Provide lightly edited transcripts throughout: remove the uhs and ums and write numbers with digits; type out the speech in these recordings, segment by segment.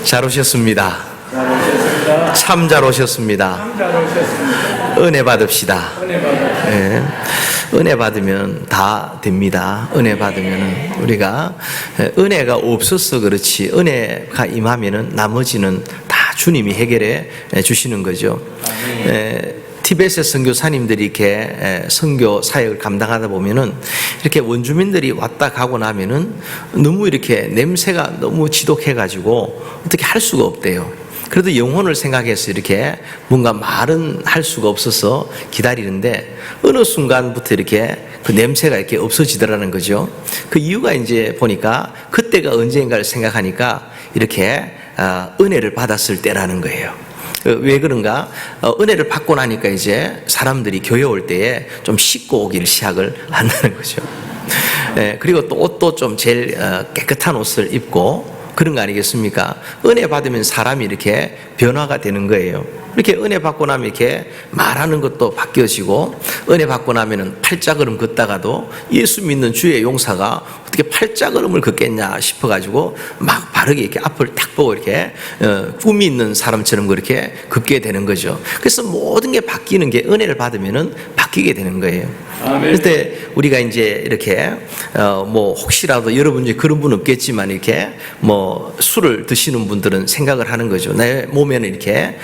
잘 오셨습니다. 참 잘 오셨습니다. 은혜 받읍시다. 네. 은혜 받으면 다 됩니다. 은혜 받으면 우리가 은혜가 없어서 그렇지 은혜가 임하면은 나머지는 다 주님이 해결해 주시는 거죠. 티베트의 선교사님들이 이렇게 선교 사역을 감당하다 보면은 이렇게 원주민들이 왔다 가고 나면은 너무 이렇게 냄새가 너무 지독해가지고 어떻게 할 수가 없대요. 그래도 영혼을 생각해서 이렇게 뭔가 말은 할 수가 없어서 기다리는데 어느 순간부터 이렇게 그 냄새가 이렇게 없어지더라는 거죠. 그 이유가 이제 보니까 그때가 언젠가를 생각하니까 이렇게 은혜를 받았을 때라는 거예요. 왜 그런가? 은혜를 받고 나니까 이제 사람들이 교회 올 때에 좀 씻고 오기를 시작을 한다는 거죠. 그리고 또 옷도 좀 제일 깨끗한 옷을 입고 그런 거 아니겠습니까? 은혜 받으면 사람이 이렇게 변화가 되는 거예요. 이렇게 은혜 받고 나면 이렇게 말하는 것도 바뀌어지고, 은혜 받고 나면은 팔자걸음 걷다가도 예수 믿는 주의 용사가 어떻게 팔자걸음을 걷겠냐 싶어가지고 막 바르게 이렇게 앞을 딱 보고 이렇게 꿈이 있는 사람처럼 그렇게 걷게 되는 거죠. 그래서 모든 게 바뀌는 게 은혜를 받으면은 바뀌게 되는 거예요. 그때 우리가 이제 이렇게 뭐 혹시라도 여러분 중에 그런 분 없겠지만 이렇게 뭐 술을 드시는 분들은 생각을 하는 거죠. 내 몸에는 이렇게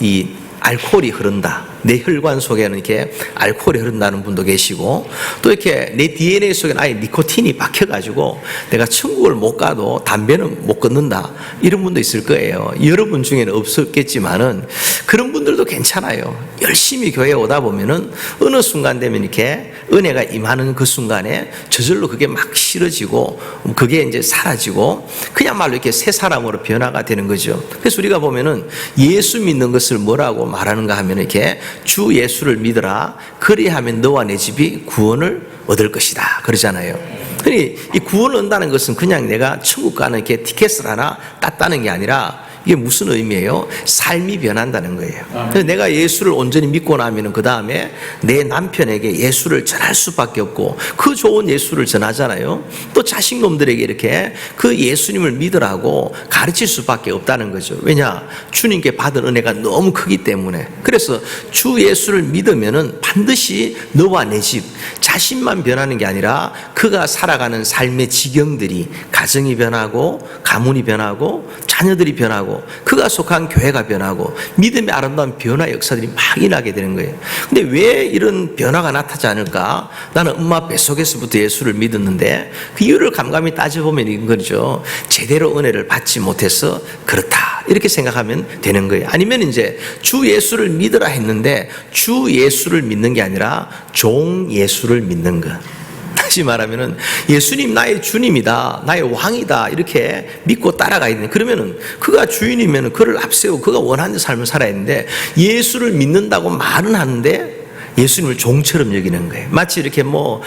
이 알코올이 흐른다. 내 혈관 속에는 이렇게 알코올이 흐른다는 분도 계시고, 또 이렇게 내 DNA 속에는 아예 니코틴이 박혀가지고 내가 천국을 못 가도 담배는 못 끊는다. 이런 분도 있을 거예요. 여러분 중에는 없었겠지만은 그런 분들도 괜찮아요. 열심히 교회에 오다 보면은 어느 순간 되면 이렇게 은혜가 임하는 그 순간에 저절로 그게 막 싫어지고 그게 이제 사라지고 그야말로 이렇게 새 사람으로 변화가 되는 거죠. 그래서 우리가 보면은 예수 믿는 것을 뭐라고 말하는가 하면 이렇게 주 예수를 믿어라. 그리하면 너와 내 집이 구원을 얻을 것이다. 그러잖아요. 그러니 이 구원을 얻는다는 것은 그냥 내가 천국 가는 이렇게 티켓을 하나 땄다는 게 아니라 이게 무슨 의미예요? 삶이 변한다는 거예요. 그래서 내가 예수를 온전히 믿고 나면 그 다음에 내 남편에게 예수를 전할 수밖에 없고 그 좋은 예수를 전하잖아요. 또 자식놈들에게 이렇게 그 예수님을 믿으라고 가르칠 수밖에 없다는 거죠. 왜냐? 주님께 받은 은혜가 너무 크기 때문에. 그래서 주 예수를 믿으면은 반드시 너와 내 집, 자신만 변하는 게 아니라 그가 살아가는 삶의 지경들이 가정이 변하고 가문이 변하고 자녀들이 변하고 그가 속한 교회가 변하고 믿음의 아름다운 변화 역사들이 막 일어나게 되는 거예요. 근데 왜 이런 변화가 나타나지 않을까? 나는 엄마 뱃속에서부터 예수를 믿었는데 그 이유를 감감히 따져보면 이런 거죠. 제대로 은혜를 받지 못해서 그렇다. 이렇게 생각하면 되는 거예요. 아니면 이제 주 예수를 믿으라 했는데 주 예수를 믿는 게 아니라 종 예수를 믿는 것. 다시 말하면은 예수님 나의 주님이다, 나의 왕이다 이렇게 믿고 따라가야 되는데, 그러면은 그가 주인이면은 그를 앞세우고 그가 원하는 삶을 살아야 되는데 예수를 믿는다고 말은 하는데 예수님을 종처럼 여기는 거예요. 마치 이렇게 뭐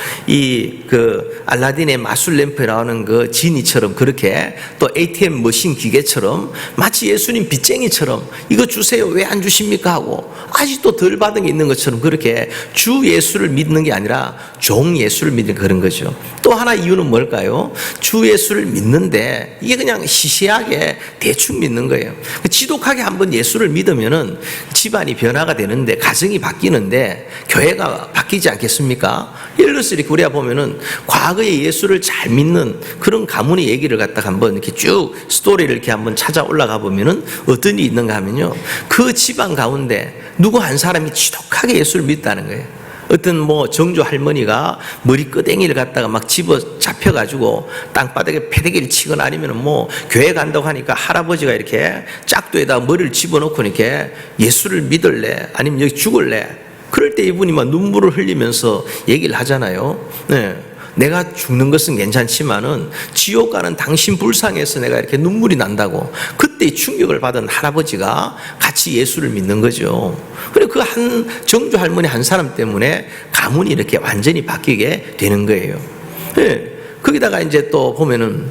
그 알라딘의 마술 램프에 나오는 그 지니처럼 그렇게 또 ATM 머신 기계처럼 마치 예수님 빚쟁이처럼 이거 주세요 왜 안 주십니까 하고 아직도 덜 받은 게 있는 것처럼 그렇게 주 예수를 믿는 게 아니라 종 예수를 믿는 그런 거죠. 또 하나 이유는 뭘까요? 주 예수를 믿는데 이게 그냥 시시하게 대충 믿는 거예요. 지독하게 한번 예수를 믿으면은 집안이 변화가 되는데 가정이 바뀌는데 교회가 바뀌지 않겠습니까? 예를 들어서 이렇게 우리가 보면은 과거에 예수를 잘 믿는 그런 가문의 얘기를 갖다가 한번 이렇게 쭉 스토리를 이렇게 한번 찾아 올라가 보면은 어떤 일이 있는가 하면요. 그 집안 가운데 누구 한 사람이 지독하게 예수를 믿다는 거예요. 어떤 뭐 정조 할머니가 머리 끄댕이를 갖다가 막 집어 잡혀가지고 땅바닥에 패대기를 치거나 아니면 뭐 교회 간다고 하니까 할아버지가 이렇게 짝도에다 머리를 집어넣고 이렇게 예수를 믿을래? 아니면 여기 죽을래? 그럴 때 이분이 막 눈물을 흘리면서 얘기를 하잖아요. 네. 내가 죽는 것은 괜찮지만은 지옥 가는 당신 불쌍해서 내가 이렇게 눈물이 난다고. 그때 충격을 받은 할아버지가 같이 예수를 믿는 거죠. 그리고 그 한 정조 할머니 한 사람 때문에 가문이 이렇게 완전히 바뀌게 되는 거예요. 네. 거기다가 이제 또 보면은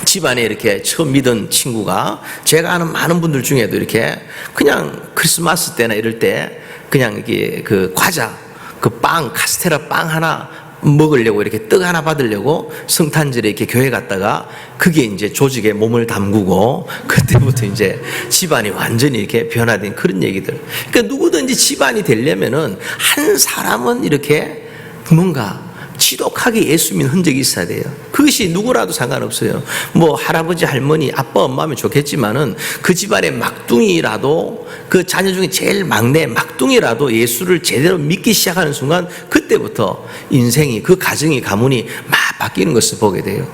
집안에 이렇게 처음 믿은 친구가 제가 아는 많은 분들 중에도 이렇게 그냥 크리스마스 때나 이럴 때 그냥 이게 그 과자, 그 빵, 카스테라 빵 하나 먹으려고 이렇게 떡 하나 받으려고 성탄절에 이렇게 교회 갔다가 그게 이제 조직에 몸을 담그고 그때부터 이제 집안이 완전히 이렇게 변화된 그런 얘기들. 그러니까 누구든지 집안이 되려면은 한 사람은 이렇게 뭔가 지독하게 예수 믿는 흔적이 있어야 돼요. 그것이 누구라도 상관없어요. 뭐 할아버지, 할머니, 아빠, 엄마면 좋겠지만은 그 집안의 막둥이라도 그 자녀 중에 제일 막내 막둥이라도 예수를 제대로 믿기 시작하는 순간 그때부터 인생이 그 가정이 가문이 막 바뀌는 것을 보게 돼요.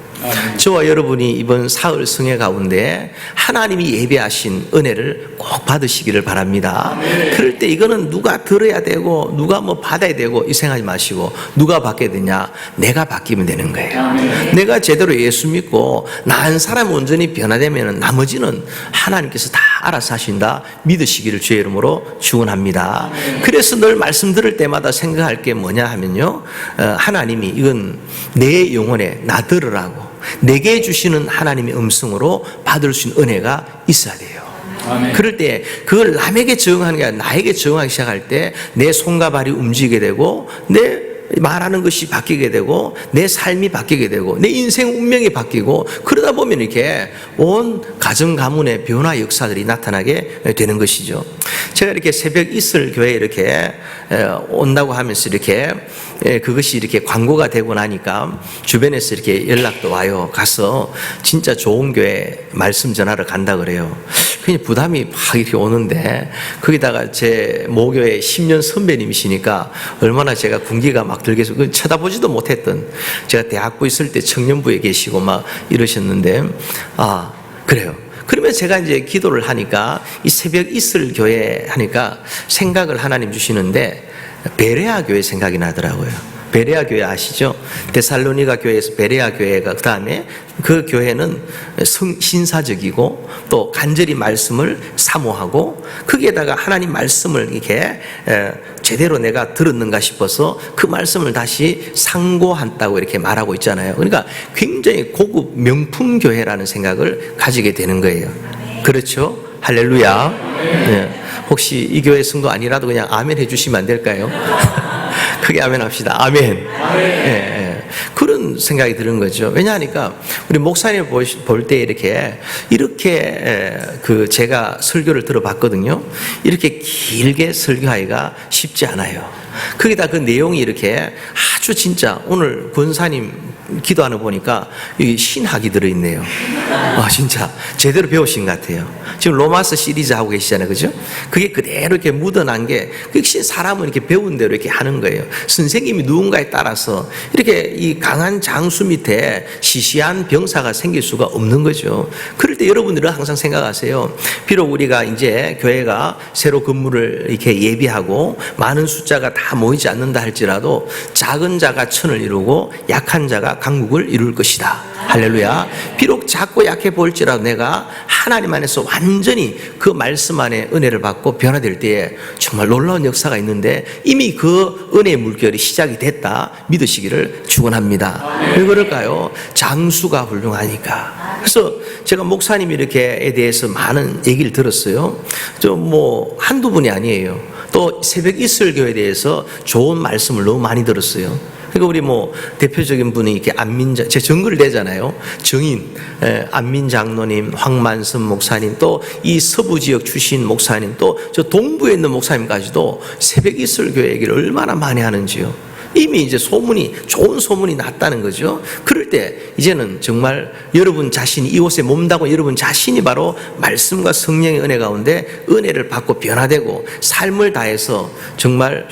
저와 여러분이 이번 사흘 성회 가운데 하나님이 예배하신 은혜를 꼭 받으시기를 바랍니다. 그럴 때 이거는 누가 들어야 되고 누가 뭐 받아야 되고 이 생각하지 마시고 누가 받게 되냐? 내가 바뀌면 되는 거예요. 내가 제대로 예수 믿고 나 한 사람 온전히 변화되면 나머지는 하나님께서 다 알아서 하신다 믿으시기를 주의 이름으로 축원합니다. 그래서 늘 말씀 들을 때마다 생각할 게 뭐냐 하면요, 하나님이 이건 내 영혼에 나 들으라고 내게 주시는 하나님의 음성으로 받을 수 있는 은혜가 있어야 돼요. 아멘. 그럴 때 그걸 남에게 적용하는 게 아니라 나에게 적용하기 시작할 때 내 손과 발이 움직이게 되고 내 말하는 것이 바뀌게 되고 내 삶이 바뀌게 되고 내 인생 운명이 바뀌고 그러다 보면 이렇게 온 가정 가문의 변화 역사들이 나타나게 되는 것이죠. 제가 이렇게 새벽 이슬 교회에 이렇게 온다고 하면서 이렇게 그것이 이렇게 광고가 되고 나니까 주변에서 이렇게 연락도 와요. 가서 진짜 좋은 교회 말씀 전하러 간다 그래요. 그냥 부담이 막 이렇게 오는데 거기다가 제 모교의 10년 선배님이시니까 얼마나 제가 군기가 막 들겠어. 쳐다보지도 못했던 제가 대학부 있을 때 청년부에 계시고 막 이러셨는데 그래요. 그러면 제가 이제 기도를 하니까 이 새벽 이슬 교회 하니까 생각을 하나님 주시는데 베레아 교회 생각이 나더라고요. 베레아 교회 아시죠? 데살로니가 교회에서 베레아 교회가 그 다음에 그 교회는 신사적이고 또 간절히 말씀을 사모하고 거기에다가 하나님 말씀을 이렇게 제대로 내가 들었는가 싶어서 그 말씀을 다시 상고한다고 이렇게 말하고 있잖아요. 그러니까 굉장히 고급 명품 교회라는 생각을 가지게 되는 거예요. 그렇죠? 할렐루야. 네. 혹시 이 교회 성도 아니라도 그냥 아멘 해주시면 안 될까요? 크게 아멘 합시다. 아멘. 예. 그런 생각이 드는 거죠. 왜냐하니까 우리 목사님 볼 때 이렇게 그 제가 설교를 들어봤거든요. 이렇게 길게 설교하기가 쉽지 않아요. 거기다 그 내용이 이렇게 아주 진짜 오늘 권사님 기도하는 거 보니까 여기 신학이 들어있네요. 진짜 제대로 배우신 것 같아요. 지금 로마서 시리즈 하고 계시잖아요. 그죠? 그게 그대로 이렇게 묻어난 게 역시 사람은 이렇게 배운 대로 이렇게 하는 거예요. 선생님이 누군가에 따라서 이렇게 이 강한 장수 밑에 시시한 병사가 생길 수가 없는 거죠. 그럴 때 여러분들은 항상 생각하세요. 비록 우리가 이제 교회가 새로 건물을 이렇게 예비하고 많은 숫자가 다 모이지 않는다 할지라도 작은 자가 천을 이루고 약한 자가 강국을 이룰 것이다. 할렐루야. 비록 작고 약해 보일지라도 내가 하나님 안에서 완전히 그 말씀 안에 은혜를 받고 변화될 때에 정말 놀라운 역사가 있는데 이미 그 은혜의 물결이 시작이 됐다 믿으시기를 축원합니다. 왜 그럴까요? 장수가 훌륭하니까. 그래서 제가 목사님이 이렇게에 대해서 많은 얘기를 들었어요. 한두 분이 아니에요. 또 새벽 이슬 교회에 대해서 좋은 말씀을 너무 많이 들었어요. 그러니까 우리 대표적인 분이 이렇게 제 정글 되잖아요. 정인, 안민 장로님, 황만선 목사님, 또 이 서부 지역 출신 목사님, 또 저 동부에 있는 목사님까지도 새벽 이슬 교회 얘기를 얼마나 많이 하는지요. 이미 이제 좋은 소문이 났다는 거죠. 그럴 때 이제는 정말 여러분 자신이 이곳에 몸담고 여러분 자신이 바로 말씀과 성령의 은혜 가운데 은혜를 받고 변화되고 삶을 다해서 정말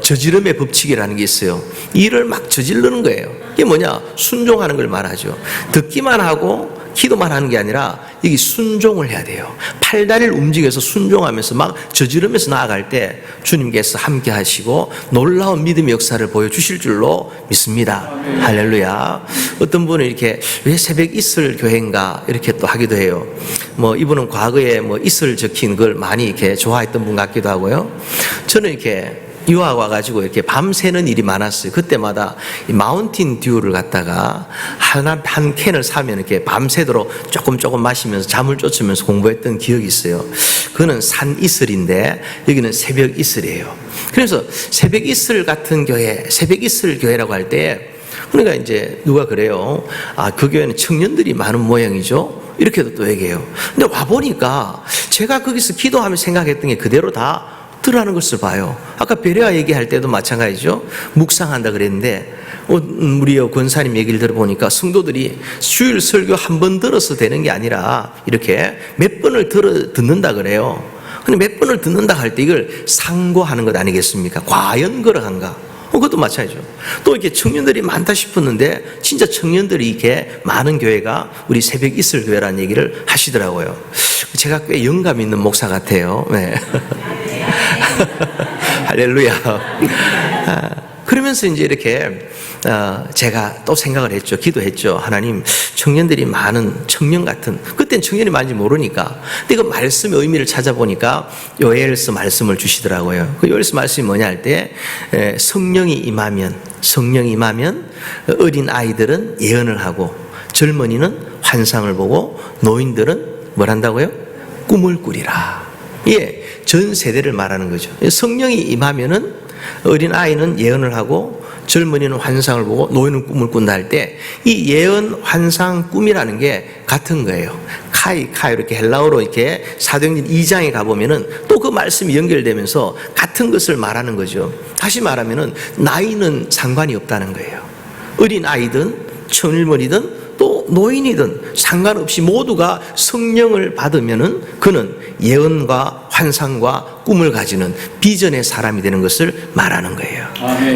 저지름의 법칙이라는 게 있어요. 일을 막 저지르는 거예요. 이게 뭐냐? 순종하는 걸 말하죠. 듣기만 하고 기도만 하는 게 아니라 여기 순종을 해야 돼요. 팔다리를 움직여서 순종하면서 막 저지르면서 나아갈 때 주님께서 함께 하시고 놀라운 믿음의 역사를 보여주실 줄로 믿습니다. 할렐루야. 어떤 분은 이렇게 왜 새벽 이슬 교회인가 이렇게 또 하기도 해요. 이분은 과거에 이슬 적힌 걸 많이 이렇게 좋아했던 분 같기도 하고요. 저는 이렇게 유학 와가지고 이렇게 밤새는 일이 많았어요. 그때마다 이 마운틴 듀를 갖다가 한 캔을 사면 이렇게 밤새도록 조금 마시면서 잠을 쫓으면서 공부했던 기억이 있어요. 그거는 산 이슬인데 여기는 새벽 이슬이에요. 그래서 새벽 이슬 같은 교회, 새벽 이슬 교회라고 할 때 그러니까 이제 누가 그래요. 그 교회는 청년들이 많은 모양이죠. 이렇게도 또 얘기해요. 근데 와보니까 제가 거기서 기도하며 생각했던 게 그대로 다 드러나는 것을 봐요. 아까 베레아 얘기할 때도 마찬가지죠. 묵상한다 그랬는데 우리 권사님 얘기를 들어보니까 성도들이 주일 설교 한 번 들어서 되는 게 아니라 이렇게 몇 번을 듣는다 그래요. 근데 몇 번을 듣는다 할 때 이걸 상고하는 것 아니겠습니까? 과연 그러한가? 그것도 마찬가지죠. 또 이렇게 청년들이 많다 싶었는데 진짜 청년들이 이렇게 많은 교회가 우리 새벽 이슬 교회라는 얘기를 하시더라고요. 제가 꽤 영감 있는 목사 같아요. 네. 할렐루야. 그러면서 이제 이렇게 제가 또 생각을 했죠. 기도했죠. 하나님, 청년들이 많은 청년 같은, 그땐 청년이 많은지 모르니까. 근데 그 말씀의 의미를 찾아보니까 요엘서 말씀을 주시더라고요. 그 요엘서 말씀이 뭐냐 할 때 성령이 임하면 어린 아이들은 예언을 하고 젊은이는 환상을 보고 노인들은 뭘 한다고요? 꿈을 꾸리라. 예, 전 세대를 말하는 거죠. 성령이 임하면은 어린 아이는 예언을 하고 젊은이는 환상을 보고 노인은 꿈을 꾼다 할 때 이 예언, 환상, 꿈이라는 게 같은 거예요. 카이 이렇게 헬라어로 이렇게 사도행전 2장에 가보면은 또 그 말씀이 연결되면서 같은 것을 말하는 거죠. 다시 말하면은 나이는 상관이 없다는 거예요. 어린 아이든 젊은이든 또 노인이든 상관없이 모두가 성령을 받으면은 그는 예언과 환상과 꿈을 가지는 비전의 사람이 되는 것을 말하는 거예요.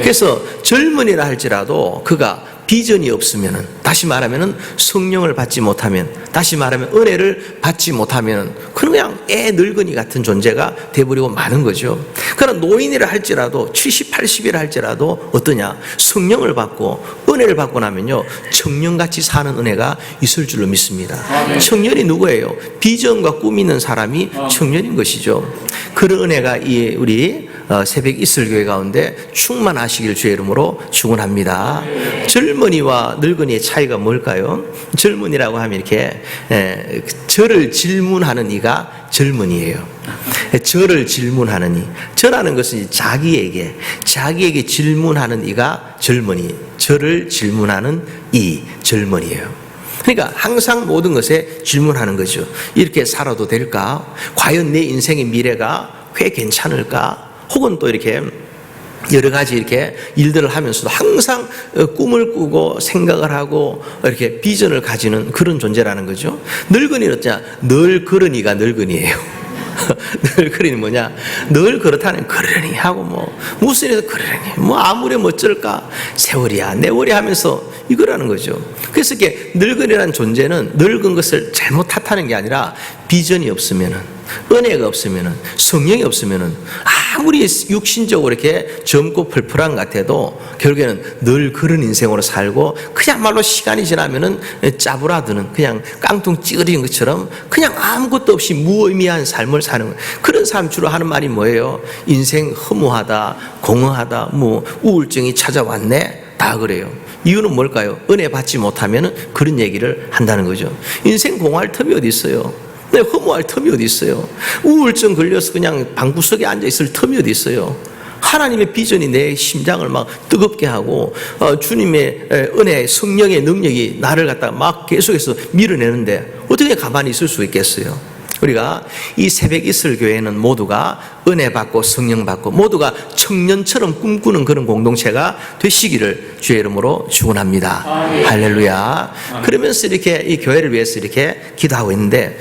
그래서 젊은이라 할지라도 그가 비전이 없으면은, 다시 말하면은 성령을 받지 못하면, 다시 말하면 은혜를 받지 못하면 그는 그냥 늙은이 같은 존재가 되어버리고 마는 거죠. 그러나 노인이라 할지라도 70, 80이라 할지라도 어떠냐? 성령을 받고 은혜를 받고 나면요 청년같이 사는 은혜가 있을 줄로 믿습니다. 청년이 누구예요? 비전과 꿈 있는 사람이 청년인 것이죠. 그런 은혜가 우리 새벽 이슬교회 가운데 충만하시길 주의 이름으로 축원합니다. 젊은이와 늙은이의 차이가 뭘까요? 젊은이라고 하면 이렇게 저를 질문하는 이가 젊은이에요. 저를 질문하는 이, 저라는 것은 자기에게 질문하는 이가 젊은이, 저를 질문하는 이 젊은이에요. 그러니까 항상 모든 것에 질문하는 거죠. 이렇게 살아도 될까? 과연 내 인생의 미래가 꽤 괜찮을까? 혹은 또 이렇게 여러 가지 이렇게 일들을 하면서도 항상 꿈을 꾸고 생각을 하고 이렇게 비전을 가지는 그런 존재라는 거죠. 늙은이는 어쩌냐? 늘 그러니가 늙은이에요. 늘 그러니 뭐냐? 늘 그렇다는 그러니 하고 무슨 일에서 그러니 아무리 어쩔까? 세월이야 내월이 하면서 이거라는 거죠. 그래서 이렇게 늙은이라는 존재는 늙은 것을 잘못 탓하는 게 아니라 비전이 없으면은, 은혜가 없으면은, 성령이 없으면은 아무리 육신적으로 이렇게 젊고 펄펄한 것 같아도 결국에는 늘 그런 인생으로 살고 그냥말로 시간이 지나면은 짜부라드는 그냥 깡통 찌그러진 것처럼 그냥 아무것도 없이 무의미한 삶을 사는 거예요. 그런 사람 주로 하는 말이 뭐예요? 인생 허무하다, 공허하다, 우울증이 찾아왔네, 다 그래요. 이유는 뭘까요? 은혜 받지 못하면 그런 얘기를 한다는 거죠. 인생 공허할 틈이 어디 있어요? 허무할 틈이 어디 있어요? 우울증 걸려서 그냥 방구석에 앉아있을 틈이 어디 있어요? 하나님의 비전이 내 심장을 막 뜨겁게 하고 주님의 은혜, 성령의 능력이 나를 갖다가 막 계속해서 밀어내는데 어떻게 가만히 있을 수 있겠어요? 우리가 이 새벽 이슬 교회는 모두가 은혜 받고 성령 받고 모두가 청년처럼 꿈꾸는 그런 공동체가 되시기를 주의 이름으로 축원합니다. 할렐루야. 그러면서 이렇게 이 교회를 위해서 이렇게 기도하고 있는데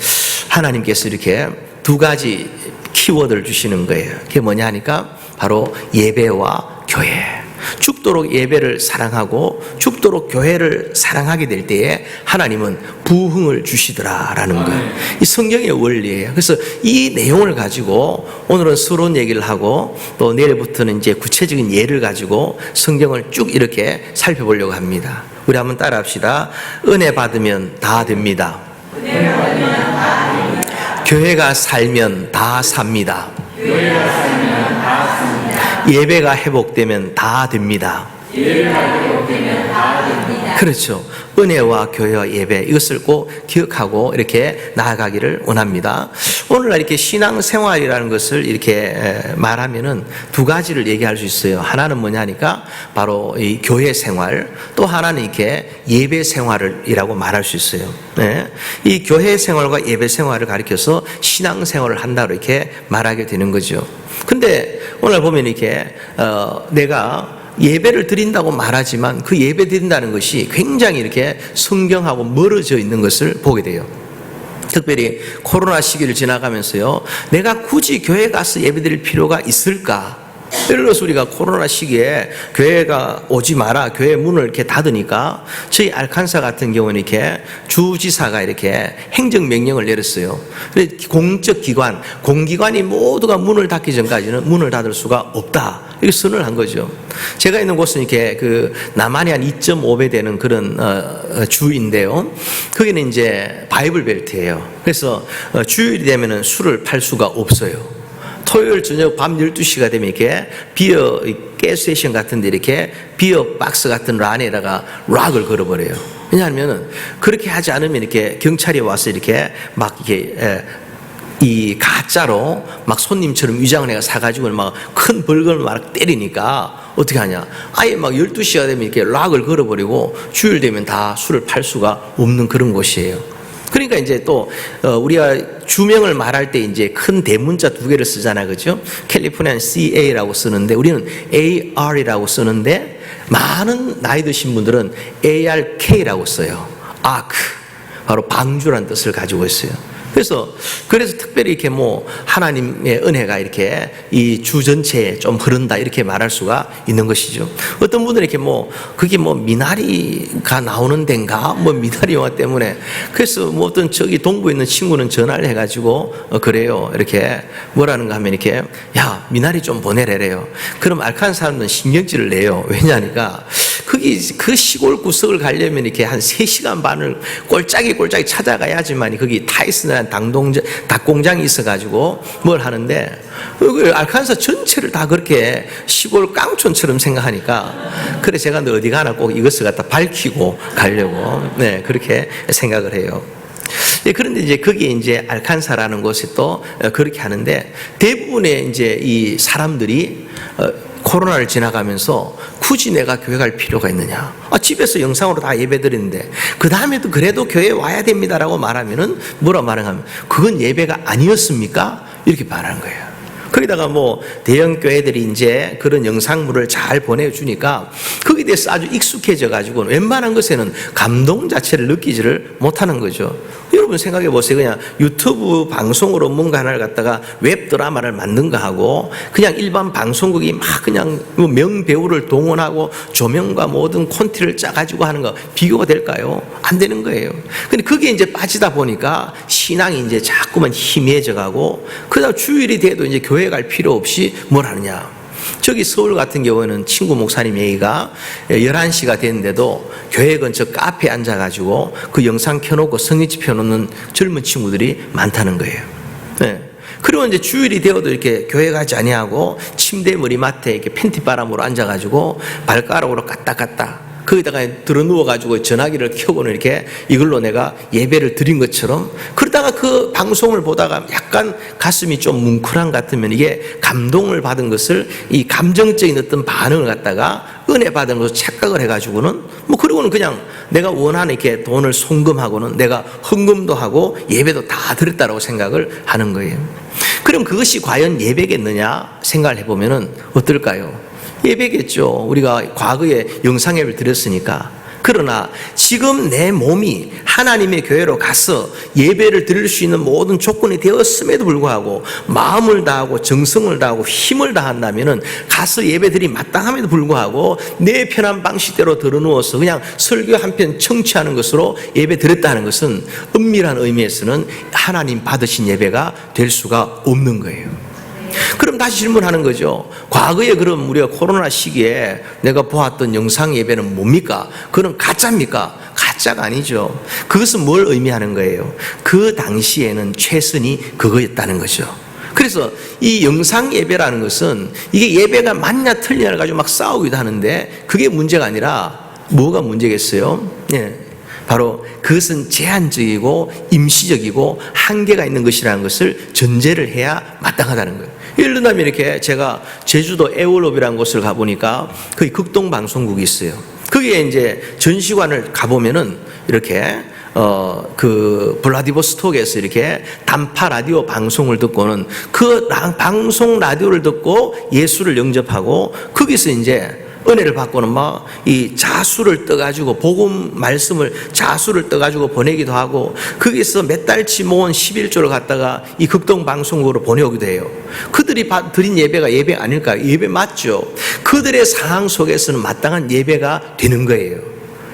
하나님께서 이렇게 두 가지 키워드를 주시는 거예요. 그게 뭐냐 하니까 바로 예배와 교회. 죽도록 예배를 사랑하고 죽도록 교회를 사랑하게 될 때에 하나님은 부흥을 주시더라라는 거예요. 이 성경의 원리예요. 그래서 이 내용을 가지고 오늘은 서론 얘기를 하고 또 내일부터는 이제 구체적인 예를 가지고 성경을 쭉 이렇게 살펴보려고 합니다. 우리 한번 따라합시다. 은혜 받으면 다 됩니다. 교회가 살면 다 삽니다. 예배가 회복되면 다 됩니다. 그렇죠. 은혜와 교회와 예배, 이것을 꼭 기억하고 이렇게 나아가기를 원합니다. 오늘날 이렇게 신앙생활이라는 것을 이렇게 말하면은 두 가지를 얘기할 수 있어요. 하나는 뭐냐니까 바로 이 교회 생활, 또 하나는 이렇게 예배 생활이라고 말할 수 있어요. 네. 이 교회 생활과 예배 생활을 가리켜서 신앙생활을 한다고 이렇게 말하게 되는 거죠. 근데 오늘 보면 이렇게 내가 예배를 드린다고 말하지만 그 예배 드린다는 것이 굉장히 이렇게 성경하고 멀어져 있는 것을 보게 돼요. 특별히 코로나 시기를 지나가면서요, 내가 굳이 교회 가서 예배 드릴 필요가 있을까? 예를 들어서 우리가 코로나 시기에 교회가 오지 마라, 교회 문을 이렇게 닫으니까 저희 알칸사 같은 경우는 이렇게 주지사가 이렇게 행정명령을 내렸어요. 공적 기관, 공기관이 모두가 문을 닫기 전까지는 문을 닫을 수가 없다, 이렇게 선언을 한 거죠. 제가 있는 곳은 이렇게 그 남한이 한 2.5배 되는 그런 주인데요. 거기는 이제 바이블 벨트예요. 그래서 주일이 되면은 술을 팔 수가 없어요. 토요일 저녁 밤 12시가 되면 이렇게 비어 가스스테이션 같은 데 이렇게 비어 박스 같은 란에다가 락을 걸어버려요. 왜냐하면 그렇게 하지 않으면 이렇게 경찰이 와서 이렇게 막 이렇게 이 가짜로 막 손님처럼 위장을 해가 사가지고 막 큰 벌금을 막 때리니까 어떻게 하냐. 아예 막 12시가 되면 이렇게 락을 걸어버리고 주일 되면 다 술을 팔 수가 없는 그런 곳이에요. 그러니까 이제 또 우리가 주명을 말할 때 이제 큰 대문자 두 개를 쓰잖아요, 그렇죠? 캘리포니아는 CA라고 쓰는데 우리는 AR이라고 쓰는데 많은 나이 드신 분들은 ARK라고 써요. 아크, 바로 방주라는 뜻을 가지고 있어요. 그래서 특별히 이렇게 뭐 하나님의 은혜가 이렇게 이 주 전체에 좀 흐른다, 이렇게 말할 수가 있는 것이죠. 어떤 분들은 이렇게 뭐 그게 뭐 미나리가 나오는 데인가, 뭐 미나리 영화 때문에, 그래서 뭐 어떤 저기 동부에 있는 친구는 전화를 해가지고 그래요, 이렇게 뭐라는가 하면 이렇게 야 미나리 좀 보내래래요. 그럼 알칸 사람들은 신경질을 내요. 왜냐하니까 그 시골 구석을 가려면 이렇게 한 3시간 반을 꼴짝이 찾아가야지만 거기 타이슨이라는 닭공장이 있어가지고 뭘 하는데, 알칸사 전체를 다 그렇게 시골 깡촌처럼 생각하니까, 그래 제가 너 어디 가나 꼭 이것을 갖다 밝히고 가려고, 네, 그렇게 생각을 해요. 그런데 이제 거기에 이제 알칸사라는 곳이 또 그렇게 하는데, 대부분의 이제 이 사람들이 코로나를 지나가면서 굳이 내가 교회 갈 필요가 있느냐, 집에서 영상으로 다 예배 드리는데 그 다음에도 그래도 교회에 와야 됩니다라고 말하면은 뭐라 말하면 그건 예배가 아니었습니까? 이렇게 말하는 거예요. 거기다가 뭐 대형 교회들이 이제 그런 영상물을 잘 보내주니까 거기에 대해서 아주 익숙해져 가지고 웬만한 것에는 감동 자체를 느끼지를 못하는 거죠. 여러분 생각해 보세요. 그냥 유튜브 방송으로 뭔가 하나를 갖다가 웹 드라마를 만든가 하고 그냥 일반 방송국이 막 그냥 명배우를 동원하고 조명과 모든 콘티를 짜가지고 하는 거 비교가 될까요? 안 되는 거예요. 근데 그게 이제 빠지다 보니까 신앙이 이제 자꾸만 희미해져 가고, 그다음 주일이 돼도 이제 교회 갈 필요 없이 뭘 하느냐. 저기 서울 같은 경우에는 친구 목사님 얘기가 11시가 됐는데도 교회 근처 카페에 앉아가지고 그 영상 켜놓고 성경책 펴놓는 젊은 친구들이 많다는 거예요. 네. 그리고 이제 주일이 되어도 이렇게 교회 가지 아니하고 침대 머리맡에 이렇게 팬티바람으로 앉아가지고 발가락으로 까딱까딱 거기다가 들어 누워가지고 전화기를 켜고는 이렇게 이걸로 내가 예배를 드린 것처럼, 그러다가 그 방송을 보다가 약간 가슴이 좀 뭉클한 것 같으면 이게 감동을 받은 것을, 이 감정적인 어떤 반응을 갖다가 은혜 받은 것으로 착각을 해가지고는 뭐 그러고는 그냥 내가 원하는 이렇게 돈을 송금하고는 내가 헌금도 하고 예배도 다 드렸다라고 생각을 하는 거예요. 그럼 그것이 과연 예배겠느냐 생각을 해보면은 어떨까요? 예배겠죠. 우리가 과거에 영상 예배를 드렸으니까. 그러나 지금 내 몸이 하나님의 교회로 가서 예배를 드릴 수 있는 모든 조건이 되었음에도 불구하고 마음을 다하고 정성을 다하고 힘을 다한다면은 가서 예배드리 마땅함에도 불구하고 내 편한 방식대로 들어누워서 그냥 설교 한 편 청취하는 것으로 예배 드렸다는 것은 엄밀한 의미에서는 하나님 받으신 예배가 될 수가 없는 거예요. 그럼 다시 질문하는 거죠. 과거에 그럼 우리가 코로나 시기에 내가 보았던 영상 예배는 뭡니까? 그건 가짜입니까? 가짜가 아니죠. 그것은 뭘 의미하는 거예요? 그 당시에는 최선이 그거였다는 거죠. 그래서 이 영상 예배라는 것은 이게 예배가 맞냐 틀리냐를 가지고 막 싸우기도 하는데 그게 문제가 아니라 뭐가 문제겠어요? 예. 바로 그것은 제한적이고 임시적이고 한계가 있는 것이라는 것을 전제를 해야 마땅하다는 거예요. 예를 들면 이렇게 제가 제주도 에어롭이라는 곳을 가보니까 거기 극동방송국이 있어요. 거기에 이제 전시관을 가보면은 이렇게 블라디보스톡에서 이렇게 단파 라디오 방송을 듣고는 그 방송 라디오를 듣고 예수를 영접하고 거기서 이제 은혜를 받고는 막 이 자수를 떠가지고 복음 말씀을 자수를 떠가지고 보내기도 하고 거기서 몇 달치 모은 11조를 갖다가 이 극동 방송국으로 보내오기도 해요. 그들이 드린 예배가 예배 아닐까요? 예배 맞죠. 그들의 상황 속에서는 마땅한 예배가 되는 거예요.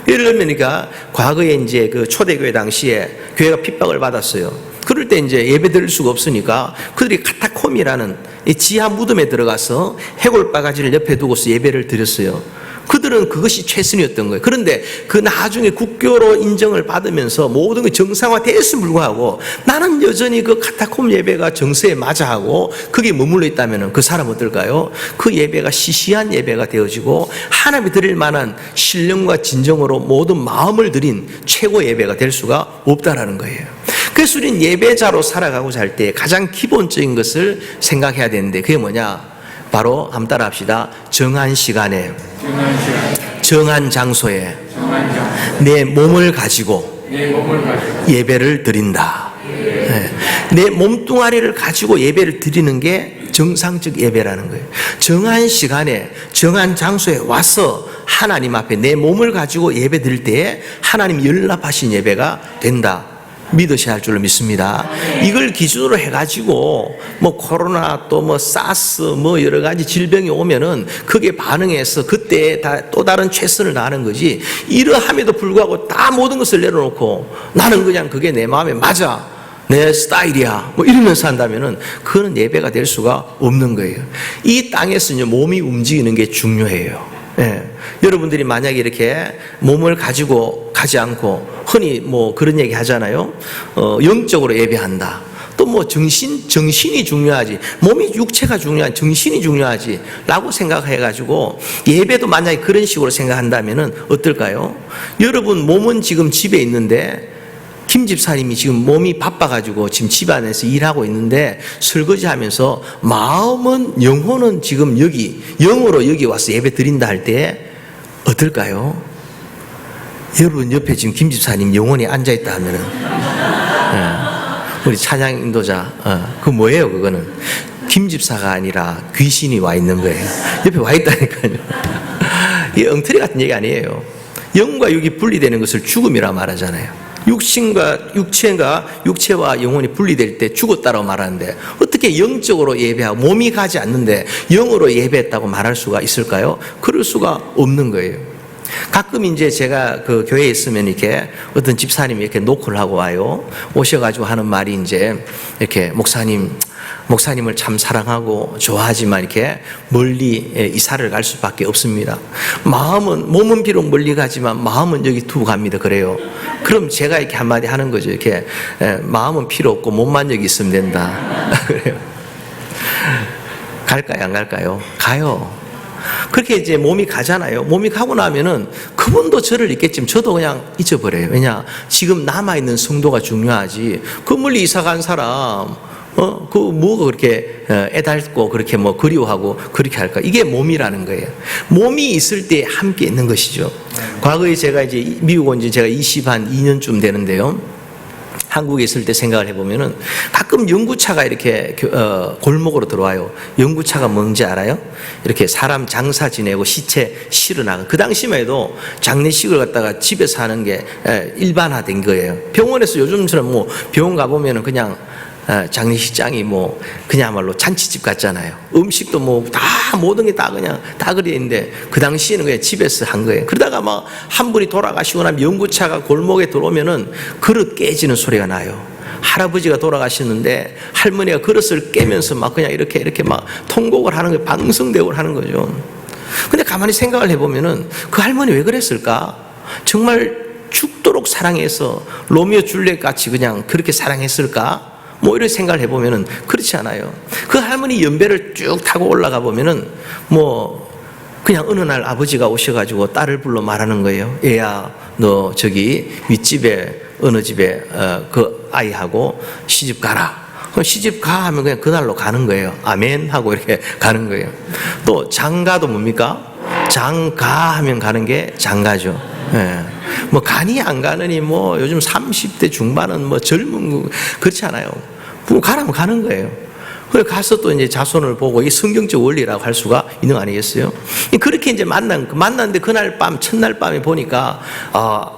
예를 들면 그러니까 과거에 이제 그 초대교회 당시에 교회가 핍박을 받았어요. 그럴 때 이제 예배 드릴 수가 없으니까 그들이 카타콤이라는 이 지하 무덤에 들어가서 해골 바가지를 옆에 두고서 예배를 드렸어요. 그들은 그것이 최선이었던 거예요. 그런데 그 나중에 국교로 인정을 받으면서 모든 게 정상화됐음에도 불구하고 나는 여전히 그 카타콤 예배가 정서에 맞아하고 거기에 머물러 있다면 그 사람은 어떨까요? 그 예배가 시시한 예배가 되어지고 하나님이 드릴 만한 신령과 진정으로 모든 마음을 드린 최고 예배가 될 수가 없다라는 거예요. 그래서 우리는 예배자로 살아가고자 할 때 가장 기본적인 것을 생각해야 되는데 그게 뭐냐? 바로 한번 따라 합시다. 정한 시간에 정한 장소에 내 몸을 가지고 예배를 드린다. 내 몸뚱아리를 가지고 예배를 드리는 게 정상적 예배라는 거예요. 정한 시간에 정한 장소에 와서 하나님 앞에 내 몸을 가지고 예배 드릴 때에 하나님 연락하신 예배가 된다. 믿으셔야 할 줄로 믿습니다. 이걸 기준으로 해가지고 뭐 코로나 또 뭐 사스 뭐 여러 가지 질병이 오면은 그게 반응해서 그때 다 또 다른 최선을 다하는 거지. 이러함에도 불구하고 다 모든 것을 내려놓고 나는 그냥 그게 내 마음에 맞아. 내 스타일이야. 뭐 이러면서 한다면은 그거는 예배가 될 수가 없는 거예요. 이 땅에서는 몸이 움직이는 게 중요해요. 예. 여러분들이 만약에 이렇게 몸을 가지고 가지 않고 흔히 뭐 그런 얘기 하잖아요. 영적으로 예배한다. 또 뭐 정신이 중요하지. 몸이 육체가 중요한 정신이 중요하지. 라고 생각해가지고 예배도 만약에 그런 식으로 생각한다면은 어떨까요? 여러분 몸은 지금 집에 있는데 김 집사님이 지금 몸이 바빠가지고 지금 집안에서 일하고 있는데 설거지하면서 마음은 영혼은 지금 여기 영으로 여기 와서 예배 드린다 할 때 어떨까요? 여러분 옆에 지금 김 집사님 영혼이 앉아있다 하면은 우리 찬양 인도자 그 뭐예요 그거는? 김 집사가 아니라 귀신이 와 있는 거예요. 옆에 와 있다니까요. 이게 엉터리 같은 얘기 아니에요. 영과 육이 분리되는 것을 죽음이라 말하잖아요. 육체와 영혼이 분리될 때 죽었다고 말하는데 어떻게 영적으로 예배하고 몸이 가지 않는데 영으로 예배했다고 말할 수가 있을까요? 그럴 수가 없는 거예요. 가끔 이제 제가 그 교회에 있으면 이렇게 어떤 집사님이 이렇게 노크를 하고 와요. 오셔가지고 하는 말이 이제 이렇게 목사님을 참 사랑하고 좋아하지만 이렇게 멀리 이사를 갈 수밖에 없습니다. 몸은 비록 멀리 가지만 마음은 여기 두고 갑니다. 그래요. 그럼 제가 이렇게 한마디 하는 거죠. 이렇게 마음은 필요 없고 몸만 여기 있으면 된다. 그래요. 갈까요? 안 갈까요? 가요. 그렇게 이제 몸이 가잖아요. 몸이 가고 나면은 그분도 저를 잊겠지만 저도 그냥 잊어버려요. 왜냐? 지금 남아있는 성도가 중요하지. 그 멀리 이사 간 사람 그 뭐가 그렇게 애달고 그렇게 뭐 그리워하고 그렇게 할까? 이게 몸이라는 거예요. 몸이 있을 때 함께 있는 것이죠. 과거에 제가 이제 미국 온 지 제가 22년쯤 되는데요. 한국에 있을 때 생각을 해보면은 가끔 연구차가 이렇게 골목으로 들어와요. 연구차가 뭔지 알아요? 이렇게 사람 장사 지내고 시체 실어나가. 그 당시만 해도 장례식을 갖다가 집에서 하는 게 일반화된 거예요. 병원에서 요즘처럼 뭐 병원 가보면은 그냥 장례식장이 뭐 그냥말로 잔치집 같잖아요. 음식도 뭐 다 모든 게 다 그냥 다 그려 있는데 그 당시에는 그냥 집에서 한 거예요. 그러다가 막 한 분이 돌아가시고 나면 연구차가 골목에 들어오면은 그릇 깨지는 소리가 나요. 할아버지가 돌아가셨는데 할머니가 그릇을 깨면서 막 그냥 이렇게 막 통곡을 하는 거예요. 방성대고를 하는 거죠. 근데 가만히 생각을 해보면은 그 할머니 왜 그랬을까? 정말 죽도록 사랑해서 로미오 줄리엣 같이 그냥 그렇게 사랑했을까? 뭐 이런 생각을 해보면은 그렇지 않아요. 그 할머니 연배를 쭉 타고 올라가 보면은 뭐 그냥 어느 날 아버지가 오셔가지고 딸을 불러 말하는 거예요. 얘야, 너 저기 윗집에 어느 집에 그 아이하고 시집 가라. 그럼 시집 가 하면 그냥 그날로 가는 거예요. 아멘 하고 이렇게 가는 거예요. 또 장가도 뭡니까? 장가 하면 가는 게 장가죠. 예. 뭐 가니 안 가느니 뭐 요즘 30대 중반은 뭐 젊은 그렇지 않아요. 뭐 가라면 가는 거예요. 그래 가서 또 이제 자손을 보고 이 성경적 원리라고 할 수가 있는 거 아니겠어요? 그렇게 이제 만났는데 그날 밤 첫날 밤에 보니까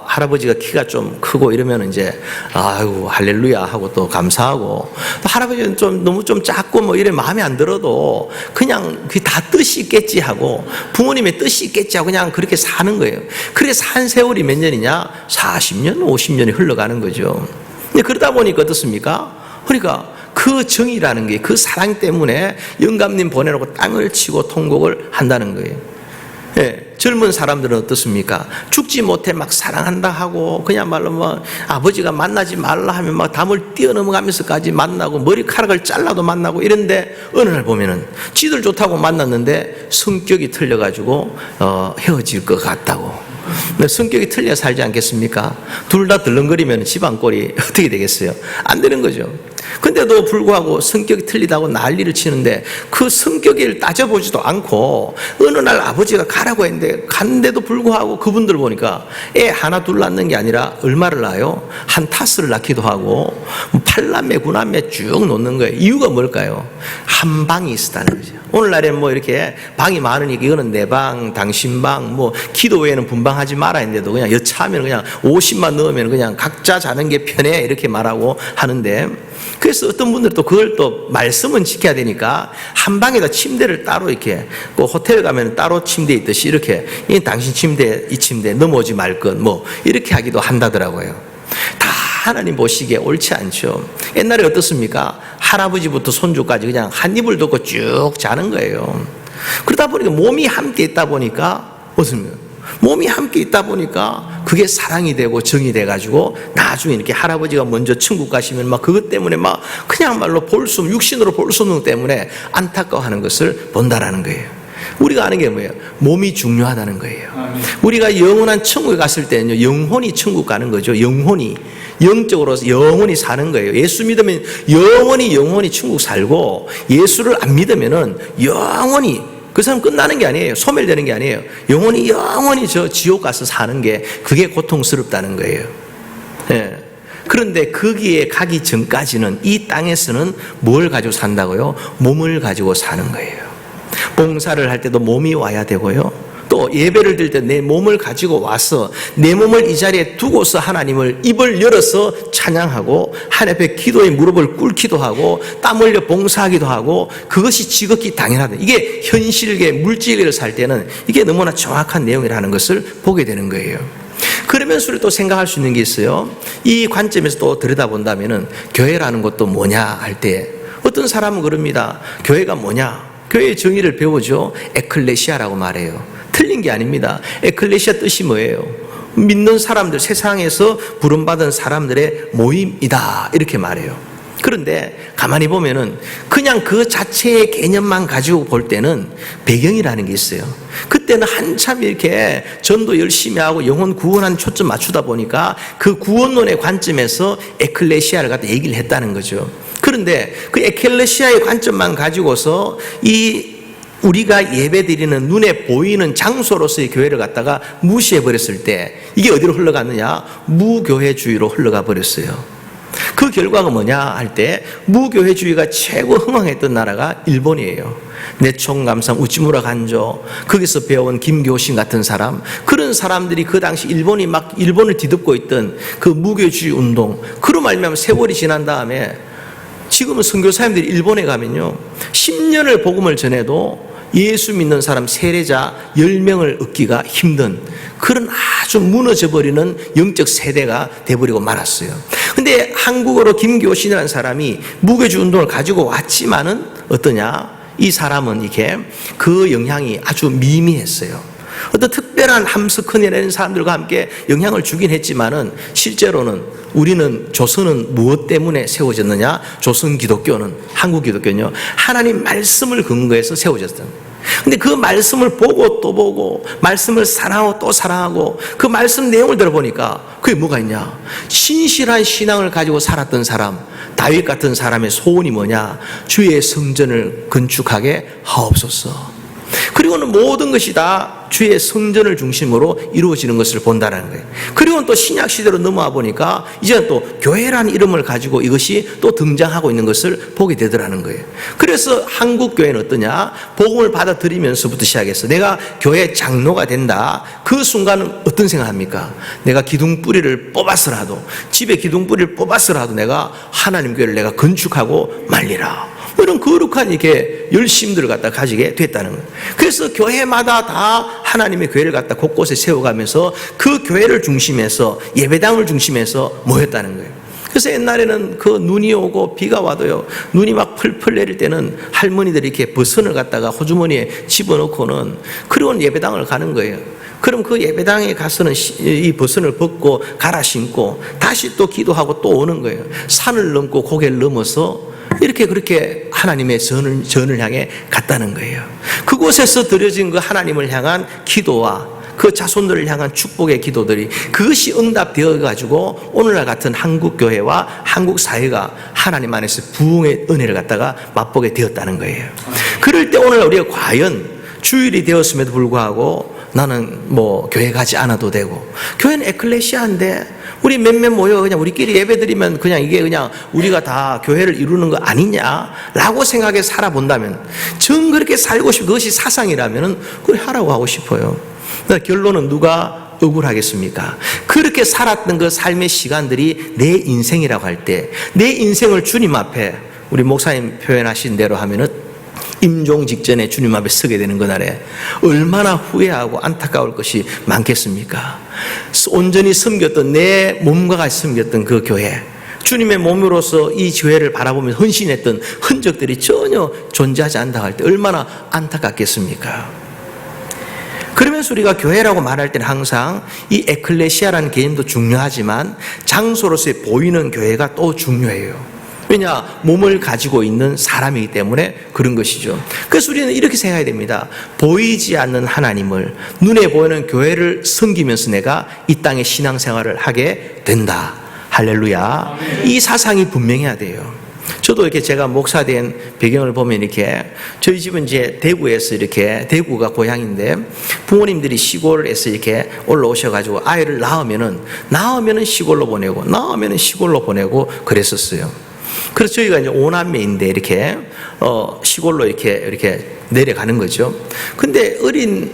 할아버지가 키가 좀 크고 이러면 이제 아이고 할렐루야 하고 또 감사하고, 또 할아버지는 좀 너무 좀 작고 뭐 이래 마음에 안 들어도 그냥 그게 다 뜻이 있겠지 하고 부모님의 뜻이 있겠지 하고 그냥 그렇게 사는 거예요. 그래 산 세월이 몇 년이냐? 40년, 50년이 흘러가는 거죠. 근데 그러다 보니까 어떻습니까? 그러니까 그 정이라는 게 그 사랑 때문에 영감님 보내놓고 땅을 치고 통곡을 한다는 거예요. 예, 젊은 사람들은 어떻습니까? 죽지 못해 막 사랑한다 하고 그냥말로 뭐 아버지가 만나지 말라 하면 막 담을 뛰어넘어가면서까지 만나고 머리카락을 잘라도 만나고 이런데 어느 날 보면은 지들 좋다고 만났는데 성격이 틀려가지고 헤어질 것 같다고. 성격이 틀려 살지 않겠습니까? 둘 다 덜렁거리면 집안꼴이 어떻게 되겠어요? 안 되는 거죠. 근데도 불구하고 성격이 틀리다고 난리를 치는데 그 성격을 따져보지도 않고 어느 날 아버지가 가라고 했는데 갔는데도 불구하고 그분들 보니까 애 하나 둘 낳는 게 아니라 얼마를 낳아요? 한 타스를 낳기도 하고 8남매 9남매 쭉 놓는 거예요. 이유가 뭘까요? 한 방이 있었다는 거죠. 오늘날에 뭐 이렇게 방이 많으니까 이거는 내 방, 당신 방, 뭐 기도 외에는 분방하지 마라 했는데도 그냥 여차하면 그냥 50만 넣으면 그냥 각자 자는 게 편해 이렇게 말하고 하는데, 그래서 어떤 분들은 또 그걸 또 말씀은 지켜야 되니까 한 방에다 침대를 따로 이렇게 그 호텔 가면 따로 침대 있듯이 이렇게 이 당신 침대 이 침대 넘어오지 말 것 뭐 이렇게 하기도 한다더라고요. 다 하나님 보시기에 옳지 않죠. 옛날에 어떻습니까? 할아버지부터 손주까지 그냥 한 이불 덮고 쭉 자는 거예요. 그러다 보니까 몸이 함께 있다 보니까 어떻습니까? 몸이 함께 있다 보니까 그게 사랑이 되고 정이 돼가지고 나중에 이렇게 할아버지가 먼저 천국 가시면 막 그것 때문에 막 그냥 말로 육신으로 볼 수 없는 것 때문에 안타까워하는 것을 본다라는 거예요. 우리가 아는 게 뭐예요? 몸이 중요하다는 거예요. 우리가 영원한 천국에 갔을 때는요, 영혼이 천국 가는 거죠. 영혼이 영적으로 영원히 사는 거예요. 예수 믿으면 영원히 천국 살고, 예수를 안 믿으면은 영원히 그 사람 끝나는 게 아니에요. 소멸되는 게 아니에요. 영원히 저 지옥 가서 사는 게 그게 고통스럽다는 거예요. 예. 그런데 거기에 가기 전까지는 이 땅에서는 뭘 가지고 산다고요? 몸을 가지고 사는 거예요. 봉사를 할 때도 몸이 와야 되고요. 또 예배를 드릴 때 내 몸을 가지고 와서 내 몸을 이 자리에 두고서 하나님을 입을 열어서 찬양하고 하나님 앞에 기도에 무릎을 꿇기도 하고 땀 흘려 봉사하기도 하고, 그것이 지극히 당연하다. 이게 현실계 물질계를 살 때는 이게 너무나 정확한 내용이라는 것을 보게 되는 거예요. 그러면서 또 생각할 수 있는 게 있어요. 이 관점에서 또 들여다본다면은 교회라는 것도 뭐냐 할 때 어떤 사람은 그럽니다. 교회가 뭐냐? 교회의 정의를 배우죠. 에클레시아라고 말해요. 틀린 게 아닙니다. 에클레시아 뜻이 뭐예요? 믿는 사람들, 세상에서 부름받은 사람들의 모임이다 이렇게 말해요. 그런데 가만히 보면은 그냥 그 자체의 개념만 가지고 볼 때는 배경이라는 게 있어요. 그때는 한참 이렇게 전도 열심히 하고 영혼 구원한 초점 맞추다 보니까 그 구원론의 관점에서 에클레시아를 갖다 얘기를 했다는 거죠. 그런데 그 에클레시아의 관점만 가지고서 우리가 예배드리는 눈에 보이는 장소로서의 교회를 갖다가 무시해버렸을 때 이게 어디로 흘러갔느냐? 무교회주의로 흘러가 버렸어요. 그 결과가 뭐냐 할 때 무교회주의가 최고 흥황했던 나라가 일본이에요. 내총감상 우찌무라 간조, 거기서 배워온 김교신 같은 사람, 그런 사람들이 그 당시 일본이 막 일본을 뒤덮고 있던 그 무교회주의 운동, 그로 말미암아 세월이 지난 다음에 지금은 선교사님들이 일본에 가면요 10년을 복음을 전해도 예수 믿는 사람 세례자 10명을 얻기가 힘든 그런 아주 무너져버리는 영적 세대가 돼버리고 말았어요. 근데 한국어로 김교신이라는 사람이 무교주 운동을 가지고 왔지만은 어떠냐? 이 사람은 이렇게 그 영향이 아주 미미했어요. 어떤 특별한 함스크니라는 사람들과 함께 영향을 주긴 했지만은 실제로는 우리는 조선은 무엇 때문에 세워졌느냐? 조선 기독교는, 한국 기독교는요, 하나님 말씀을 근거해서 세워졌어요. 근데 그 말씀을 보고 또 보고, 말씀을 사랑하고 또 사랑하고, 그 말씀 내용을 들어보니까 그게 뭐가 있냐? 신실한 신앙을 가지고 살았던 사람, 다윗 같은 사람의 소원이 뭐냐? 주의 성전을 건축하게 하옵소서. 그리고는 모든 것이 다 주의 성전을 중심으로 이루어지는 것을 본다는 거예요. 그리고는 또 신약 시대로 넘어와 보니까 이제는 또 교회라는 이름을 가지고 이것이 또 등장하고 있는 것을 보게 되더라는 거예요. 그래서 한국 교회는 어떠냐? 복음을 받아들이면서부터 시작해서 내가 교회 장로가 된다. 그 순간은 어떤 생각합니까? 내가 기둥뿌리를 뽑았으라도, 집에 기둥뿌리를 뽑았으라도 내가 하나님 교회를 내가 건축하고 말리라. 이런 거룩한 이렇게 열심들을 갖다 가지게 됐다는 거예요. 그래서 교회마다 다 하나님의 교회를 갖다 곳곳에 세워가면서 그 교회를 중심해서, 예배당을 중심해서 모였다는 거예요. 그래서 옛날에는 그 눈이 오고 비가 와도요, 눈이 막 펄펄 내릴 때는 할머니들이 이렇게 버선을 갖다가 호주머니에 집어넣고는, 그리고는 예배당을 가는 거예요. 그럼 그 예배당에 가서는 이 버선을 벗고 갈아 신고 다시 또 기도하고 또 오는 거예요. 산을 넘고 고개를 넘어서 이렇게 그렇게 하나님의 전을 향해 갔다는 거예요. 그곳에서 드려진 그 하나님을 향한 기도와 그 자손들을 향한 축복의 기도들이, 그것이 응답되어 가지고 오늘날 같은 한국 교회와 한국 사회가 하나님 안에서 부흥의 은혜를 갖다가 맛보게 되었다는 거예요. 그럴 때 오늘 우리가 과연 주일이 되었음에도 불구하고 나는 뭐 교회 가지 않아도 되고, 교회는 에클레시아인데 우리 몇몇 모여 그냥 우리끼리 예배드리면 그냥 이게 그냥 우리가 다 교회를 이루는 거 아니냐라고 생각해 살아본다면, 정 그렇게 살고 싶고 그것이 사상이라면 그걸 하라고 하고 싶어요. 결론은 누가 억울하겠습니까? 그렇게 살았던 그 삶의 시간들이 내 인생이라고 할 때, 내 인생을 주님 앞에, 우리 목사님 표현하신 대로 하면은 임종 직전에 주님 앞에 서게 되는 그날에 얼마나 후회하고 안타까울 것이 많겠습니까? 온전히 섬겼던, 내 몸과 같이 섬겼던 그 교회, 주님의 몸으로서 이 교회를 바라보면서 헌신했던 흔적들이 전혀 존재하지 않다 할 때 얼마나 안타깝겠습니까? 그러면서 우리가 교회라고 말할 때는 항상 이 에클레시아라는 개념도 중요하지만 장소로서의 보이는 교회가 또 중요해요. 왜냐? 몸을 가지고 있는 사람이기 때문에 그런 것이죠. 그래서 우리는 이렇게 생각해야 됩니다. 보이지 않는 하나님을, 눈에 보이는 교회를 섬기면서 내가 이 땅의 신앙생활을 하게 된다. 할렐루야. 이 사상이 분명해야 돼요. 저도 이렇게 제가 목사된 배경을 보면 이렇게, 저희 집은 이제 대구에서 이렇게, 대구가 고향인데 부모님들이 시골에서 이렇게 올라오셔가지고 아이를 낳으면은 시골로 보내고, 낳으면은 시골로 보내고 그랬었어요. 그래서 저희가 이제 5남매인데 이렇게 시골로 이렇게 내려가는 거죠. 근데 어린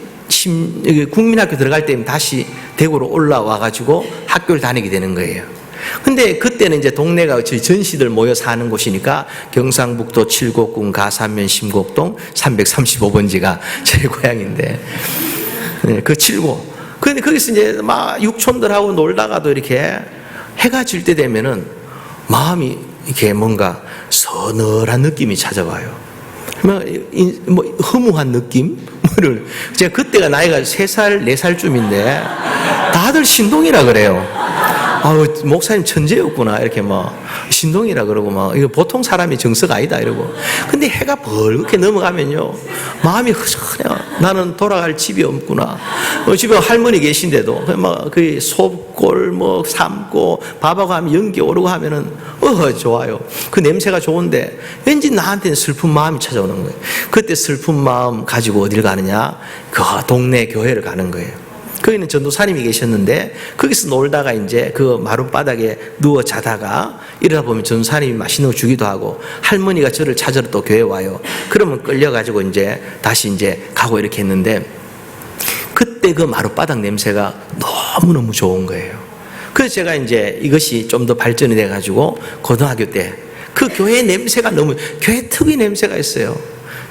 국민학교 들어갈 때면 다시 대구로 올라와 가지고 학교를 다니게 되는 거예요. 근데 그때는 이제 동네가 저희 전시들 모여 사는 곳이니까 경상북도 칠곡군 가산면 심곡동 335번지가 저희 고향인데, 그 칠곡. 근데 거기서 이제 막 육촌들하고 놀다가도 이렇게 해가 질 때 되면은 마음이 이렇게 뭔가 서늘한 느낌이 찾아와요. 뭐 허무한 느낌? 제가 그때가 나이가 3살, 4살쯤인데 다들 신동이라 그래요. 목사님 천재였구나. 이렇게 막 신동이라 그러고 막, 이거 보통 사람이 정서가 아니다 이러고. 근데 해가 벌겋게 넘어가면요, 마음이 허전해요. 나는 돌아갈 집이 없구나. 집에 할머니 계신데도 막 그 솥골 뭐 삶고 밥하고 하면 연기 오르고 하면은 좋아요. 그 냄새가 좋은데 왠지 나한테는 슬픈 마음이 찾아오는 거예요. 그때 슬픈 마음 가지고 어딜 가느냐? 그 동네 교회를 가는 거예요. 거기는 전도사님이 계셨는데 거기서 놀다가 이제 그 마룻바닥에 누워 자다가 이러다 보면 전도사님이 맛있는 거 주기도 하고, 할머니가 저를 찾으러 또 교회 와요. 그러면 끌려가지고 이제 다시 이제 가고 이렇게 했는데, 그때 그 마룻바닥 냄새가 너무너무 좋은 거예요. 그래서 제가 이제 이것이 좀 더 발전이 돼가지고 고등학교 때 그 교회 냄새가 너무, 교회 특유의 냄새가 있어요.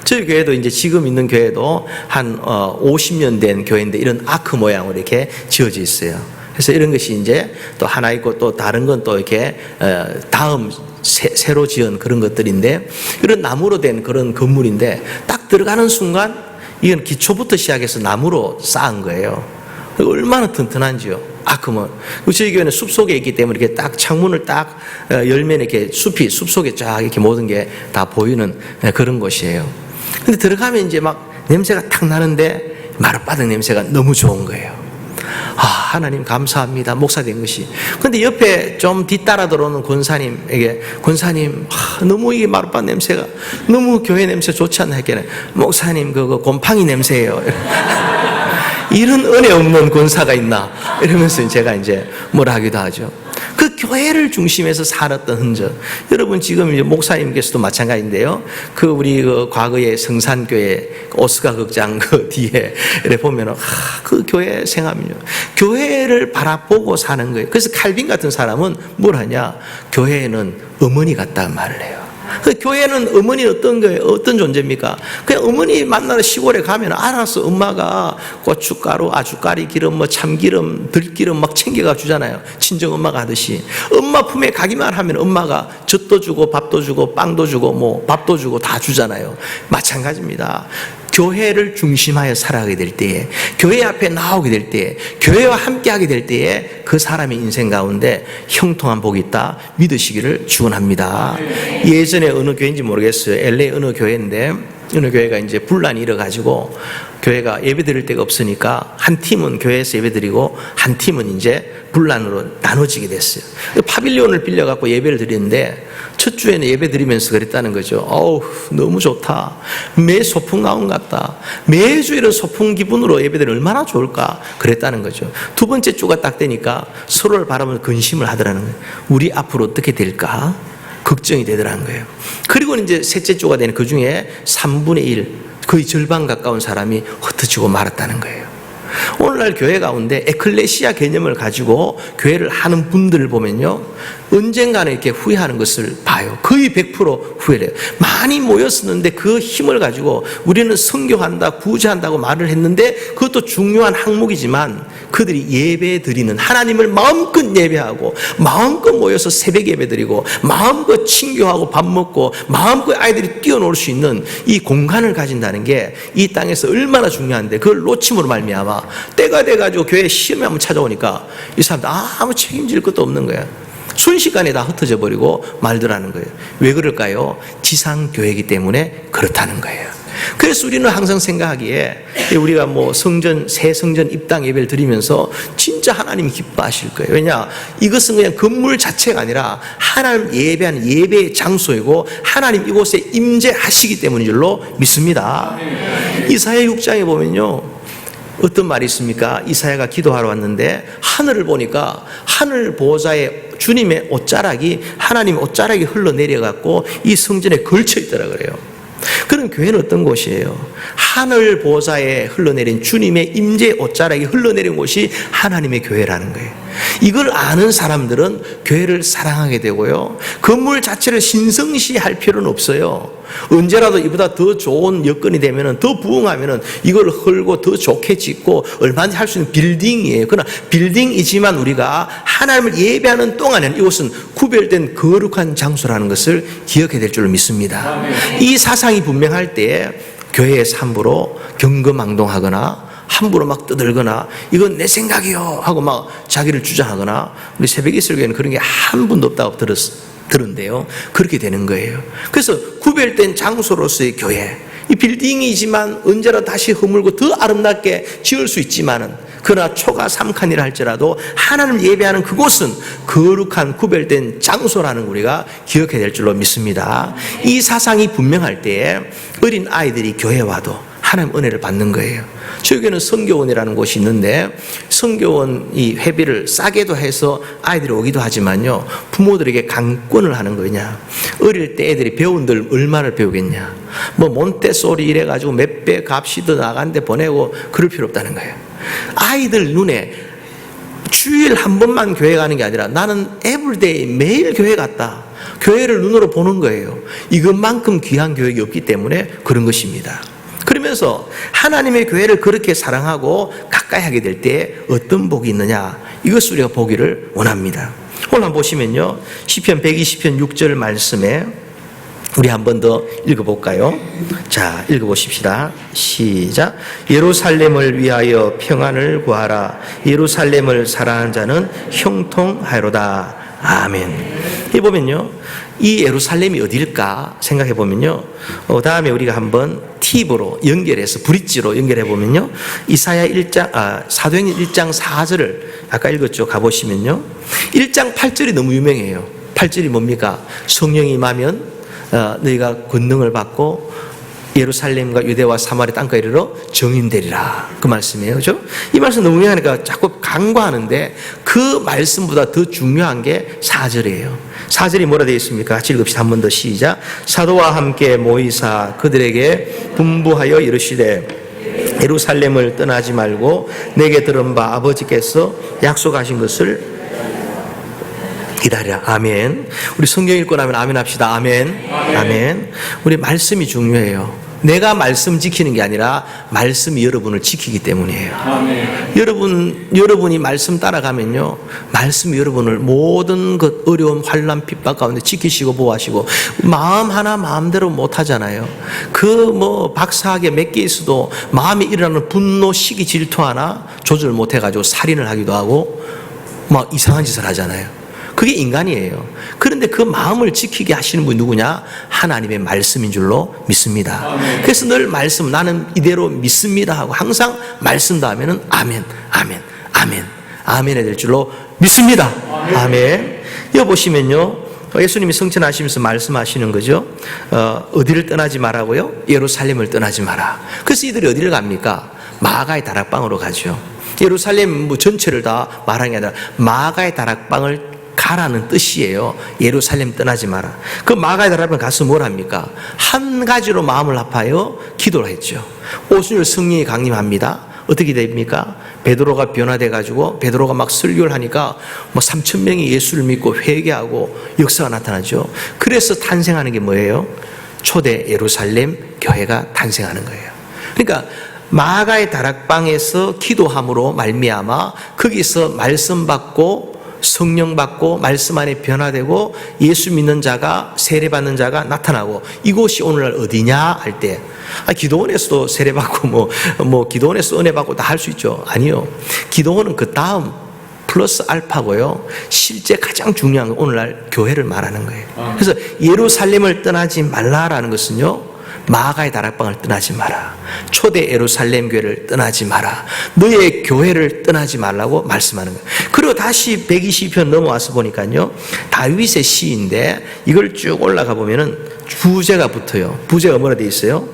저희 교회도 이제 지금 있는 교회도 한 50년 된 교회인데 이런 아크 모양으로 이렇게 지어져 있어요. 그래서 이런 것이 이제 또 하나 있고, 또 다른 건 또 이렇게 다음 새로 지은 그런 것들인데, 이런 나무로 된 그런 건물인데 딱 들어가는 순간 이건 기초부터 시작해서 나무로 쌓은 거예요. 얼마나 튼튼한지요. 그러면 저희 교회는 숲 속에 있기 때문에 이렇게 딱 창문을 딱 열면 이렇게 숲 속에 쫙 이렇게 모든 게 다 보이는 그런 곳이에요. 근데 들어가면 이제 막 냄새가 탁 나는데 마룻바닥 냄새가 너무 좋은 거예요. 하나님 감사합니다. 목사 된 것이. 근데 옆에 좀 뒤따라 들어오는 권사님에게, 권사님, 너무 이게 마룻바닥 냄새가 너무 교회 냄새 좋지 않나 했겠네. 목사님, 그거 곰팡이 냄새예요. 이런 은혜 없는 권사가 있나? 이러면서 제가 이제 뭐라 하기도 하죠. 그 교회를 중심에서 살았던 흔적. 여러분 지금 이제 목사님께서도 마찬가지인데요. 우리 과거의 성산교회 오스카 극장 뒤에 보면은 그 교회 생활은요. 교회를 바라보고 사는 거예요. 그래서 칼빈 같은 사람은 뭘 하냐? 교회는 어머니 같다는 말을 해요. 교회는 어머니 어떤 거예요? 어떤 존재입니까? 그냥 어머니 만나러 시골에 가면 알아서 엄마가 고춧가루, 아주까리 기름, 참기름, 들기름 막 챙겨가 주잖아요. 친정 엄마가 하듯이. 엄마 품에 가기만 하면 엄마가 젖도 주고 밥도 주고 빵도 주고 밥도 주고 다 주잖아요. 마찬가지입니다. 교회를 중심하여 살아가게 될 때에, 교회 앞에 나오게 될 때에, 교회와 함께하게 될 때에 그 사람의 인생 가운데 형통한 복이 있다 믿으시기를 축원합니다. 예전에 어느 교회인지 모르겠어요. LA 어느 교회인데, 어느 교회가 이제 분란이 일어가지고 교회가 예배 드릴 데가 없으니까 한 팀은 교회에서 예배 드리고 한 팀은 이제 분란으로 나눠지게 됐어요. 파빌리온을 빌려갖고 예배를 드리는데 첫 주에는 예배 드리면서 그랬다는 거죠. 너무 좋다. 매 소풍 나온 것 같다. 매주 이런 소풍 기분으로 예배드리면 얼마나 좋을까. 그랬다는 거죠. 두 번째 주가 딱 되니까 서로를 바라보면서 근심을 하더라는 거예요. 우리 앞으로 어떻게 될까? 걱정이 되더라는 거예요. 그리고 이제 셋째 주가 되는 그 중에 3분의 1, 거의 절반 가까운 사람이 흩어지고 말았다는 거예요. 오늘날 교회 가운데 에클레시아 개념을 가지고 교회를 하는 분들을 보면요, 언젠가는 이렇게 후회하는 것을 봐요. 거의 100% 후회를 해요. 많이 모였었는데 그 힘을 가지고 우리는 선교한다, 구제한다고 말을 했는데 그것도 중요한 항목이지만 그들이 예배 드리는, 하나님을 마음껏 예배하고 마음껏 모여서 새벽 예배 드리고 마음껏 친교하고 밥 먹고 마음껏 아이들이 뛰어놀 수 있는 이 공간을 가진다는 게 이 땅에서 얼마나 중요한데, 그걸 놓침으로 말미암아 때가 돼가지고 교회에 시험이 한번 찾아오니까 이 사람들 아무 책임질 것도 없는 거야. 순식간에 다 흩어져 버리고 말더라는 거예요. 왜 그럴까요? 지상교회이기 때문에 그렇다는 거예요. 그래서 우리는 항상 생각하기에 우리가 새 성전 입당 예배를 드리면서 진짜 하나님이 기뻐하실 거예요. 왜냐? 이것은 그냥 건물 자체가 아니라 하나님 예배하는 예배의 장소이고 하나님 이곳에 임재하시기 때문인 줄로 믿습니다. 이사야 6장에 보면요, 어떤 말이 있습니까? 이사야가 기도하러 왔는데 하늘을 보니까 하늘 보호자의 주님의 옷자락이, 하나님의 옷자락이 흘러내려갖고 이 성전에 걸쳐 있더라 그래요. 그런 교회는 어떤 곳이에요? 하늘 보호자에 흘러내린 주님의 임재 옷자락이 흘러내린 곳이 하나님의 교회라는 거예요. 이걸 아는 사람들은 교회를 사랑하게 되고요, 건물 자체를 신성시할 필요는 없어요. 언제라도 이보다 더 좋은 여건이 되면은, 더 부흥하면은 이걸 헐고 더 좋게 짓고 얼마든지 할 수 있는 빌딩이에요. 그러나 빌딩이지만 우리가 하나님을 예배하는 동안에는 이곳은 구별된 거룩한 장소라는 것을 기억해야 될 줄로 믿습니다. 이 사상이 분명할 때에 교회에서 함부로 경거망동하거나 함부로 막 떠들거나 이건 내 생각이요 하고 막 자기를 주장하거나, 우리 새벽 이슬교회는 그런 게 한 분도 없다고 들은데요, 그렇게 되는 거예요. 그래서 구별된 장소로서의 교회, 이 빌딩이지만 언제나 다시 허물고 더 아름답게 지을 수 있지만은, 그러나 초가 3칸이라 할지라도 하나님을 예배하는 그곳은 거룩한 구별된 장소라는 우리가 기억해야 될 줄로 믿습니다. 이 사상이 분명할 때에 어린 아이들이 교회에 와도 하나님 은혜를 받는 거예요. 저희 교회는 선교원이라는 곳이 있는데, 선교원 이 회비를 싸게도 해서 아이들이 오기도 하지만요, 부모들에게 강권을 하는 거냐. 어릴 때 애들이 배운들 얼마를 배우겠냐. 몬테소리 이래가지고 몇 배 값이 더 나간데 보내고 그럴 필요 없다는 거예요. 아이들 눈에 주일 한 번만 교회 가는 게 아니라 나는 에브리데이 매일 교회 갔다. 교회를 눈으로 보는 거예요. 이것만큼 귀한 교육이 없기 때문에 그런 것입니다. 그러면서 하나님의 교회를 그렇게 사랑하고 가까이 하게 될 때 어떤 복이 있느냐, 이것을 우리가 보기를 원합니다. 오늘 한번 보시면요, 시편 120편 6절 말씀에 우리 한 번 더 읽어볼까요? 자, 읽어보십시다. 시작. 예루살렘을 위하여 평안을 구하라. 예루살렘을 사랑하는 자는 형통하리로다. 아멘. 이 보면요, 이 예루살렘이 어딜까 생각해 보면요, 다음에 우리가 한번 팁으로 연결해서 브릿지로 연결해 보면요, 이사야 1장, 사도행전 1장 4절을 아까 읽었죠. 가보시면요, 1장 8절이 너무 유명해요. 8절이 뭡니까? 성령이 임하면 너희가 권능을 받고 예루살렘과 유대와 사마리 땅까지 이르러 증인되리라. 그 말씀이에요. 그죠? 이 말씀 너무 유명하니까 자꾸 간과하는데 그 말씀보다 더 중요한 게 4절이에요. 4절이 뭐라 되어 있습니까? 같이 읽읍시다. 한 번 더 시작. 사도와 함께 모이사 그들에게 분부하여 이르시되 예루살렘을 떠나지 말고 내게 들은 바 아버지께서 약속하신 것을 기다리라. 아멘. 우리 성경 읽고 나면 아멘 합시다. 아멘. 아멘. 우리 말씀이 중요해요. 내가 말씀 지키는 게 아니라 말씀이 여러분을 지키기 때문이에요. 아멘. 여러분이 말씀 따라가면요, 말씀이 여러분을 모든 것 어려운 환난 핍박 가운데 지키시고 보호하시고, 마음 하나 마음대로 못 하잖아요. 박사학에 몇 개 있어도 마음에 일어나는 분노, 시기, 질투 하나 조절 못 해가지고 살인을 하기도 하고 막 이상한 짓을 하잖아요. 그게 인간이에요. 그런데 그 마음을 지키게 하시는 분이 누구냐? 하나님의 말씀인 줄로 믿습니다. 아멘. 그래서 늘 말씀, 나는 이대로 믿습니다 하고 항상 말씀도 하면은 아멘, 아멘, 아멘, 아멘이 될 줄로 믿습니다. 아멘. 아멘. 여기 보시면요, 예수님이 성천하시면서 말씀하시는 거죠. 어디를 떠나지 말라고요? 예루살렘을 떠나지 마라. 그래서 이들이 어디를 갑니까? 마가의 다락방으로 가죠. 예루살렘 전체를 다 말하는 게 아니라 마가의 다락방을 가라는 뜻이에요. 예루살렘 떠나지 마라. 그 마가의 다락방에 가서 뭘 합니까? 한 가지로 마음을 합하여 기도를 했죠. 오순절 성령이 강림합니다. 어떻게 됩니까? 베드로가 변화돼 가지고 베드로가 막 설교를 하니까 3,000명이 예수를 믿고 회개하고 역사가 나타나죠. 그래서 탄생하는 게 뭐예요? 초대 예루살렘 교회가 탄생하는 거예요. 그러니까 마가의 다락방에서 기도함으로 말미암아 거기서 말씀 받고 성령 받고 말씀 안에 변화되고 예수 믿는 자가, 세례받는 자가 나타나고, 이곳이 오늘날 어디냐 할 때, 기도원에서도 세례받고 기도원에서 은혜 받고 다 할 수 있죠. 아니요. 기도원은 그 다음 플러스 알파고요. 실제 가장 중요한 건 오늘날 교회를 말하는 거예요. 그래서 예루살렘을 떠나지 말라라는 것은요, 마가의 다락방을 떠나지 마라. 초대 예루살렘 교회를 떠나지 마라. 너의 교회를 떠나지 말라고 말씀하는 거예요. 그리고 다시 120편 넘어와서 보니까요, 다윗의 시인데 이걸 쭉 올라가 보면은 부제가 붙어요. 부제가 뭐라 돼 있어요?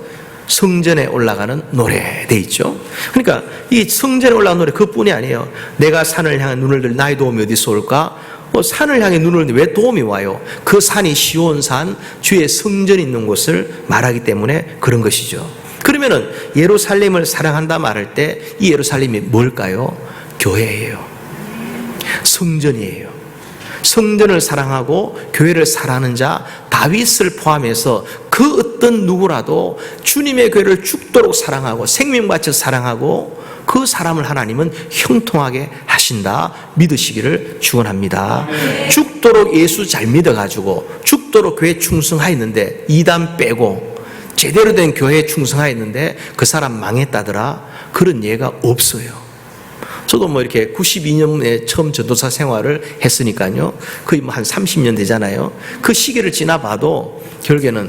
성전에 올라가는 노래 돼 있죠. 그러니까 이 성전에 올라가는 노래 그뿐이 아니에요. 내가 산을 향한 눈을 들 나의 도움이 어디서 올까? 산을 향해 눈을 드는데 왜 도움이 와요? 그 산이 시온산, 주의 성전이 있는 곳을 말하기 때문에 그런 것이죠. 그러면은 예루살렘을 사랑한다 말할 때 이 예루살렘이 뭘까요? 교회예요. 성전이에요. 성전을 사랑하고 교회를 사랑하는 자 다윗을 포함해서 그 어떤 누구라도 주님의 교회를 죽도록 사랑하고 생명 바쳐 사랑하고 그 사람을 하나님은 형통하게 하신다 믿으시기를 축원합니다. 죽도록 예수 잘 믿어가지고 죽도록 교회 충성하였는데 이단 빼고 제대로 된 교회에 충성하였는데 그 사람 망했다더라, 그런 예가 없어요. 저도 이렇게 92년에 처음 전도사 생활을 했으니까요, 거의 한 30년 되잖아요. 그 시기를 지나봐도 결국에는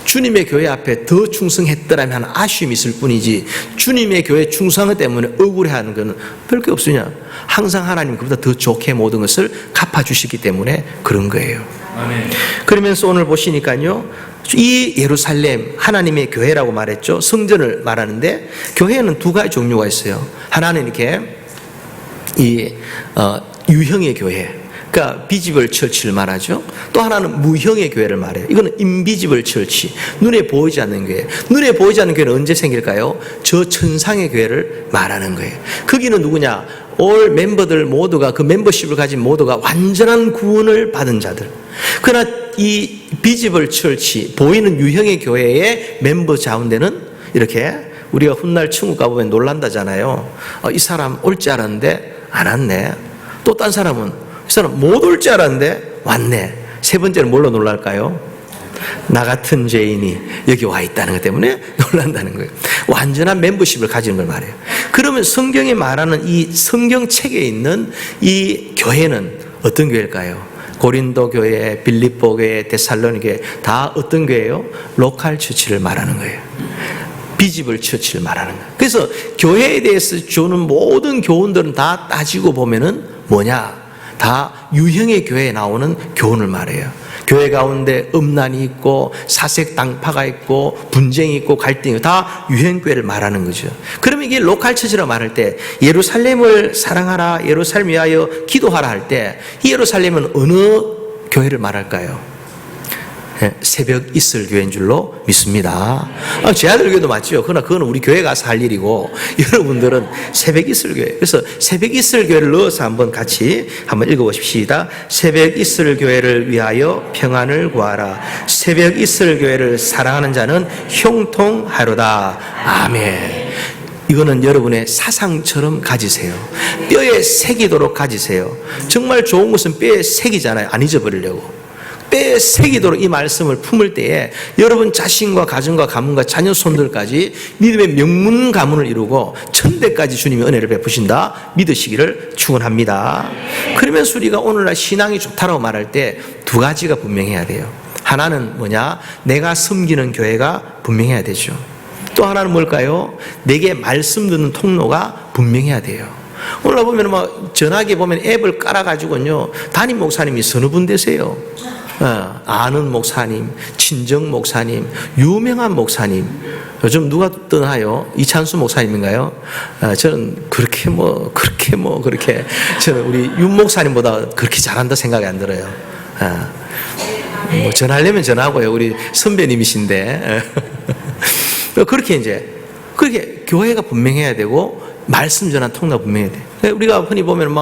주님의 교회 앞에 더 충성했더라면 하는 아쉬움이 있을 뿐이지, 주님의 교회 충성하기 때문에 억울해하는 것은 별게 없으냐. 항상 하나님 그보다 더 좋게 모든 것을 갚아주시기 때문에 그런 거예요. 아멘. 그러면서 오늘 보시니까요, 이 예루살렘 하나님의 교회라고 말했죠. 성전을 말하는데 교회는 두 가지 종류가 있어요. 하나는 이렇게 유형의 교회, 그러니까 비지블 처치를 말하죠. 또 하나는 무형의 교회를 말해요. 이거는 인비지블 처치, 눈에 보이지 않는 교회. 눈에 보이지 않는 교회는 언제 생길까요? 저 천상의 교회를 말하는 거예요. 거기는 누구냐? 올 멤버들 모두가, 그 멤버십을 가진 모두가 완전한 구원을 받은 자들. 그러나 이 비지블 처치, 보이는 유형의 교회의 멤버 가운데는 이렇게 우리가 훗날 천국 가보면 놀란다잖아요. 이 사람 올 줄 알았는데 안 왔네. 또 딴 사람은 이 사람 못 올 줄 알았는데 왔네. 세 번째는 뭘로 놀랄까요? 나 같은 죄인이 여기 와 있다는 것 때문에 놀란다는 거예요. 완전한 멤버십을 가지는 걸 말해요. 그러면 성경이 말하는 이 성경책에 있는 이 교회는 어떤 교회일까요? 고린도 교회, 빌립보 교회, 데살로니게 다 어떤 교회예요? 로컬 처치를 말하는 거예요. 비지블 처치를 말하는 거예요. 그래서 교회에 대해서 주는 모든 교훈들은 다 따지고 보면은 뭐냐? 다 유형의 교회에 나오는 교훈을 말해요. 교회 가운데 음란이 있고 사색당파가 있고 분쟁이 있고 갈등이 있고 다 유형교회를 말하는 거죠. 그러면 이게 로컬 처치라고 말할 때 예루살렘을 사랑하라, 예루살렘 위하여 기도하라 할 때 이 예루살렘은 어느 교회를 말할까요? 새벽 이슬 교회인 줄로 믿습니다. 제 아들 교회도 맞죠. 그러나 그건 우리 교회 가서 할 일이고 여러분들은 새벽 이슬 교회. 그래서 새벽 이슬 교회를 넣어서 한번 같이 한번 읽어보십시다. 새벽 이슬 교회를 위하여 평안을 구하라. 새벽 이슬 교회를 사랑하는 자는 형통하로다. 아멘. 이거는 여러분의 사상처럼 가지세요. 뼈에 새기도록 가지세요. 정말 좋은 것은 뼈에 새기잖아요. 안 잊어버리려고. 뼈에 새기도록 이 말씀을 품을 때에 여러분 자신과 가정과 가문과 자녀 손들까지 믿음의 명문 가문을 이루고 천대까지 주님이 은혜를 베푸신다 믿으시기를 축원합니다. 그러면서 우리가 오늘날 신앙이 좋다라고 말할 때 두 가지가 분명해야 돼요. 하나는 뭐냐? 내가 섬기는 교회가 분명해야 되죠. 또 하나는 뭘까요? 내게 말씀 듣는 통로가 분명해야 돼요. 오늘 보면 뭐 전화기 보면 앱을 깔아가지고요 담임 목사님이 서너 분 되세요. 아는 목사님, 친정 목사님, 유명한 목사님. 요즘 누가 떠나요? 이찬수 목사님인가요? 저는 그렇게 저는 우리 윤 목사님보다 그렇게 잘한다 생각이 안 들어요. 뭐 전하려면 전하고요. 우리 선배님이신데. 그렇게 교회가 분명해야 되고 말씀 전한 통로가 분명해야 돼. 우리가 흔히 보면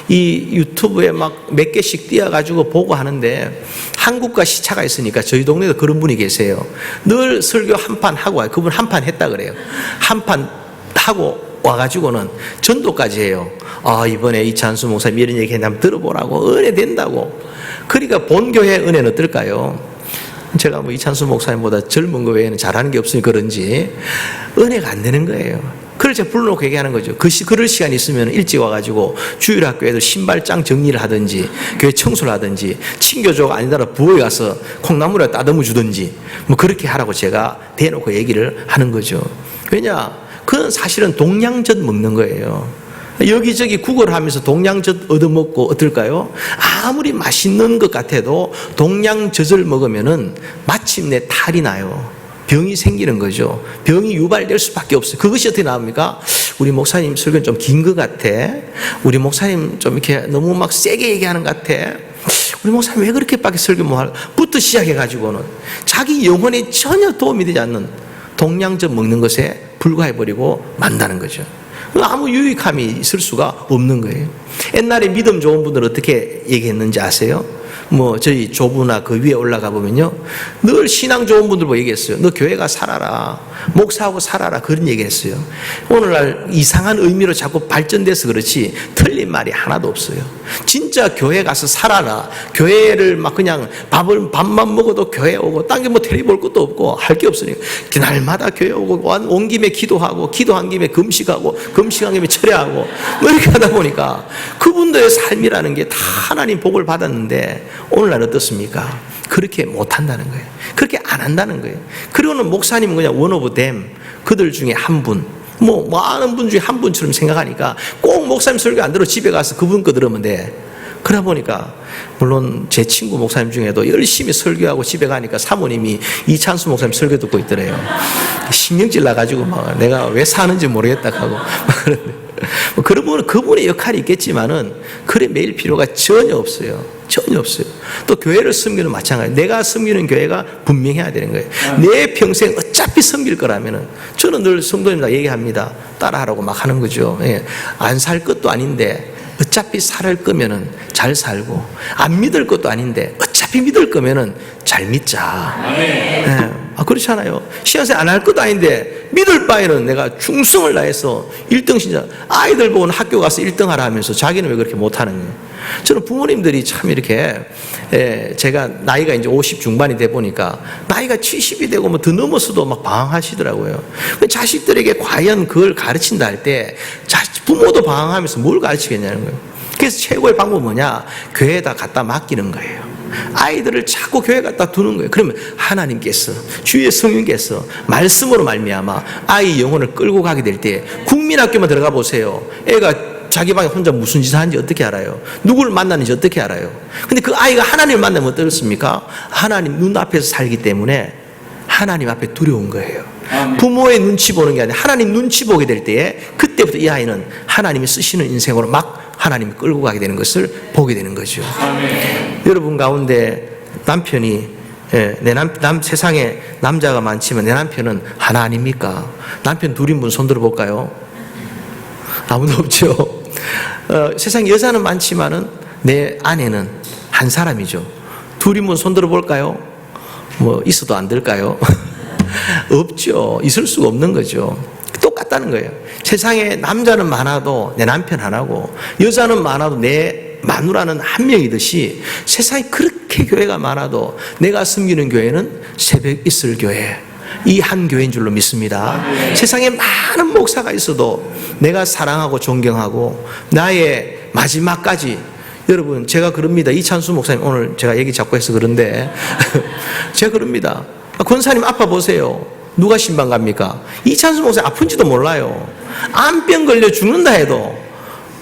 이 유튜브에 몇 개씩 띄어가지고 보고 하는데 한국과 시차가 있으니까 저희 동네에도 그런 분이 계세요. 늘 설교 한 판 하고 와요. 그분 한 판 했다 그래요. 한 판 하고 와가지고는 전도까지 해요. 이번에 이찬수 목사님 이런 얘기 했는데 한번 들어보라고. 은혜 된다고. 그러니까 본교회 은혜는 어떨까요? 제가 이찬수 목사님보다 젊은 거 외에는 잘하는 게 없으니 그런지 은혜가 안 되는 거예요. 그걸 제가 불러놓고 얘기하는 거죠. 그럴 시간이 있으면 일찍 와가지고 주일학교에도 신발장 정리를 하든지 교회 청소를 하든지 친교조가 아니더라도 부엌에 가서 콩나물에 따듬어 주든지 그렇게 하라고 제가 대놓고 얘기를 하는 거죠. 왜냐? 그건 사실은 동양젓 먹는 거예요. 여기저기 구걸하면서 동양젓 얻어먹고 어떨까요? 아무리 맛있는 것 같아도 동양젓을 먹으면은 마침내 탈이 나요. 병이 생기는 거죠. 병이 유발될 수밖에 없어요. 그것이 어떻게 나옵니까? 우리 목사님 설교는 좀 긴 것 같아. 우리 목사님 좀 이렇게 너무 세게 얘기하는 것 같아. 우리 목사님 왜 그렇게밖에 설교 부터 시작해가지고는 자기 영혼에 전혀 도움이 되지 않는 동양젓 먹는 것에 불과해버리고 만다는 거죠. 아무 유익함이 있을 수가 없는 거예요. 옛날에 믿음 좋은 분들은 어떻게 얘기했는지 아세요? 저희 조부나 그 위에 올라가 보면요 늘 신앙 좋은 분들 보고 얘기했어요. 너 교회 가 살아라, 목사하고 살아라, 그런 얘기 했어요. 오늘날 이상한 의미로 자꾸 발전돼서 그렇지 틀린 말이 하나도 없어요. 진짜 교회 가서 살아라. 교회를 그냥 밥만 먹어도 교회 오고 딴 게 테레비 볼 것도 없고 할 게 없으니까 날마다 교회 오고 온 김에 기도하고 기도한 김에 금식하고 금식한 김에 철회하고 이렇게 하다 보니까 그분들의 삶이라는 게 다 하나님 복을 받았는데 오늘날 어떻습니까? 그렇게 못한다는 거예요. 그렇게 안 한다는 거예요. 그리고는 목사님은 그냥 one of them, 그들 중에 한 분, 많은 분 중에 한 분처럼 생각하니까 꼭 목사님 설교 안 들어 집에 가서 그분 거 들으면 돼. 그러다 보니까 물론 제 친구 목사님 중에도 열심히 설교하고 집에 가니까 사모님이 이찬수 목사님 설교 듣고 있더래요. 신경질 나가지고 내가 왜 사는지 모르겠다 하고 그러면 그분의 역할이 있겠지만은 그래 매일 필요가 전혀 없어요. 전혀 없어요. 또 교회를 섬기는 마찬가지. 내가 섬기는 교회가 분명해야 되는 거예요. 내 평생 어차피 섬길 거라면은 저는 늘 성도님들 얘기합니다. 따라하라고 하는 거죠. 안 살 것도 아닌데 어차피 살 거면은 잘 살고 안 믿을 것도 아닌데 어차피 믿을 거면은 잘 믿자. 그렇잖아요. 신앙생활 안 할 것도 아닌데 믿을 바에는 내가 충성을 다해서 1등 신자. 아이들 보고는 학교 가서 1등 하라 하면서 자기는 왜 그렇게 못하는 거예요? 저는 부모님들이 참 이렇게 제가 나이가 이제 50 중반이 돼 보니까 나이가 70이 되고 뭐 더 넘어서도 막 방황하시더라고요. 자식들에게 과연 그걸 가르친다 할 때 부모도 방황하면서 뭘 가르치겠냐는 거예요. 그래서 최고의 방법은 뭐냐? 교회에다 갖다 맡기는 거예요. 아이들을 자꾸 교회 갖다 두는 거예요. 그러면 하나님께서, 주의 성령께서 말씀으로 말미암아 아이 영혼을 끌고 가게 될 때 국민학교만 들어가 보세요. 애가 자기 방에 혼자 무슨 짓을 하는지 어떻게 알아요? 누구를 만나는지 어떻게 알아요? 근데 그 아이가 하나님을 만나면 어떻습니까? 하나님 눈앞에서 살기 때문에 하나님 앞에 두려운 거예요. 부모의 눈치 보는 게 아니라 하나님 눈치 보게 될 때에 그때부터 이 아이는 하나님이 쓰시는 인생으로 막 하나님이 끌고 가게 되는 것을 보게 되는 거죠. 아멘. 여러분 가운데 남편이 세상에 남자가 많지만 내 남편은 하나 아닙니까? 남편 둘인 분 손들어 볼까요? 아무도 없죠. 세상에 여자는 많지만은 내 아내는 한 사람이죠. 둘인 분 손들어 볼까요? 뭐 있어도 안 될까요? 없죠. 있을 수가 없는 거죠. 똑같다는 거예요. 세상에 남자는 많아도 내 남편 하나고 여자는 많아도 내 마누라는 한 명이듯이 세상에 그렇게 교회가 많아도 내가 섬기는 교회는 새벽 있을 교회, 이 한 교회인 줄로 믿습니다. 세상에 많은 목사가 있어도 내가 사랑하고 존경하고 나의 마지막까지, 여러분 제가 그럽니다. 이찬수 목사님 오늘 제가 얘기 자꾸 해서 그런데 제가 그럽니다. 권사님 아파 보세요. 누가 신방 갑니까? 이찬수 목사님 아픈지도 몰라요. 암병 걸려 죽는다 해도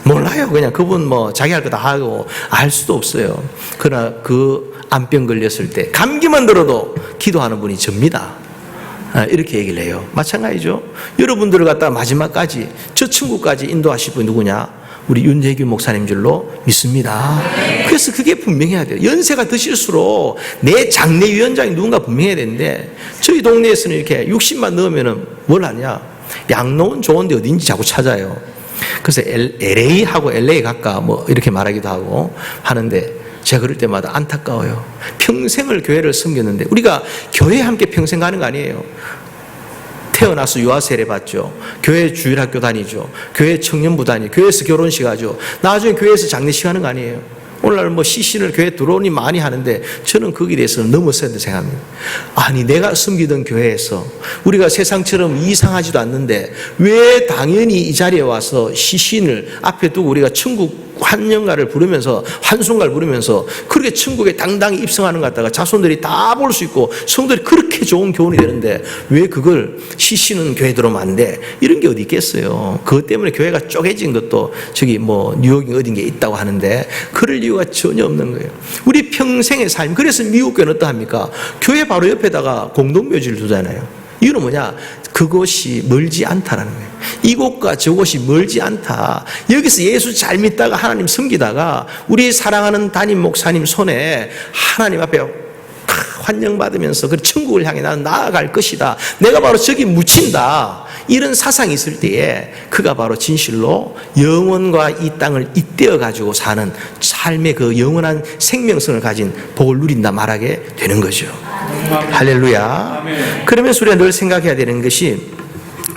몰라요. 그냥 그분 뭐 자기 할 거 다 하고 알 수도 없어요. 그러나 그 암병 걸렸을 때 감기만 들어도 기도하는 분이 접니다. 이렇게 얘기를 해요. 마찬가지죠. 여러분들을 갖다가 마지막까지 저 천국까지 인도하실 분이 누구냐? 우리 윤혜규 목사님 줄로 믿습니다. 그래서 그게 분명해야 돼요. 연세가 드실수록 내 장례위원장이 누군가 분명해야 되는데 저희 동네에서는 이렇게 60만 넣으면은 뭘 하냐? 양로원 좋은데 어딘지 자꾸 찾아요. 그래서 LA하고 LA 갈까 뭐 이렇게 말하기도 하고 하는데 제가 그럴 때마다 안타까워요. 평생을 교회를 섬겼는데 우리가 교회에 함께 평생 가는 거 아니에요. 태어나서 유아세례 받죠. 교회 주일학교 다니죠. 교회 청년부 다니죠. 교회에서 결혼식 하죠. 나중에 교회에서 장례식 하는 거 아니에요. 오늘날 뭐 시신을 교회에 들어오니 많이 하는데 저는 거기에 대해서는 넘었어야 된다고 생각합니다. 아니 내가 섬기던 교회에서 우리가 세상처럼 이상하지도 않는데 왜 당연히 이 자리에 와서 시신을 앞에 두고 우리가 천국 환영가를 부르면서 환송가를 부르면서 그렇게 천국에 당당히 입성하는 것 같다가 자손들이 다 볼 수 있고 성들이 그렇게 좋은 교훈이 되는데 왜 그걸 시신은 교회 들어오면 안 돼? 이런 게 어디 있겠어요. 그것 때문에 교회가 쪼개진 것도 저기 뭐 뉴욕이 어딘 게 있다고 하는데 그럴 이유가 전혀 없는 거예요. 우리 평생의 삶. 그래서 미국 교회는 어떠합니까? 교회 바로 옆에다가 공동묘지를 두잖아요. 이유는 뭐냐? 그곳이 멀지 않다라는 거예요. 이곳과 저곳이 멀지 않다. 여기서 예수 잘 믿다가 하나님 섬기다가 우리 사랑하는 담임 목사님 손에 하나님 앞에 환영받으면서 그 천국을 향해 나는 나아갈 것이다. 내가 바로 저기 묻힌다. 이런 사상이 있을 때에 그가 바로 진실로 영원과 이 땅을 잇대어 가지고 사는 삶의 그 영원한 생명성을 가진 복을 누린다 말하게 되는 거죠. 할렐루야. 그러면서 우리가 늘 생각해야 되는 것이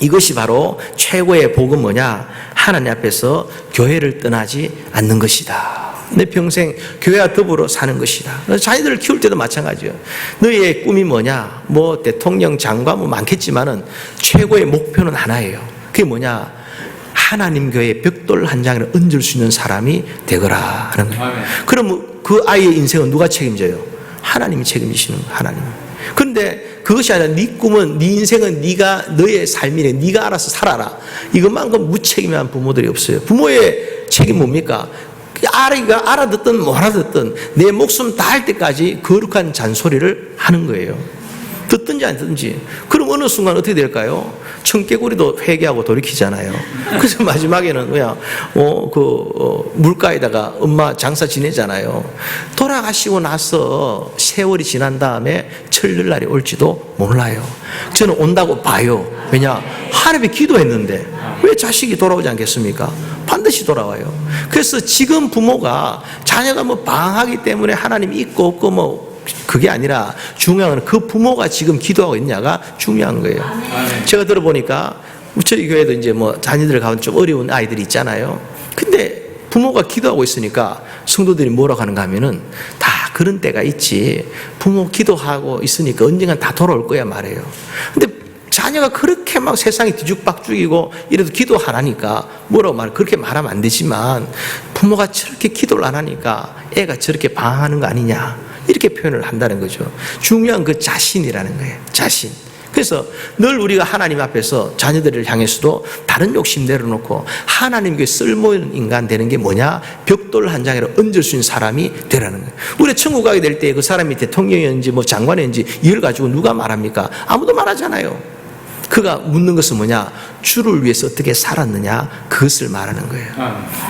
이것이 바로 최고의 복은 뭐냐? 하나님 앞에서 교회를 떠나지 않는 것이다. 내 평생 교회와 더불어 사는 것이다. 자녀들을 키울 때도 마찬가지예요. 너희의 꿈이 뭐냐? 뭐 대통령, 장관 뭐 많겠지만은 최고의 목표는 하나예요. 그게 뭐냐? 하나님 교회의 벽돌 한 장을 얹을 수 있는 사람이 되거라 하는 거예요. 그럼 그 아이의 인생은 누가 책임져요? 하나님이 책임지시는 거예요. 하나님. 그런데 그것이 아니라 네 꿈은, 네 인생은 네가 너의 삶이래. 네가 알아서 살아라. 이것만큼 무책임한 부모들이 없어요. 부모의 책임 뭡니까? 아이가 알아듣든 못 알아듣든 내 목숨 다할 때까지 거룩한 잔소리를 하는 거예요. 듣든지 안 듣든지. 그럼 어느 순간 어떻게 될까요? 청개구리도 회개하고 돌이키잖아요. 그래서 마지막에는 그냥 물가에다가 엄마 장사 지내잖아요. 돌아가시고 나서 세월이 지난 다음에 철들날이 올지도 몰라요. 저는 온다고 봐요. 왜냐? 하나님이 기도했는데 왜 자식이 돌아오지 않겠습니까? 반드시 돌아와요. 그래서 지금 부모가 자녀가 뭐 방황하기 때문에 하나님 있고 없고 뭐 그게 아니라 중요한 건 그 부모가 지금 기도하고 있냐가 중요한 거예요. 제가 들어보니까 저희 교회도 이제 뭐 자녀들 가운데 좀 어려운 아이들이 있잖아요. 근데 부모가 기도하고 있으니까 성도들이 뭐라고 하는가 하면은 다 그런 때가 있지. 부모 기도하고 있으니까 언젠간 다 돌아올 거야 말이에요. 근데 자녀가 그렇게 막 세상이 뒤죽박죽이고 이래도 기도 안 하니까 뭐라고 그렇게 말하면 안 되지만 부모가 저렇게 기도를 안 하니까 애가 저렇게 방황하는 거 아니냐 이렇게 표현을 한다는 거죠. 중요한 그 자신이라는 거예요. 자신. 그래서 늘 우리가 하나님 앞에서 자녀들을 향해서도 다른 욕심 내려놓고 하나님께 쓸모있는 인간 되는 게 뭐냐? 벽돌 한 장으로 얹을 수 있는 사람이 되라는 거예요. 우리 천국 가게 될 때 그 사람이 대통령이었는지 뭐 장관이었는지 이걸 가지고 누가 말합니까? 아무도 말하잖아요. 그가 묻는 것은 뭐냐? 주를 위해서 어떻게 살았느냐? 그것을 말하는 거예요.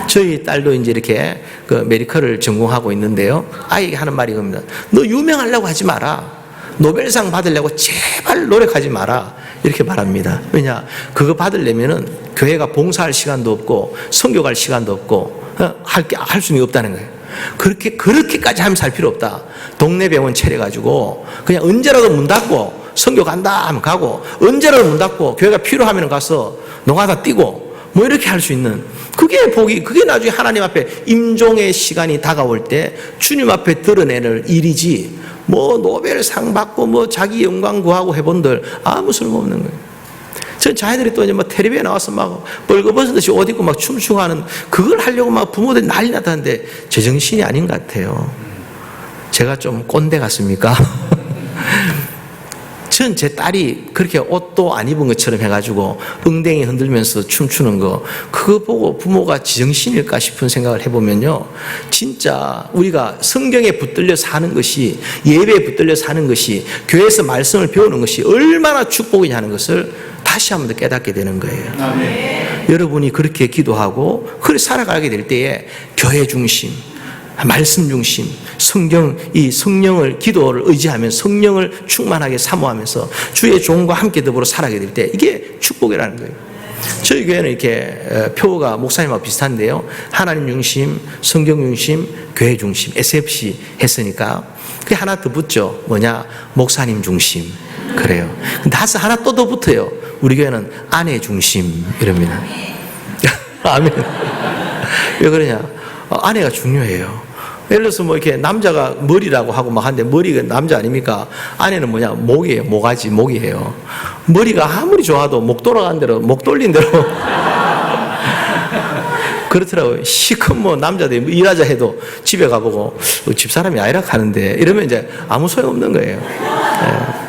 저희 딸도 이제 이렇게 그 메디컬을 전공하고 있는데요. 아이에게 하는 말이 이겁니다. 너 유명하려고 하지 마라. 노벨상 받으려고 제발 노력하지 마라. 이렇게 말합니다. 왜냐? 그거 받으려면은 교회가 봉사할 시간도 없고 선교 갈 시간도 없고 할 수는 없다는 거예요. 그렇게까지 하면서 할 필요 없다. 동네 병원 차려가지고 그냥 언제라도 문 닫고 선교 간다 하면 가고 언제라도 문 닫고 교회가 필요하면 가서 노가다 뛰고 뭐 이렇게 할 수 있는 그게 복이, 그게 나중에 하나님 앞에 임종의 시간이 다가올 때 주님 앞에 드러내는 일이지 뭐 노벨상 받고 뭐 자기 영광 구하고 해본들 아무 쓸모없는 거예요. 전 자녀들이 또 이제 뭐 텔레비에 나와서 막 벌거벗은 듯이 옷 입고 막 춤추고 하는 그걸 하려고 막 부모들이 난리 났다는데 제정신이 아닌 것 같아요. 제가 좀 꼰대 같습니까? 전 제 딸이 그렇게 옷도 안 입은 것처럼 해가지고 엉덩이 흔들면서 춤추는 거 그거 보고 부모가 지정신일까 싶은 생각을 해보면요, 진짜 우리가 성경에 붙들려 사는 것이, 예배에 붙들려 사는 것이, 교회에서 말씀을 배우는 것이 얼마나 축복이냐 하는 것을 다시 한 번 더 깨닫게 되는 거예요. 아멘. 여러분이 그렇게 기도하고 그렇게 살아가게 될 때에 교회 중심, 말씀 중심, 이 성령을, 기도를 의지하면 성령을 충만하게 사모하면서 주의 종과 함께 더불어 살아가게 될 때 이게 축복이라는 거예요. 저희 교회는 이렇게 표가 목사님하고 비슷한데요, 하나님 중심, 성경 중심, 교회 중심, SFC 했으니까 그게 하나 더 붙죠. 뭐냐? 목사님 중심. 그래요. 근데 하나 또 더 붙어요. 우리 교회는 아내 중심 이럽니다. 아멘. 왜 그러냐? 아내가 중요해요. 예를 들어서 뭐 이렇게 남자가 머리라고 하고 막 하는데 머리가 남자 아닙니까? 아내는 뭐냐? 목이에요. 모가지, 목이에요. 머리가 아무리 좋아도 목 돌아간 대로, 목 돌린 대로. 그렇더라고요. 시컷 뭐 남자들 일하자 해도 집에 가보고 집사람이 아니라 하는데 이러면 이제 아무 소용없는 거예요. 네.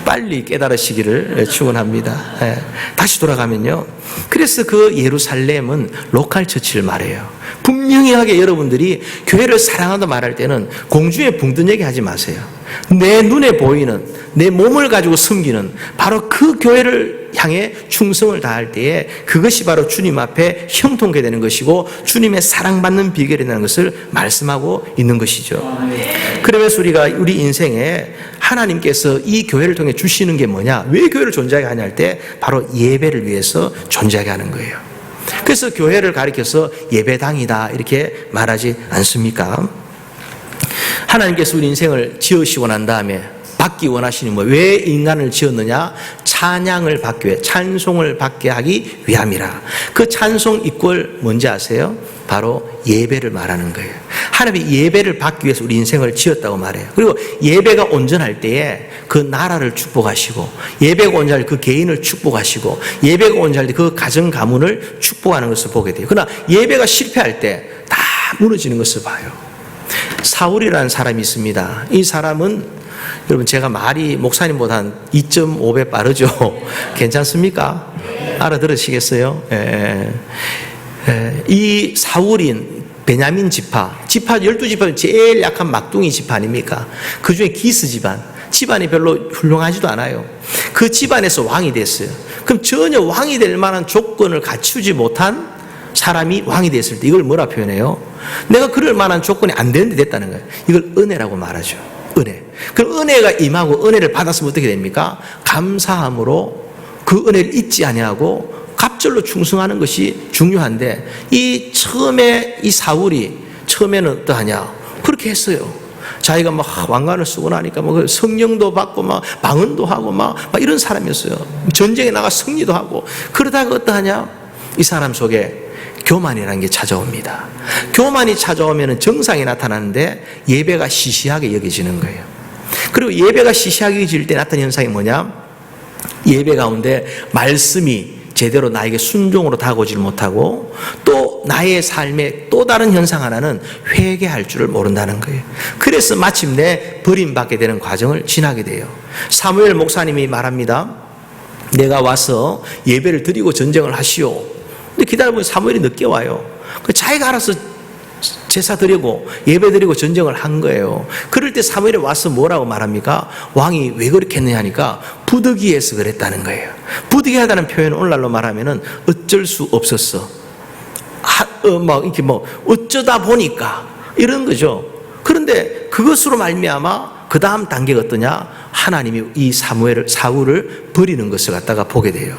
빨리 깨달으시기를 축원합니다. 네. 다시 돌아가면요, 그래서 그 예루살렘은 로컬 처치를 말해요. 분명하게 여러분들이 교회를 사랑한다 말할 때는 공중에 붕 뜬 얘기 하지 마세요. 내 눈에 보이는, 내 몸을 가지고 섬기는 바로 그 교회를 향해 충성을 다할 때에 그것이 바로 주님 앞에 형통케 되는 것이고 주님의 사랑받는 비결이라는 것을 말씀하고 있는 것이죠. 그러면서 우리 인생에 하나님께서 이 교회를 통해 주시는 게 뭐냐? 왜 교회를 존재하게 하냐 할 때 바로 예배를 위해서 존재하게 하는 거예요. 그래서 교회를 가리켜서 예배당이다 이렇게 말하지 않습니까? 하나님께서 우리 인생을 지으시고 난 다음에 받기 원하시는 뭐, 왜 인간을 지었느냐? 찬양을 받기 위해, 찬송을 받게 하기 위함이라. 그 찬송 이꼴 뭔지 아세요? 바로 예배를 말하는 거예요. 하나님이 예배를 받기 위해서 우리 인생을 지었다고 말해요. 그리고 예배가 온전할 때에 그 나라를 축복하시고, 예배가 온전할 때 그 개인을 축복하시고, 예배가 온전할 때 그 가정 가문을 축복하는 것을 보게 돼요. 그러나 예배가 실패할 때 다 무너지는 것을 봐요. 사울이라는 사람이 있습니다. 이 사람은 여러분, 제가 말이 목사님보다 한 2.5배 빠르죠? 괜찮습니까? 알아들으시겠어요? 이 사울인 베냐민 지파 12지파 제일 약한 막둥이 지파 아닙니까? 그 중에 기스 집안이 별로 훌륭하지도 않아요. 그 집안에서 왕이 됐어요. 그럼 전혀 왕이 될 만한 조건을 갖추지 못한 사람이 왕이 됐을 때 이걸 뭐라 표현해요? 내가 그럴 만한 조건이 안 되는데 됐다는 거예요. 이걸 은혜라고 말하죠. 은혜. 그럼 은혜가 임하고 은혜를 받았으면 어떻게 됩니까? 감사함으로 그 은혜를 잊지 아니하고 갑절로 충성하는 것이 중요한데, 처음에 이 사울이 처음에는 어떠하냐? 그렇게 했어요. 자기가 막 왕관을 쓰고 나니까 뭐 성령도 받고 막 방언도 하고 막 이런 사람이었어요. 전쟁에 나가 승리도 하고. 그러다가 어떠하냐? 이 사람 속에 교만이라는 게 찾아옵니다. 교만이 찾아오면 정상이 나타나는데 예배가 시시하게 여겨지는 거예요. 그리고 예배가 시시하게 여겨질 때 나타나는 현상이 뭐냐? 예배 가운데 말씀이 제대로 나에게 순종으로 다가오질 못하고 또 나의 삶의 또 다른 현상 하나는 회개할 줄을 모른다는 거예요. 그래서 마침내 버림받게 되는 과정을 지나게 돼요. 사무엘 목사님이 말합니다. 내가 와서 예배를 드리고 전쟁을 하시오. 근데 기다려보니 사무엘이 늦게 와요. 자기가 알아서 제사 드리고 예배 드리고 전쟁을 한 거예요. 그럴 때 사무엘이 와서 뭐라고 말합니까? 왕이 왜 그렇게 했느냐 하니까 부득이해서 그랬다는 거예요. 부득이하다는 표현은 오늘날로 말하면은 어쩔 수 없었어. 어쩌다 보니까 이런 거죠. 그런데 그것으로 말미암아 그 다음 단계가 어떠냐? 하나님이 이 사울을 버리는 것을 갖다가 보게 돼요.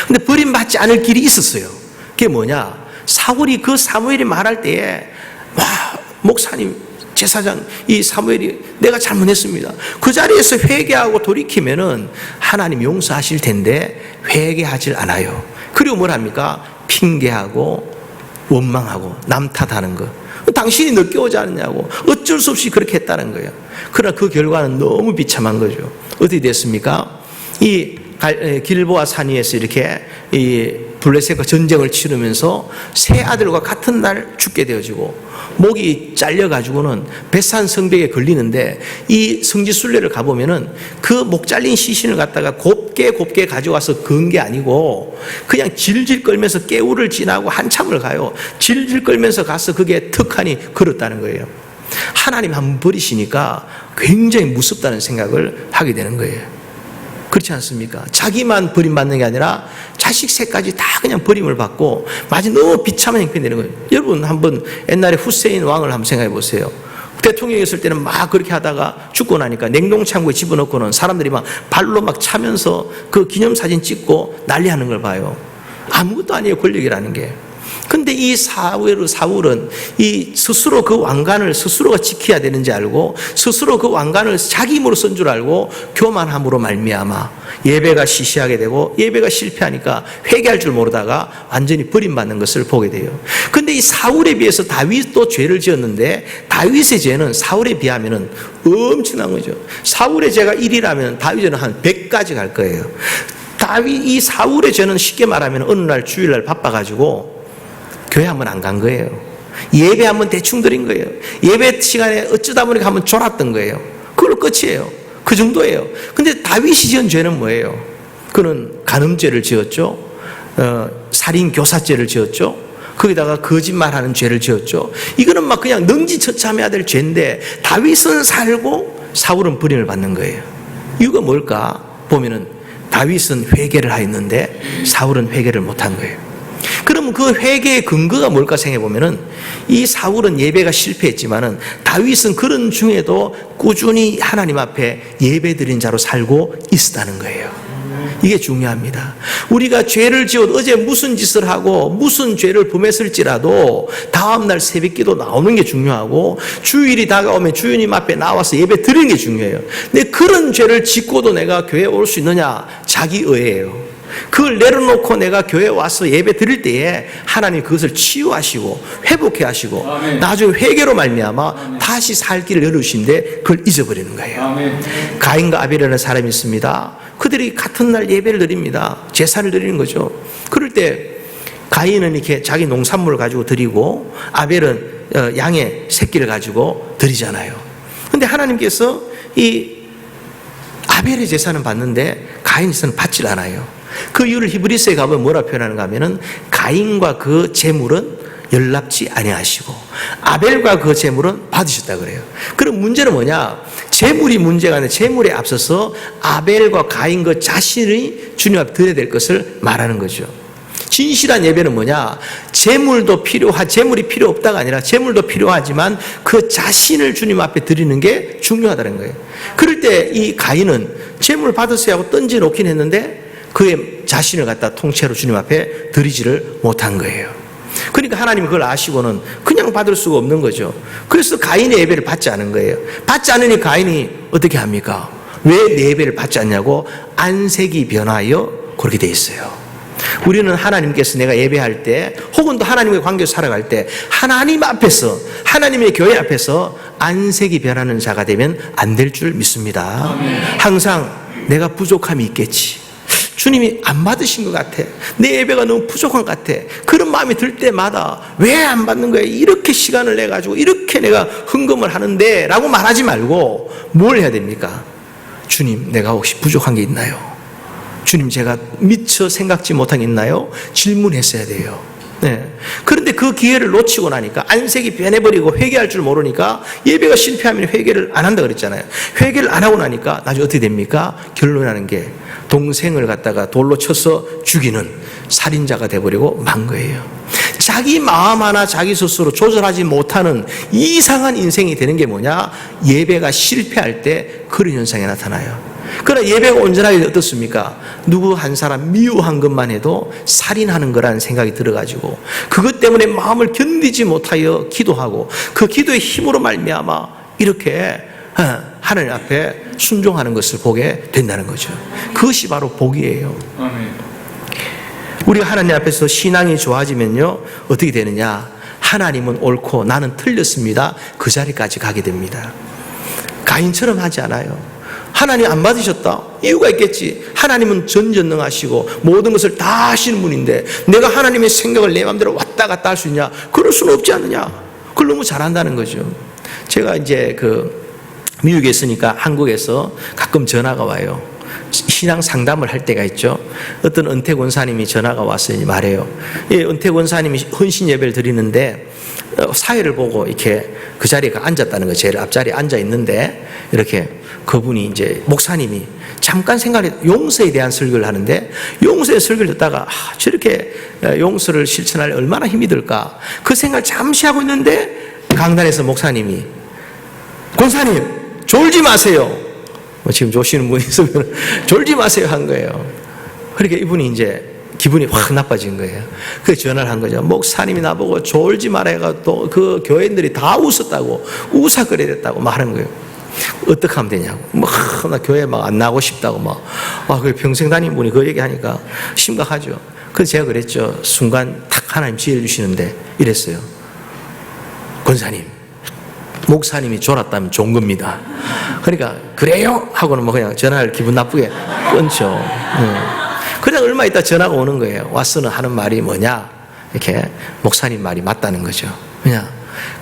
근데 버림받지 않을 길이 있었어요. 그게 뭐냐? 사울이 그 사무엘이 말할 때에 와, 목사님, 제사장, 이 사무엘이 내가 잘못했습니다. 그 자리에서 회개하고 돌이키면은 하나님 용서하실 텐데 회개하질 않아요. 그리고 뭘 합니까? 핑계하고 원망하고 남 탓하는 거. 당신이 늦게 오지 않느냐고 어쩔 수 없이 그렇게 했다는 거예요. 그러나 그 결과는 너무 비참한 거죠. 어떻게 됐습니까? 이 길보아 산 위에서 이렇게 이 블레셋과 전쟁을 치르면서 세 아들과 같은 날 죽게 되어지고 목이 잘려가지고는 베산 성벽에 걸리는데 이 성지순례를 가보면은 그 목 잘린 시신을 갖다가 곱게 가져와서 건 게 아니고 그냥 질질 끌면서 깨우를 지나고 한참을 가요. 질질 끌면서 가서 그게 턱하니 걸었다는 거예요. 하나님 한번 버리시니까 굉장히 무섭다는 생각을 하게 되는 거예요. 그렇지 않습니까? 자기만 버림받는 게 아니라 자식 셋까지 다 그냥 버림을 받고 마치 너무 비참한 형편이 되는 거예요. 여러분 한번 옛날에 후세인 왕을 한번 생각해 보세요. 대통령이었을 때는 막 그렇게 하다가 죽고 나니까 냉동창고에 집어넣고는 사람들이 막 발로 막 차면서 그 기념사진 찍고 난리하는 걸 봐요. 아무것도 아니에요, 권력이라는 게. 근데 이 사울은 이 스스로 그 왕관을 스스로가 지켜야 되는지 알고 스스로 그 왕관을 자기 힘으로 쓴 줄 알고 교만함으로 말미암아 예배가 시시하게 되고 예배가 실패하니까 회개할 줄 모르다가 완전히 버림받는 것을 보게 돼요. 근데 이 사울에 비해서 다윗도 죄를 지었는데 다윗의 죄는 사울에 비하면 엄청난 거죠. 사울의 죄가 1이라면 다윗은 한 100까지 갈 거예요. 이 사울의 죄는 쉽게 말하면 어느 날 주일날 바빠가지고 교회 한번 안 간 거예요. 예배 한번 대충 드린 거예요. 예배 시간에 어쩌다 보니까 한번 졸았던 거예요. 그걸로 끝이에요. 그 정도예요. 근데 다윗이 지은 죄는 뭐예요? 그는 간음죄를 지었죠. 살인 교사죄를 지었죠. 거기다가 거짓말하는 죄를 지었죠. 이거는 막 그냥 능지처참해야 될 죄인데 다윗은 살고 사울은 버림을 받는 거예요. 이유가 뭘까? 보면은 다윗은 회개를 하였는데 사울은 회개를 못한 거예요. 그럼 그 회개의 근거가 뭘까 생각해 보면은 이 사울은 예배가 실패했지만은 다윗은 그런 중에도 꾸준히 하나님 앞에 예배 드린 자로 살고 있었다는 거예요. 이게 중요합니다. 우리가 죄를 지어도 어제 무슨 짓을 하고 무슨 죄를 범했을지라도 다음날 새벽기도 나오는 게 중요하고 주일이 다가오면 주님 앞에 나와서 예배 드리는 게 중요해요. 근데 그런 죄를 짓고도 내가 교회에 올 수 있느냐? 자기 의예요. 그걸 내려놓고 내가 교회에 와서 예배 드릴 때에 하나님 그것을 치유하시고 회복해 하시고 아멘. 나중에 회개로 말미암아 아멘. 다시 살 길을 열으신데 그걸 잊어버리는 거예요. 아멘. 가인과 아벨이라는 사람이 있습니다. 그들이 같은 날 예배를 드립니다. 제사를 드리는 거죠. 그럴 때 가인은 이렇게 자기 농산물을 가지고 드리고 아벨은 양의 새끼를 가지고 드리잖아요. 그런데 하나님께서 이 아벨의 제사는 받는데 가인의 제사는 받질 않아요. 그 이유를 히브리서에 가보면 뭐라 표현하는가 하면은 가인과 그 제물은 연락지 아니하시고 아벨과 그 제물은 받으셨다 그래요. 그럼 문제는 뭐냐? 제물이 문제가 아니라 제물에 앞서서 아벨과 가인 그 자신이 주님 앞에 드려야 될 것을 말하는 거죠. 진실한 예배는 뭐냐? 제물이 필요 없다가 아니라 제물도 필요하지만 그 자신을 주님 앞에 드리는 게 중요하다는 거예요. 그럴 때 이 가인은 제물 받으세요 하고 던져 놓긴 했는데 그의 자신을 갖다 통째로 주님 앞에 드리지를 못한 거예요. 그러니까 하나님이 그걸 아시고는 그냥 받을 수가 없는 거죠. 그래서 가인의 예배를 받지 않은 거예요. 받지 않으니 가인이 어떻게 합니까? 왜 내 예배를 받지 않냐고 안색이 변하여 그렇게 돼 있어요. 우리는 하나님께서 내가 예배할 때 혹은 또 하나님의 관계에서 살아갈 때 하나님 앞에서, 하나님의 교회 앞에서 안색이 변하는 자가 되면 안 될 줄 믿습니다. 항상 내가 부족함이 있겠지, 주님이 안 받으신 것 같아, 내 예배가 너무 부족한 것 같아, 그런 마음이 들 때마다 왜 안 받는 거야, 이렇게 시간을 내가지고 이렇게 내가 헌금을 하는데 라고 말하지 말고 뭘 해야 됩니까? 주님, 내가 혹시 부족한 게 있나요? 주님, 제가 미처 생각지 못한 게 있나요? 질문했어야 돼요. 네. 그런데 그 기회를 놓치고 나니까 안색이 변해버리고 회개할 줄 모르니까 예배가 실패하면 회개를 안 한다 그랬잖아요. 회개를 안 하고 나니까 나중에 어떻게 됩니까? 결론나는 게 동생을 갖다가 돌로 쳐서 죽이는 살인자가 돼버리고 만 거예요. 자기 마음 하나 자기 스스로 조절하지 못하는 이상한 인생이 되는 게 뭐냐? 예배가 실패할 때 그런 현상이 나타나요. 그러나 예배가 온전하게 어떻습니까? 누구 한 사람 미워한 것만 해도 살인하는 거라는 생각이 들어가지고 그것 때문에 마음을 견디지 못하여 기도하고 그 기도의 힘으로 말미암아 이렇게 하나님 앞에 순종하는 것을 보게 된다는 거죠. 그것이 바로 복이에요. 우리가 하나님 앞에서 신앙이 좋아지면요 어떻게 되느냐? 하나님은 옳고 나는 틀렸습니다. 그 자리까지 가게 됩니다. 가인처럼 하지 않아요. 하나님 안 받으셨다, 이유가 있겠지. 하나님은 전전능하시고 모든 것을 다 하시는 분인데 내가 하나님의 생각을 내 마음대로 왔다 갔다 할 수 있냐? 그럴 수는 없지 않느냐? 그걸 너무 잘한다는 거죠. 제가 이제 미국에 있으니까 한국에서 가끔 전화가 와요. 신앙 상담을 할 때가 있죠. 어떤 은퇴 권사님이 전화가 와서 말해요. 예, 은퇴 권사님이 헌신 예배를 드리는데 사회를 보고 이렇게 그 자리에 앉았다는 거예요. 제일 앞자리에 앉아 있는데 이렇게 그분이 이제 목사님이 잠깐 생각해 용서에 대한 설교를 하는데 용서의 설교를 듣다가 저렇게 용서를 실천할 얼마나 힘이 들까 그 생각을 잠시 하고 있는데 강단에서 목사님이 권사님 졸지 마세요. 지금 조시는 분이 있으면 졸지 마세요 한 거예요. 그러니까 이분이 이제 기분이 확 나빠진 거예요. 그래서 전화를 한 거죠. 목사님이 나보고 졸지 말아가 또 그 교인들이 다 웃었다고 우삭거리랬다고 말하는 거예요. 어떻게 하면 되냐고. 나 교회 막 안 나가고 싶다고 그 평생 다닌 분이 그 얘기하니까 심각하죠. 그래서 제가 그랬죠. 순간 탁 하나님 지혜 주시는데 이랬어요. 권사님, 목사님이 졸았다면 좋은 겁니다. 그러니까 그래요? 하고는 그냥 전화를 기분 나쁘게 끊죠. 그러다 얼마 있다 전화가 오는 거예요. 와서는 하는 말이 뭐냐? 이렇게 목사님 말이 맞다는 거죠. 그냥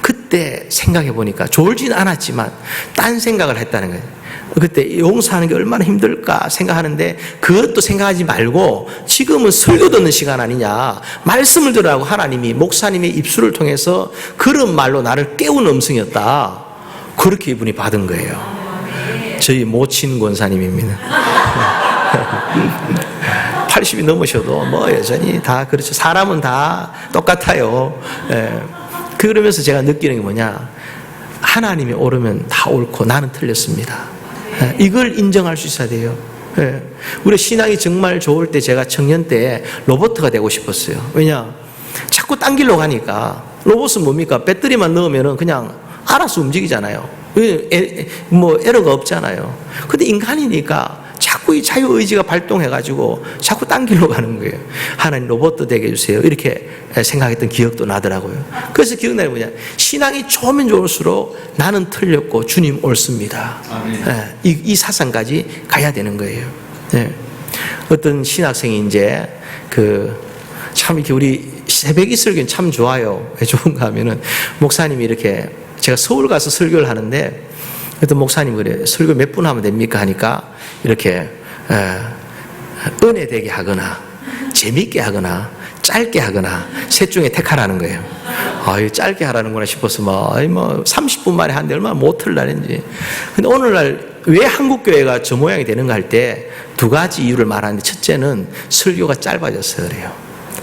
그때 생각해 보니까 졸지는 않았지만 딴 생각을 했다는 거예요. 그때 용서하는 게 얼마나 힘들까 생각하는데 그것도 생각하지 말고 지금은 설교 듣는 시간 아니냐, 말씀을 들으라고 하나님이 목사님의 입술을 통해서 그런 말로 나를 깨운 음성이었다. 그렇게 이분이 받은 거예요. 저희 모친 권사님입니다. 80이 넘으셔도 여전히 다 그렇죠. 사람은 다 똑같아요. 그러면서 제가 느끼는 게 뭐냐, 하나님이 옳으면 다 옳고 나는 틀렸습니다. 이걸 인정할 수 있어야 돼요. 우리 신앙이 정말 좋을 때 제가 청년 때 로봇가 되고 싶었어요. 왜냐, 자꾸 딴 길로 가니까. 로봇은 뭡니까? 배터리만 넣으면 그냥 알아서 움직이잖아요. 에러가 없잖아요. 근데 인간이니까 자꾸 이 자유의지가 발동해가지고 자꾸 딴 길로 가는 거예요. 하나님 로봇도 되게 해주세요. 이렇게 생각했던 기억도 나더라고요. 그래서 기억나는 게 뭐냐, 신앙이 좋으면 좋을수록 나는 틀렸고 주님 옳습니다. 이 사상까지 가야 되는 거예요. 어떤 신학생이 이제 참 이렇게 우리 새벽 설교는 참 좋아요. 왜 좋은가 하면은 목사님이 이렇게, 제가 서울 가서 설교를 하는데 어떤 목사님 그래요. 설교 몇 분 하면 됩니까? 하니까 이렇게 은혜 되게 하거나 재밌게 하거나 짧게 하거나 셋 중에 택하라는 거예요. 이거 짧게 하라는구나 싶어서 30분 만에 하는데 얼마나 못 틀라는지. 근데 오늘날 왜 한국교회가 저 모양이 되는가 할 때 두 가지 이유를 말하는데, 첫째는 설교가 짧아져서 그래요.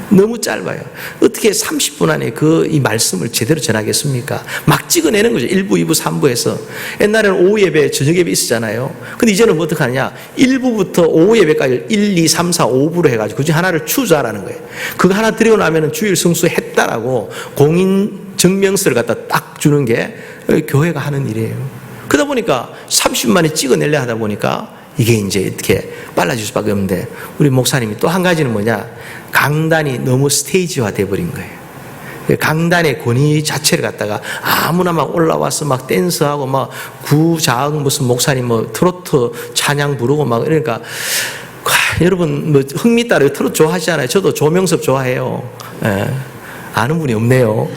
너무 짧아요. 어떻게 30분 안에 이 말씀을 제대로 전하겠습니까? 막 찍어내는 거죠. 1부, 2부, 3부에서. 옛날에는 오후 예배, 저녁 예배 있었잖아요. 근데 이제는 어떻게 하느냐, 1부부터 오후 예배까지 1, 2, 3, 4, 5부로 해가지고 그중 하나를 추자라는 거예요. 그거 하나 드리고 나면은 주일 성수 했다라고 공인 증명서를 갖다 딱 주는 게 교회가 하는 일이에요. 그러다 보니까 30분 만에 찍어내려 하다 보니까 이게 이제 이렇게 빨라질 수밖에 없는데, 우리 목사님이 또 한 가지는 뭐냐, 강단이 너무 스테이지화 돼버린 거예요. 강단의 권위 자체를 갖다가 아무나 막 올라와서 막 댄스하고 막 구자흥 무슨 목사님 뭐 트로트 찬양 부르고 막, 그러니까 여러분 뭐 흥미 따라 트로트 좋아하시잖아요. 저도 조명섭 좋아해요. 예. 아는 분이 없네요.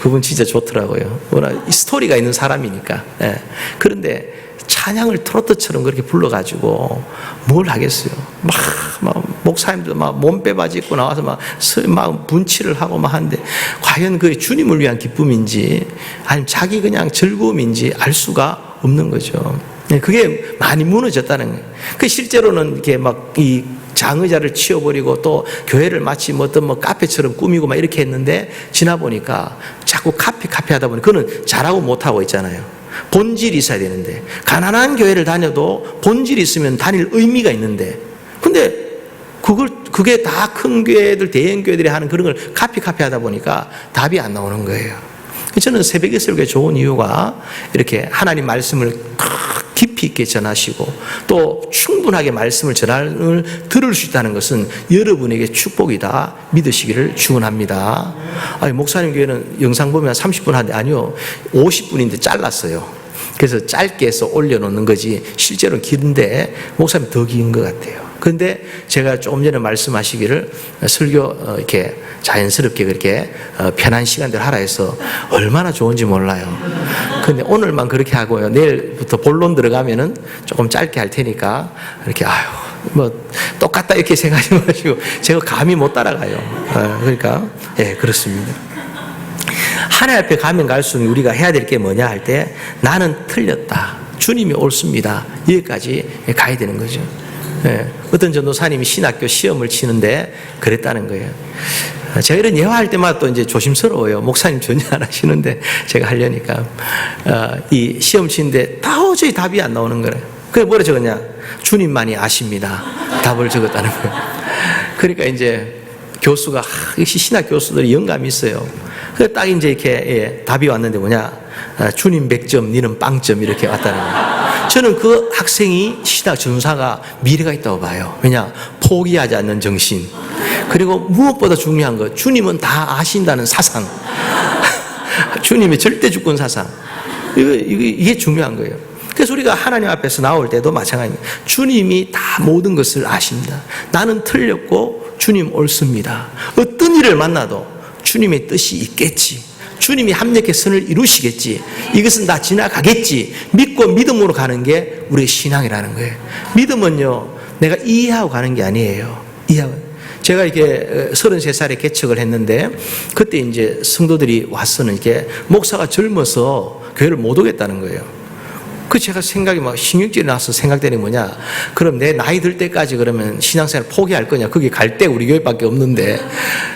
그분 진짜 좋더라고요. 워낙 스토리가 있는 사람이니까. 예. 그런데 찬양을 트로트처럼 그렇게 불러가지고 뭘 하겠어요. 막 목사님도 막 몸빼바지 입고 나와서 막 분치를 하고 막 하는데, 과연 그게 주님을 위한 기쁨인지 아니면 자기 그냥 즐거움인지 알 수가 없는 거죠. 그게 많이 무너졌다는 거예요. 그 실제로는 이렇게 막 이 장의자를 치워버리고 또 교회를 마치 뭐 어떤 뭐 카페처럼 꾸미고 막 이렇게 했는데, 지나 보니까 자꾸 카페 하다 보니 그는 잘하고 못하고 있잖아요. 본질이 있어야 되는데, 가난한 교회를 다녀도 본질이 있으면 다닐 의미가 있는데, 근데 그게 다 큰 교회들, 대형 교회들이 하는 그런 걸 카피 하다 보니까 답이 안 나오는 거예요. 저는 새벽에 설교가 좋은 이유가, 이렇게 하나님 말씀을 깊이 있게 전하시고 또 충분하게 말씀을 들을 수 있다는 것은 여러분에게 축복이다 믿으시기를 축원합니다. 아니, 목사님 교회는 영상 보면 30분 하는데, 아니요, 50분인데 잘랐어요. 그래서 짧게 해서 올려놓는 거지 실제로는 긴데 목사님 더 긴 것 같아요. 그런데 제가 조금 전에 말씀하시기를 설교 이렇게 자연스럽게 그렇게 편한 시간들 하라 해서 얼마나 좋은지 몰라요. 근데 오늘만 그렇게 하고요, 내일부터 본론 들어가면은 조금 짧게 할 테니까 이렇게 뭐 똑같다 이렇게 생각하지 마시고, 제가 감히 못 따라가요. 그러니까 그렇습니다. 하나님 앞에 가면 갈수록 우리가 해야 될 게 뭐냐 할 때, 나는 틀렸다, 주님이 옳습니다, 여기까지 가야 되는 거죠. 어떤 전도사님이 신학교 시험을 치는데 그랬다는 거예요. 제가 이런 예화할 때마다 또 이제 조심스러워요. 목사님 전혀 안 하시는데 제가 하려니까. 이 시험 치는데 도저히 답이 안 나오는 거예요. 그래 뭐라 적었냐? 주님만이 아십니다. 답을 적었다는 거예요. 그러니까 이제 교수가, 역시 신학 교수들이 영감이 있어요. 그래 딱 이제 이렇게 답이 왔는데 뭐냐? 주님 100점, 니는 빵점, 이렇게 왔다는 거예요. 저는 그 학생이, 신학 전사가 미래가 있다고 봐요. 왜냐? 포기하지 않는 정신. 그리고 무엇보다 중요한 것, 주님은 다 아신다는 사상. 주님의 절대 주권 사상. 이게 중요한 거예요. 그래서 우리가 하나님 앞에서 나올 때도 마찬가지입니다. 주님이 다 모든 것을 아십니다. 나는 틀렸고 주님 옳습니다. 어떤 일을 만나도 주님의 뜻이 있겠지, 주님이 합력의 선을 이루시겠지, 이것은 다 지나가겠지 믿고 믿음으로 가는 게 우리의 신앙이라는 거예요. 믿음은요, 내가 이해하고 가는 게 아니에요. 제가 이렇게 33살에 개척을 했는데, 그때 이제 성도들이 와서는 이렇게 목사가 젊어서 교회를 못 오겠다는 거예요. 그 제가 생각이 막 신경질이 나서 생각되는 게 뭐냐, 그럼 내 나이 들 때까지 그러면 신앙생활 포기할 거냐, 거기 갈 때 우리 교회밖에 없는데,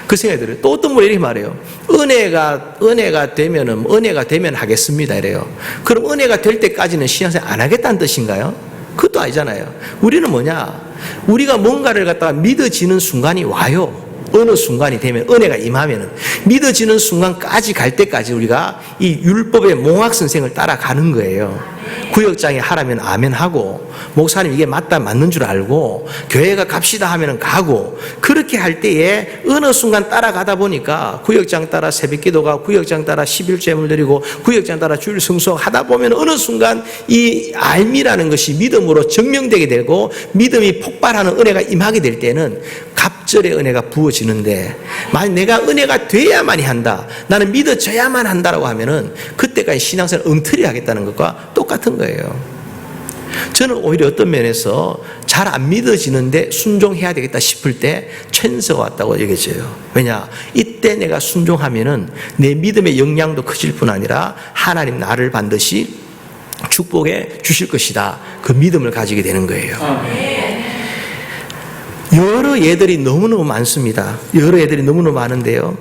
그 생각이 들어요. 또 어떤 분이 이렇게 말해요. 은혜가 되면 하겠습니다 이래요. 그럼 은혜가 될 때까지는 신앙생활 안 하겠다는 뜻인가요? 그것도 아니잖아요. 우리는 뭐냐, 우리가 뭔가를 갖다가 믿어지는 순간이 와요. 어느 순간이 되면, 은혜가 임하면은 믿어지는 순간까지 갈 때까지 우리가 이 율법의 몽학 선생을 따라가는 거예요. 구역장이 하라면 아멘 하고, 목사님 이게 맞는 줄 알고, 교회가 갑시다 하면은 가고, 그렇게 할 때에 어느 순간 따라가다 보니까 구역장 따라 새벽기도가, 구역장 따라 11제물 드리고, 구역장 따라 주일 성수하고 하다 보면 어느 순간 이 알미라는 것이 믿음으로 증명되게 되고, 믿음이 폭발하는 은혜가 임하게 될 때는 갑절의 은혜가 부어지는데, 만약 내가 은혜가 돼야만이 한다, 나는 믿어져야만 한다라고 하면은 그때까지 신앙생활 엉터리 하겠다는 것과 똑같은 거예요. 저는 오히려 어떤 면에서 잘 안 믿어지는데 순종해야 되겠다 싶을 때 찬스가 왔다고 얘기해줘요. 왜냐? 이때 내가 순종하면은 내 믿음의 영향도 커질 뿐 아니라 하나님 나를 반드시 축복해 주실 것이다, 그 믿음을 가지게 되는 거예요. 여러 예들이 너무너무 많습니다. 여러 예들이 너무너무 많은데요,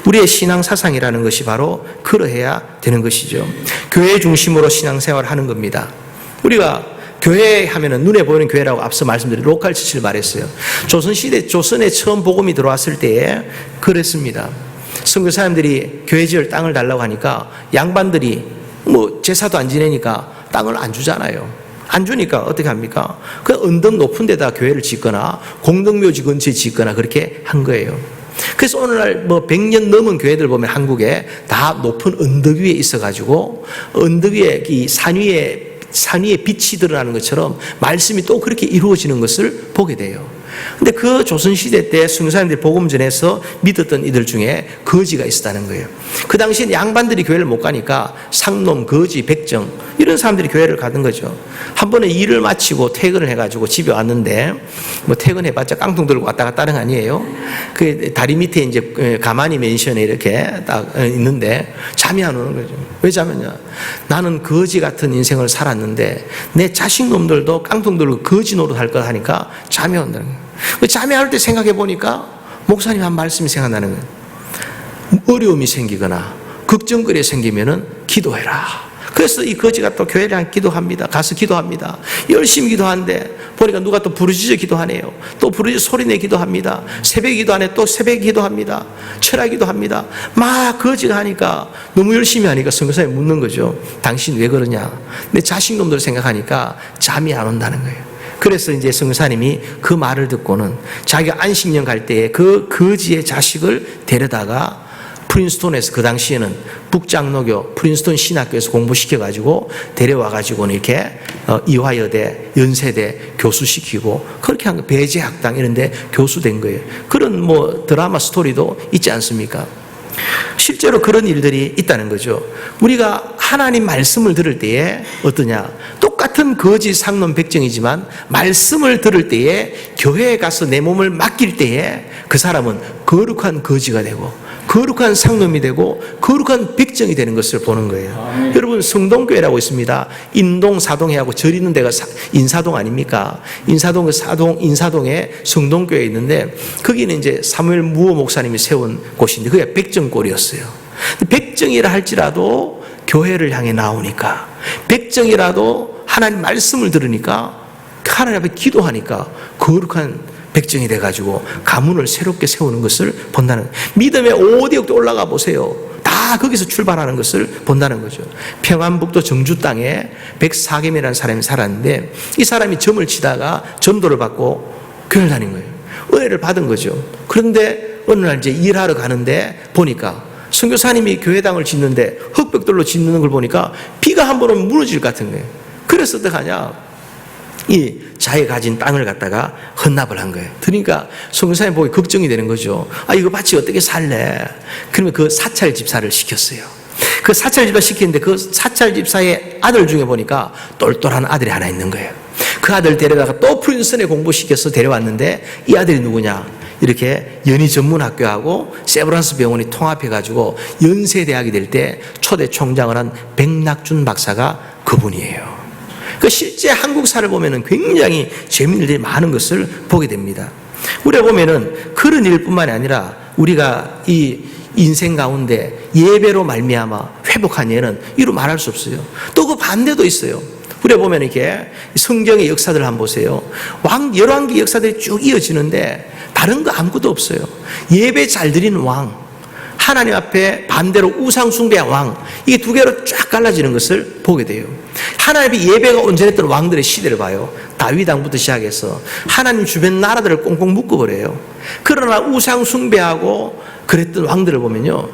우리의 신앙 사상이라는 것이 바로 그러해야 되는 것이죠. 교회 중심으로 신앙생활을 하는 겁니다. 우리가 교회 하면은 눈에 보이는 교회라고 앞서 말씀드린 로컬 처치를 말했어요. 조선시대, 조선에 처음 복음이 들어왔을 때에 그랬습니다. 선교사님들이 교회 지을 땅을 달라고 하니까 양반들이 뭐 제사도 안 지내니까 땅을 안 주잖아요. 안 주니까 어떻게 합니까? 그 언덕 높은 데다 교회를 짓거나 공동묘지 근처에 짓거나 그렇게 한 거예요. 그래서 오늘날 뭐 100년 넘은 교회들 보면 한국에 다 높은 언덕 위에 있어가지고 언덕 위에 이 산 위에 빛이 드러나는 것처럼 말씀이 또 그렇게 이루어지는 것을 보게 돼요. 근데 그 조선시대 때 선교사님들이 복음 전해서 믿었던 이들 중에 거지가 있었다는 거예요. 그 당시엔 양반들이 교회를 못 가니까 상놈, 거지, 백정 이런 사람들이 교회를 가던 거죠. 한 번에 일을 마치고 퇴근을 해가지고 집에 왔는데 뭐 퇴근해봤자 깡통 들고 왔다 갔다 하는 거 아니에요. 그 다리 밑에 이제 가만히 맨션에 이렇게 딱 있는데 잠이 안 오는 거죠. 왜 잠이냐? 나는 거지 같은 인생을 살았는데 내 자식놈들도 깡통 들고 거지 노릇 할 것 하니까 잠이 온다는 거예요. 잠이 안 올 때 생각해 보니까 목사님 한 말씀이 생각나는 거예요. 어려움이 생기거나 걱정거리 생기면은 기도해라. 그래서 이 거지가 또 교회를 기도합니다. 가서 기도합니다. 열심히 기도하는데 보니까 누가 또 부르짖어 기도하네요. 또 부르짖어 소리내 기도합니다. 새벽 기도 안에 또 새벽 기도합니다. 철야 기도합니다. 막 거지가 하니까 너무 열심히 하니까 선교사님이 묻는 거죠. 당신 왜 그러냐? 내 자식놈들 생각하니까 잠이 안 온다는 거예요. 그래서 이제 선교사님이 그 말을 듣고는 자기가 안식년 갈 때에 그 거지의 자식을 데려다가 프린스톤에서 그 당시에는 북장로교 프린스톤 신학교에서 공부시켜가지고 데려와가지고는 이렇게 이화여대, 연세대 교수시키고 그렇게 한 거, 배제학당 이런 데 교수된 거예요. 그런 뭐 드라마 스토리도 있지 않습니까? 실제로 그런 일들이 있다는 거죠. 우리가 하나님 말씀을 들을 때에 어떠냐? 똑같은 거지 상놈 백정이지만 말씀을 들을 때에 교회에 가서 내 몸을 맡길 때에 그 사람은 거룩한 거지가 되고 거룩한 상놈이 되고 거룩한 백정이 되는 것을 보는 거예요. 여러분 성동교회라고 있습니다. 인동 사동회하고 절 있는 데가 인사동 아닙니까? 인사동에 성동교회 있는데 거기는 이제 사무엘 무호 목사님이 세운 곳인데 그게 백정골이었어요. 백정이라 할지라도 교회를 향해 나오니까 백정이라도 하나님 말씀을 들으니까 하나님 앞에 기도하니까 거룩한 백정이 돼가지고 가문을 새롭게 세우는 것을 본다는 거예요. 믿음의 5대역도 올라가 보세요. 다 거기서 출발하는 것을 본다는 거죠. 평안북도 정주 땅에 104gem이라는 사람이 살았는데 이 사람이 점을 치다가 전도를 받고 교회를 다닌 거예요. 은혜를 받은 거죠. 그런데 어느 날 이제 일하러 가는데 보니까 선교사님이 교회당을 짓는데 흙벽돌로 짓는 걸 보니까 비가 한 번 오면 무너질 것 같은 거예요. 그래서 어떡하냐? 이 자기 가진 땅을 갖다가 헌납을 한 거예요. 그러니까 선교사님 보기 걱정이 되는 거죠. 아, 이거 밭이 어떻게 살래? 그러면 그 사찰 집사를 시켰어요. 그 사찰 집사 시키는데 그 사찰 집사의 아들 중에 보니까 똘똘한 아들이 하나 있는 거예요. 그 아들 데려다가 또 프린스턴에 공부시켜서 데려왔는데 이 아들이 누구냐? 이렇게 연희전문학교하고 세브란스 병원이 통합해가지고 연세대학이 될 때 초대 총장을 한 백낙준 박사가 그분이에요. 그 실제 한국사를 보면은 굉장히 재미있는 일이 많은 것을 보게 됩니다. 우리가 보면은 그런 일뿐만이 아니라 우리가 이 인생 가운데 예배로 말미암아 회복한 예는 이루 말할 수 없어요. 또 그 반대도 있어요. 우리가 보면 이렇게 성경의 역사들을 한번 보세요. 열왕기 역사들이 쭉 이어지는데 다른 거 아무것도 없어요. 예배 잘 드리는 왕, 하나님 앞에 반대로 우상 숭배한 왕, 이게 두 개로 쫙 갈라지는 것을 보게 돼요. 하나님의 예배가 온전했던 왕들의 시대를 봐요. 다윗 왕부터 시작해서 하나님 주변 나라들을 꽁꽁 묶어버려요. 그러나 우상 숭배하고 그랬던 왕들을 보면요,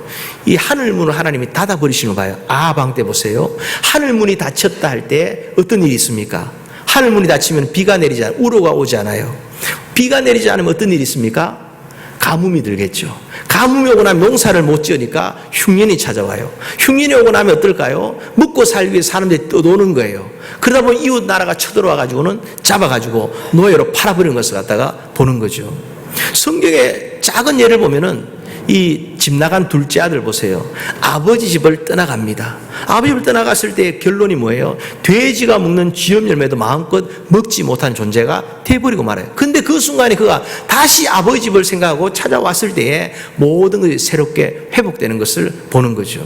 이 하늘문을 하나님이 닫아버리시는 거 봐요. 아합 왕 때 보세요. 하늘문이 닫혔다 할 때 어떤 일이 있습니까? 하늘문이 닫히면 비가 내리지 않아요. 우로가 오지 않아요. 비가 내리지 않으면 어떤 일이 있습니까? 가뭄이 들겠죠. 가뭄이 오고 나면 농사를 못 지으니까 흉년이 찾아와요. 흉년이 오고 나면 어떨까요? 먹고 살기 위해 사람들이 떠도는 거예요. 그러다 보니 이웃 나라가 쳐들어와가지고는 잡아가지고 노예로 팔아버리는 것을 갖다가 보는 거죠. 성경의 작은 예를 보면은 이 집 나간 둘째 아들 보세요. 아버지 집을 떠나갑니다. 아버지 집을 떠나갔을 때 결론이 뭐예요? 돼지가 먹는 쥐염 열매도 마음껏 먹지 못한 존재가 돼버리고 말아요. 근데 그 순간에 그가 다시 아버지 집을 생각하고 찾아왔을 때에 모든 것이 새롭게 회복되는 것을 보는 거죠.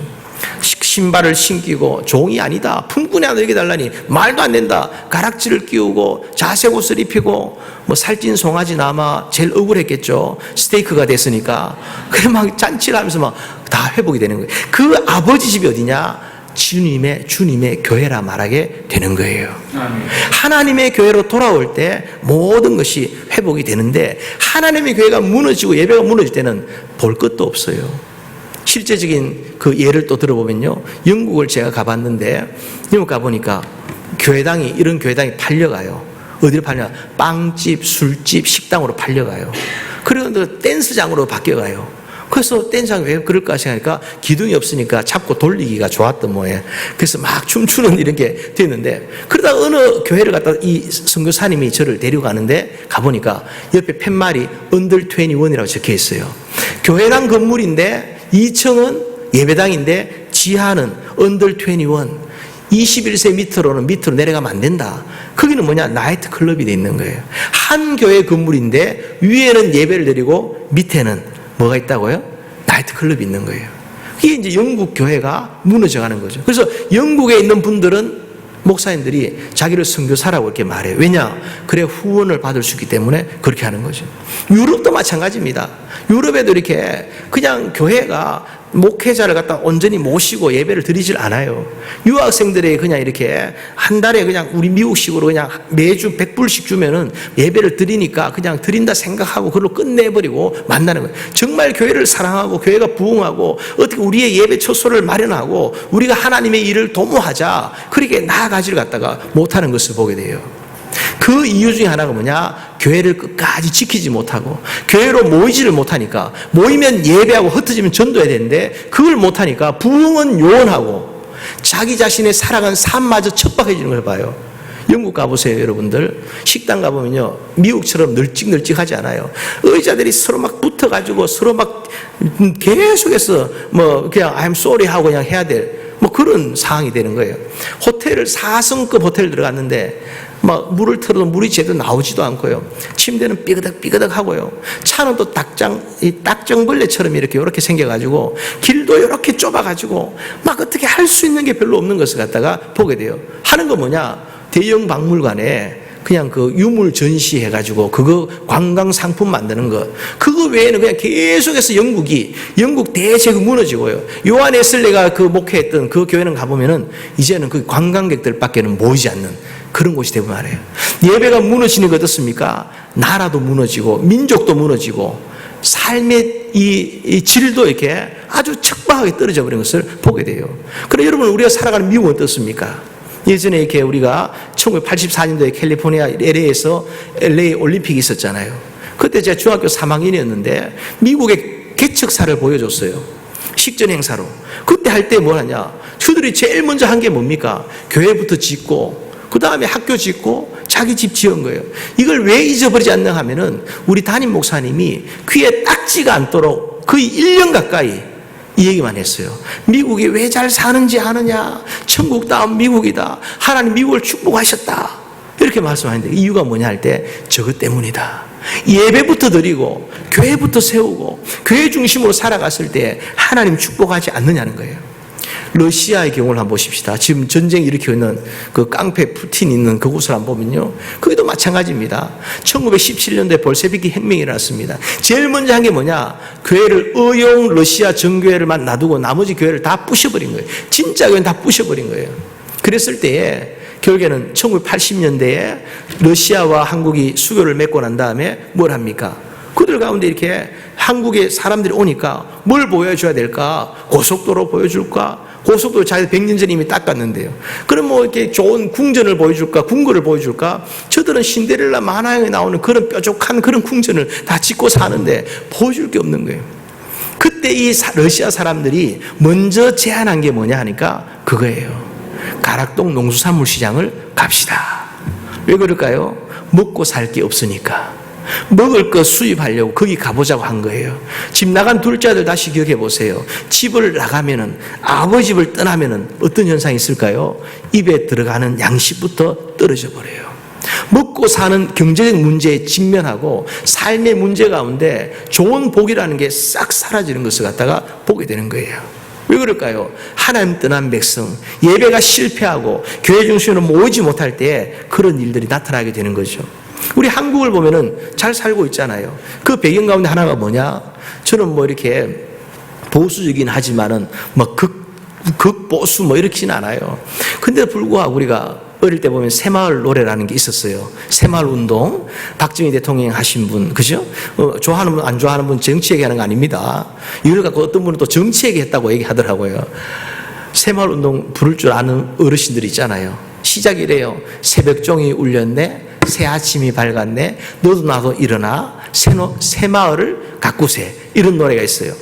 신발을 신기고 종이 아니다, 품꾼이 하나 여기 달라니 말도 안 된다, 가락지를 끼우고 자색 옷을 입히고 뭐 살찐 송아지 아마 제일 억울했겠죠. 스테이크가 됐으니까. 그래 막 잔치를 하면서 막 다 회복이 되는 거예요. 그 아버지 집이 어디냐? 주님의 교회라 말하게 되는 거예요. 아멘. 하나님의 교회로 돌아올 때 모든 것이 회복이 되는데, 하나님의 교회가 무너지고 예배가 무너질 때는 볼 것도 없어요. 실제적인 그 예를 또 들어보면요, 영국을 제가 가봤는데, 영국 가보니까 이런 교회당이 팔려가요. 어디로 팔려? 빵집, 술집, 식당으로 팔려가요. 그리고 댄스장으로 바뀌어가요. 그래서 댄스장이 왜 그럴까 생각하니까 기둥이 없으니까 잡고 돌리기가 좋았던 모양. 그래서 막 춤추는 이런 게 됐는데, 그러다 어느 교회를 갔다 이 선교사님이 저를 데려가는데 가보니까 옆에 팻말이 언더 21이라고 적혀 있어요. 교회당 건물인데 2층은 예배당인데 지하는 언더 21. 21세 밑으로 내려가면 안 된다. 거기는 뭐냐? 나이트 클럽이 돼 있는 거예요. 한 교회 건물인데 위에는 예배를 드리고 밑에는 뭐가 있다고요? 나이트 클럽이 있는 거예요. 이게 이제 영국 교회가 무너져 가는 거죠. 그래서 영국에 있는 분들은, 목사님들이 자기를 선교사라고 이렇게 말해요. 왜냐? 그래 후원을 받을 수 있기 때문에 그렇게 하는 거죠. 유럽도 마찬가지입니다. 유럽에도 이렇게 그냥 교회가 목회자를 갖다 온전히 모시고 예배를 드리질 않아요. 유학생들이 그냥 이렇게 한 달에 그냥 우리 미국식으로 그냥 매주 100불씩 주면은 예배를 드리니까 그냥 드린다 생각하고 그걸로 끝내버리고 만나는 거예요. 정말 교회를 사랑하고 교회가 부흥하고 어떻게 우리의 예배 처소를 마련하고 우리가 하나님의 일을 도모하자, 그렇게 나아가지를 갖다가 못하는 것을 보게 돼요. 그 이유 중에 하나가 뭐냐? 교회를 끝까지 지키지 못하고 교회로 모이지를 못하니까, 모이면 예배하고 흩어지면 전도해야 되는데 그걸 못하니까 부흥은 요원하고 자기 자신의 살아간 삶마저 척박해지는 걸 봐요. 영국 가보세요, 여러분들. 식당 가보면요, 미국처럼 널찍널찍하지 않아요. 의자들이 서로 막 붙어가지고 서로 막 계속해서 뭐 그냥 I'm sorry 하고 그냥 해야 될 뭐 그런 상황이 되는 거예요. 호텔을 4성급 호텔 들어갔는데 막 물을 틀어도 물이 제대로 나오지도 않고요. 침대는 삐그덕 하고요. 차는 또 딱정벌레처럼 이렇게 생겨가지고 길도 이렇게 좁아가지고 막 어떻게 할 수 있는 게 별로 없는 것을 갖다가 보게 돼요. 하는 거 뭐냐? 대형 박물관에 그냥 그 유물 전시해가지고 그거 관광 상품 만드는 거, 그거 외에는 그냥 계속해서 영국 대제국 무너지고요. 요한 웨슬레가 그 목회했던 그 교회는 가보면은 이제는 그 관광객들밖에는 모이지 않는 그런 곳이 되고 말해요. 예배가 무너지는 게 어떻습니까? 나라도 무너지고 민족도 무너지고 삶의 이 질도 이렇게 아주 척박하게 떨어져 버린 것을 보게 돼요. 그럼 여러분, 우리가 살아가는 미국은 어떻습니까? 예전에 이렇게 우리가 1984년도에 캘리포니아 LA에서 LA 올림픽이 있었잖아요. 그때 제가 중학교 3학년이었는데 미국의 개척사를 보여줬어요. 식전 행사로. 그때 할 때 뭘 하냐? 저들이 제일 먼저 한 게 뭡니까? 교회부터 짓고 그 다음에 학교 짓고 자기 집 지은 거예요. 이걸 왜 잊어버리지 않나 하면은 우리 담임 목사님이 귀에 딱지가 않도록 거의 1년 가까이 이 얘기만 했어요. 미국이 왜 잘 사는지 아느냐? 천국다운 미국이다. 하나님 미국을 축복하셨다. 이렇게 말씀하는데 이유가 뭐냐 할 때 저것 때문이다. 예배부터 드리고 교회부터 세우고 교회 중심으로 살아갔을 때 하나님 축복하지 않느냐는 거예요. 러시아의 경우를 한번 보십시다. 지금 전쟁 일으키고 있는 그 깡패 푸틴 있는 그곳을 한번 보면요, 거기도 마찬가지입니다. 1917년도에 볼셰비키 혁명이 일어났습니다. 제일 먼저 한 게 뭐냐? 교회를 의용 러시아 정교회를만 놔두고 나머지 교회를 다 부셔버린 거예요. 진짜 교회는 다 부셔버린 거예요. 그랬을 때에 결국에는 1980년대에 러시아와 한국이 수교를 맺고 난 다음에 뭘 합니까? 그들 가운데 이렇게 한국에 사람들이 오니까 뭘 보여줘야 될까? 고속도로 보여줄까? 고속도로 자기들 100년 전에 이미 닦았는데요. 그럼 뭐 이렇게 좋은 궁전을 보여줄까? 궁궐을 보여줄까? 저들은 신데렐라 만화에 나오는 그런 뾰족한 그런 궁전을 다 짓고 사는데 보여줄 게 없는 거예요. 그때 이 러시아 사람들이 먼저 제안한 게 뭐냐 하니까 그거예요. 가락동 농수산물 시장을 갑시다. 왜 그럴까요? 먹고 살 게 없으니까. 먹을 거 수입하려고 거기 가보자고 한 거예요. 집 나간 둘째 아들 다시 기억해 보세요. 집을 나가면은, 아버지 집을 떠나면은 어떤 현상이 있을까요? 입에 들어가는 양식부터 떨어져 버려요. 먹고 사는 경제적 문제에 직면하고 삶의 문제 가운데 좋은 복이라는 게 싹 사라지는 것을 갖다가 보게 되는 거예요. 왜 그럴까요? 하나님 떠난 백성, 예배가 실패하고 교회 중심으로 모이지 못할 때 그런 일들이 나타나게 되는 거죠. 우리 한국을 보면은 잘 살고 있잖아요. 그 배경 가운데 하나가 뭐냐? 저는 뭐 이렇게 보수적이긴 하지만은 뭐 극보수 뭐 이렇지는 않아요. 근데 불구하고 우리가 어릴 때 보면 새마을 노래라는 게 있었어요. 새마을 운동, 박정희 대통령 하신 분, 그죠? 좋아하는 분, 안 좋아하는 분 정치 얘기하는 거 아닙니다. 이걸 갖고 어떤 분은 또 정치 얘기했다고 얘기하더라고요. 새마을 운동 부를 줄 아는 어르신들 있잖아요. 시작이래요. 새벽종이 울렸네, 새 아침이 밝았네, 너도 나도 일어나, 새마을을 가꾸세. 이런 노래가 있어요.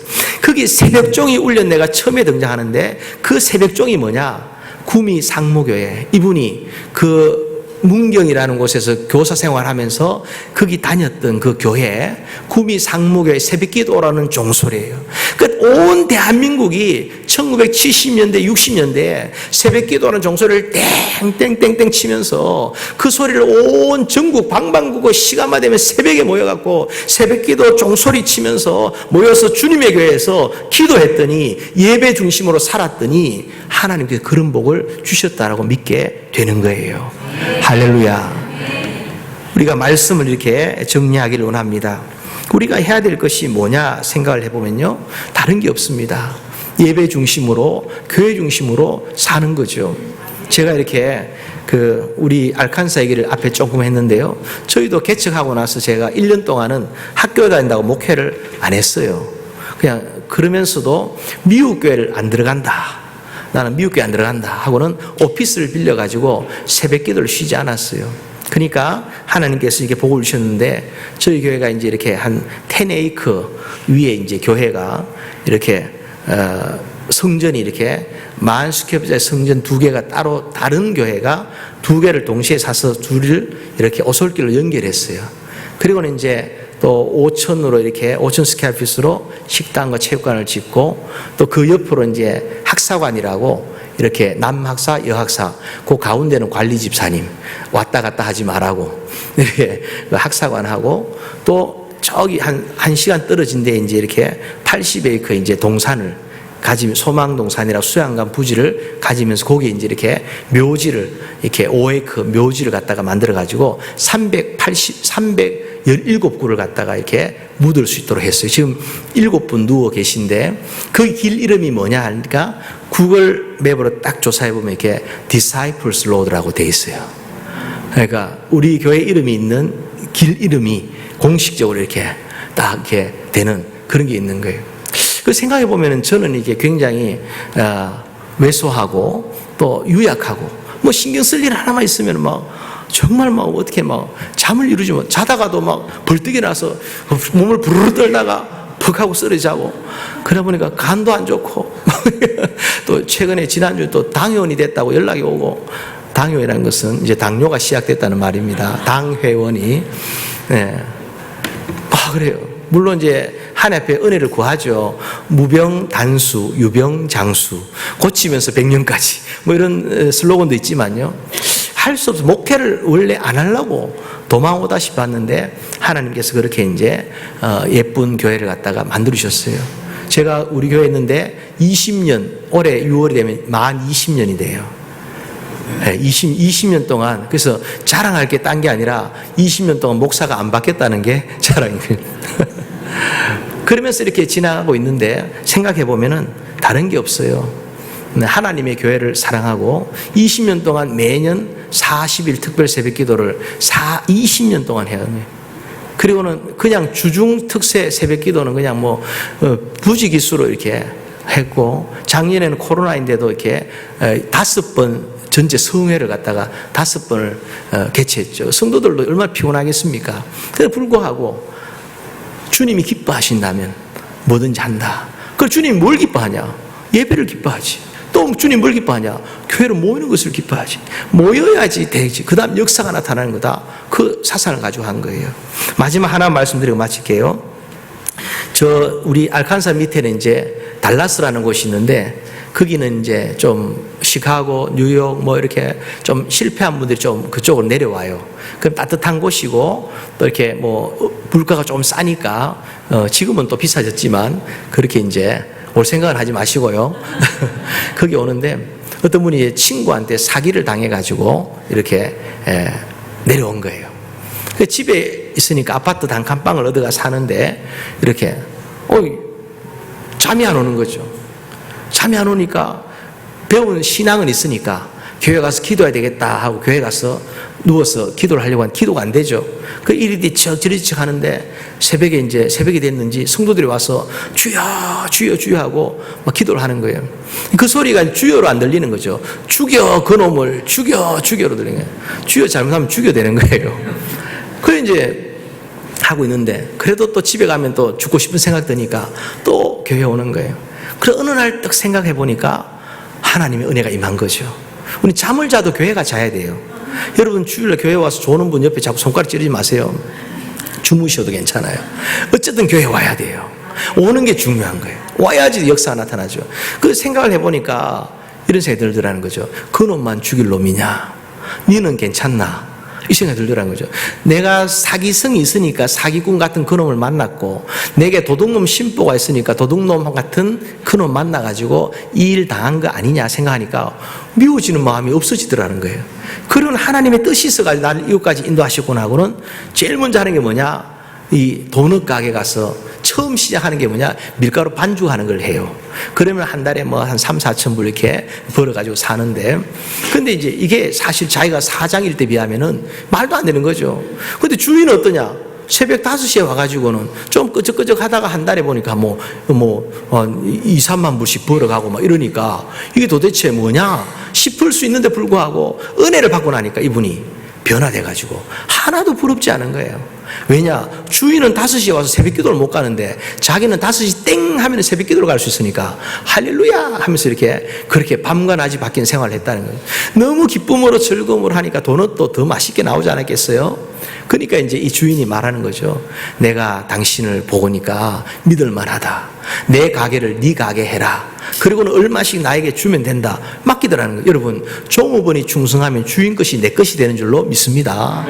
거기 새벽종이 울렸네가 처음에 등장하는데 그 새벽종이 뭐냐? 구미 상무교회, 이분이 그 문경이라는 곳에서 교사 생활하면서 거기 다녔던 그 교회, 구미 상무교회 새벽기도라는 종소리예요. 온 대한민국이 1970년대, 60년대에 새벽기도라는 종소리를 땡땡땡땡 치면서 그 소리를 온 전국 방방곡곡 시간만 되면 새벽에 모여갖고 새벽기도 종소리 치면서 모여서 주님의 교회에서 기도했더니 예배 중심으로 살았더니 하나님께서 그런 복을 주셨다라고 믿게 되는 거예요. 할렐루야. 우리가 말씀을 이렇게 정리하기를 원합니다. 우리가 해야 될 것이 뭐냐 생각을 해보면요, 다른 게 없습니다. 예배 중심으로, 교회 중심으로 사는 거죠. 제가 이렇게 우리 알칸사 얘기를 앞에 조금 했는데요, 저희도 개척하고 나서 제가 1년 동안은 학교 다닌다고 목회를 안 했어요. 그냥 그러면서도 미국 교회를 안 들어간다, 나는 미국 교회 안 들어간다 하고는 오피스를 빌려가지고 새벽 기도를 쉬지 않았어요. 그러니까 하나님께서 이렇게 복을 주셨는데, 저희 교회가 이제 이렇게 한 10에이커 위에 이제 교회가 이렇게 성전이 이렇게 10,000스퀘어피트짜리 성전 2개가 따로 다른 교회가 2개를 동시에 사서 둘을 이렇게 오솔길로 연결했어요. 그리고는 이제 또 5,000으로 이렇게 5,000스퀘어피트로 식당과 체육관을 짓고, 또 그 옆으로 이제 학사관이라고 이렇게 남학사, 여학사, 그 가운데는 관리 집사님 왔다 갔다 하지 말라고 이렇게 학사관하고, 또 저기 한 시간 떨어진 데 이제 이렇게 80에이커 이제 동산을 가지면 소망동산이라 수양간 부지를 가지면서 거기에 이제 이렇게 묘지를 이렇게 5에이커 묘지를 갖다가 만들어 가지고 317구를 갖다가 이렇게 묻을 수 있도록 했어요. 지금 7분 누워 계신데 그 길 이름이 뭐냐 하니까 구글 맵으로 딱 조사해 보면 이렇게 Disciples Road라고 돼 있어요. 그러니까 우리 교회 이름이 있는 길 이름이 공식적으로 이렇게 딱 이렇게 되는 그런 게 있는 거예요. 그 생각해 보면은 저는 이게 굉장히 왜소하고 또 유약하고, 뭐 신경 쓸 일 하나만 있으면 막 정말 막 어떻게 막 잠을 이루지 못, 자다가도 막 벌떡이 나서 몸을 부르르 떨다가 푹 하고 쓰러지고, 그러다 보니까 간도 안 좋고 또 최근에 지난주에 또 당회원이 됐다고 연락이 오고, 당회원이라는 것은 이제 당뇨가 시작됐다는 말입니다. 당회원이. 네. 그래요. 물론 이제 하나님 앞에 은혜를 구하죠. 무병 단수, 유병 장수, 고치면서 100년까지 뭐 이런 슬로건도 있지만요, 할 수 없어. 목회를 원래 안 하려고 도망오다시피 봤는데 하나님께서 그렇게 이제 예쁜 교회를 갖다가 만들으셨어요. 제가 우리 교회에 있는데 20년, 올해 6월이 되면 만 20년이 돼요. 20년 동안, 그래서 자랑할 게 딴 게 아니라 20년 동안 목사가 안 바뀌었다는 게 자랑이에요. 그러면서 이렇게 지나가고 있는데 생각해 보면은 다른 게 없어요. 하나님의 교회를 사랑하고 20년 동안 매년 40일 특별 새벽 기도를 20년 동안 해요. 그리고는 그냥 주중 특세 새벽 기도는 그냥 뭐 부지기수로 이렇게 했고, 작년에는 코로나인데도 이렇게 5번 전체 성회를 갖다가 5번을 개최했죠. 성도들도 얼마나 피곤하겠습니까? 그래도 불구하고 주님이 기뻐하신다면 뭐든지 한다. 그럼 주님이 뭘 기뻐하냐? 예배를 기뻐하지. 또 주님 뭘 기뻐하냐? 교회로 모이는 것을 기뻐하지. 모여야지 되지. 그 다음 역사가 나타나는 거다. 그 사상을 가지고 한 거예요. 마지막 하나 말씀드리고 마칠게요. 우리 알칸사 밑에는 이제 달라스라는 곳이 있는데, 거기는 이제 좀 시카고, 뉴욕 뭐 이렇게 좀 실패한 분들이 좀 그쪽으로 내려와요. 그럼 따뜻한 곳이고, 또 이렇게 뭐 물가가 좀 싸니까 지금은 또 비싸졌지만 그렇게 이제 올 생각은 하지 마시고요. 거기 오는데 어떤 분이 친구한테 사기를 당해가지고 이렇게 내려온 거예요. 집에 있으니까 아파트 단칸방을 얻어가 사는데 이렇게 잠이 안 오는 거죠. 잠이 안 오니까 배운 신앙은 있으니까 교회 가서 기도해야 되겠다 하고 교회 가서 누워서 기도를 하려고 하면 기도가 안 되죠. 그 이리 뒤척 저리 뒤척 하는데 새벽이 됐는지 성도들이 와서 주여 주여 주여 하고 막 기도를 하는 거예요. 그 소리가 주여로 안 들리는 거죠. 죽여 그놈을 죽여 죽여로 들리는 거예요. 주여 잘못하면 죽여 되는 거예요. 그래 이제 하고 있는데 그래도 또 집에 가면 또 죽고 싶은 생각 드니까 또 교회 오는 거예요. 그래 어느 날 딱 생각해 보니까 하나님의 은혜가 임한 거죠. 우리 잠을 자도 교회가 자야 돼요. 여러분 주일날 교회 와서 조는 분 옆에 자꾸 손가락 찌르지 마세요. 주무셔도 괜찮아요. 어쨌든 교회 와야 돼요. 오는 게 중요한 거예요. 와야지 역사가 나타나죠. 그 생각을 해보니까 이런 생각이 들더라는 거죠. 그놈만 죽일 놈이냐? 니는 괜찮나? 이 생각이 들더라는 거죠. 내가 사기성이 있으니까 사기꾼 같은 그놈을 만났고 내게 도둑놈 심보가 있으니까 도둑놈 같은 그놈 만나가지고 이 일 당한 거 아니냐 생각하니까 미워지는 마음이 없어지더라는 거예요. 그런 하나님의 뜻이 있어가지고 나를 이것까지 인도하셨구나 하고는 제일 먼저 하는 게 뭐냐? 이 도넛 가게 가서 처음 시작하는 게 뭐냐? 밀가루 반죽하는 걸 해요. 그러면 한 달에 뭐 한 3, 4천 불 이렇게 벌어가지고 사는데, 근데 이제 이게 사실 자기가 사장일 때 비하면은 말도 안 되는 거죠. 근데 주인은 어떠냐? 새벽 5시에 와가지고는 좀 끄적끄적 하다가 한 달에 보니까 2, 3만 불씩 벌어가고 막 이러니까 이게 도대체 뭐냐 싶을 수 있는데 불구하고 은혜를 받고 나니까 이분이 변화돼가지고 하나도 부럽지 않은 거예요. 왜냐? 주인은 5시에 와서 새벽 기도를 못 가는데 자기는 5시 땡 하면 새벽 기도를 갈 수 있으니까 할렐루야 하면서 그렇게 밤과 낮이 바뀐 생활을 했다는 거예요. 너무 기쁨으로 즐거움으로 하니까 도넛도 더 맛있게 나오지 않았겠어요? 그러니까 이제 이 주인이 말하는 거죠. 내가 당신을 보니까 믿을만하다. 내 가게를 네 가게 해라. 그리고는 얼마씩 나에게 주면 된다. 맡기더라는 거예요. 여러분, 종업원이 충성하면 주인 것이 내 것이 되는 줄로 믿습니다.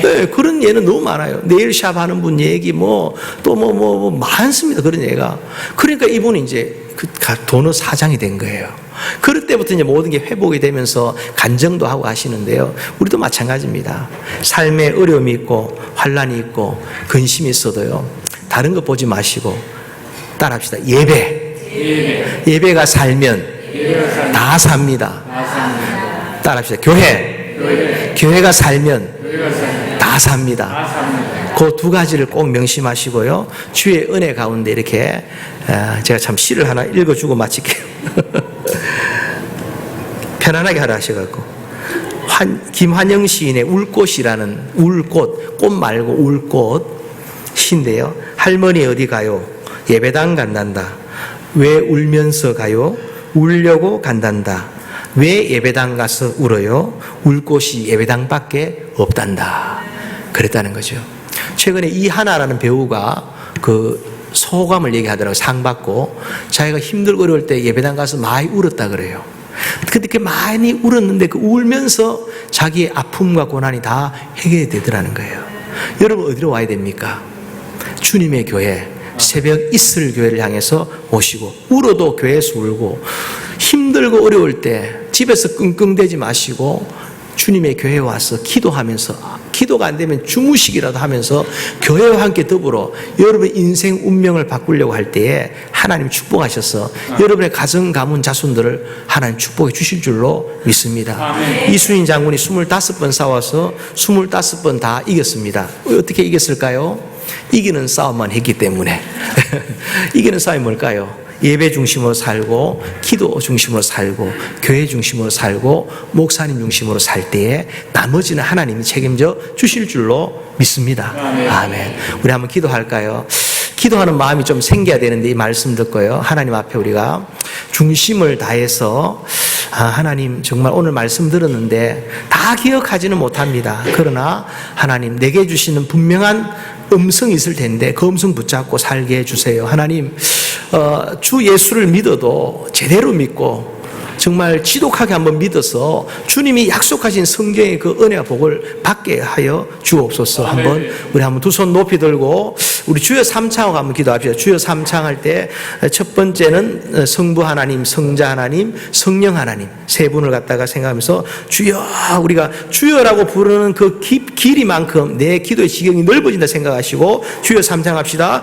네, 그런 예는 너무 많아요. 네일샵 하는 분 얘기 또 많습니다. 그런 예가. 그러니까 이분이 이제 그 도넛 사장이 된 거예요. 그럴 때부터 이제 모든 게 회복이 되면서 간정도 하고 하시는데요. 우리도 마찬가지입니다. 삶에 어려움이 있고 환란이 있고 근심이 있어도요. 다른 거 보지 마시고 따라합시다. 예배가 살면 다 삽니다. 따라합시다. 교회가 살면 다 삽니다. 그 두 가지를 꼭 명심하시고요. 주의 은혜 가운데 이렇게 제가 참 시를 하나 읽어주고 마칠게요. 편안하게 하라 하셔갖고 김환영 시인의 울꽃이라는 울꽃, 꽃 말고 울꽃 시인데요. 할머니 어디 가요? 예배당 간단다. 왜 울면서 가요? 울려고 간단다. 왜 예배당 가서 울어요? 울 곳이 예배당밖에 없단다. 그랬다는 거죠. 최근에 이하나라는 배우가 그 소감을 얘기하더라고요. 상 받고 자기가 힘들고 어려울 때 예배당 가서 많이 울었다 그래요. 근데 그 많이 울었는데 그 울면서 자기의 아픔과 고난이 다 해결이 되더라는 거예요. 여러분 어디로 와야 됩니까? 주님의 교회, 새벽 이슬 교회를 향해서 오시고 울어도 교회에서 울고 힘들고 어려울 때 집에서 끙끙대지 마시고 주님의 교회에 와서 기도하면서 기도가 안 되면 주무시기라도 하면서 교회와 함께 더불어 여러분의 인생 운명을 바꾸려고 할 때에 하나님 축복하셔서 여러분의 가정 가문 자손들을 하나님 축복해 주실 줄로 믿습니다. 이순인 장군이 25번 싸워서 25번 다 이겼습니다. 어떻게 이겼을까요? 이기는 싸움만 했기 때문에. 이기는 싸움이 뭘까요? 예배 중심으로 살고 기도 중심으로 살고 교회 중심으로 살고 목사님 중심으로 살 때에 나머지는 하나님이 책임져 주실 줄로 믿습니다. 아멘. 우리 한번 기도할까요? 기도하는 마음이 좀 생겨야 되는데 이 말씀 듣고요. 하나님 앞에 우리가 중심을 다해서 하나님 정말 오늘 말씀 들었는데 다 기억하지는 못합니다. 그러나 하나님 내게 주시는 분명한 음성이 있을 텐데 그 음성 붙잡고 살게 해주세요. 하나님 주 예수를 믿어도 제대로 믿고 정말 지독하게 한번 믿어서 주님이 약속하신 성경의 그 은혜와 복을 받게 하여 주옵소서. 우리 한번 두 손 높이 들고 우리 주여 삼창하고 한번 기도합시다. 주여 삼창할 때 첫 번째는 성부 하나님, 성자 하나님, 성령 하나님 세 분을 갖다가 생각하면서 주여, 우리가 주여라고 부르는 그 길이만큼 내 기도의 지경이 넓어진다 생각하시고 주여 삼창합시다.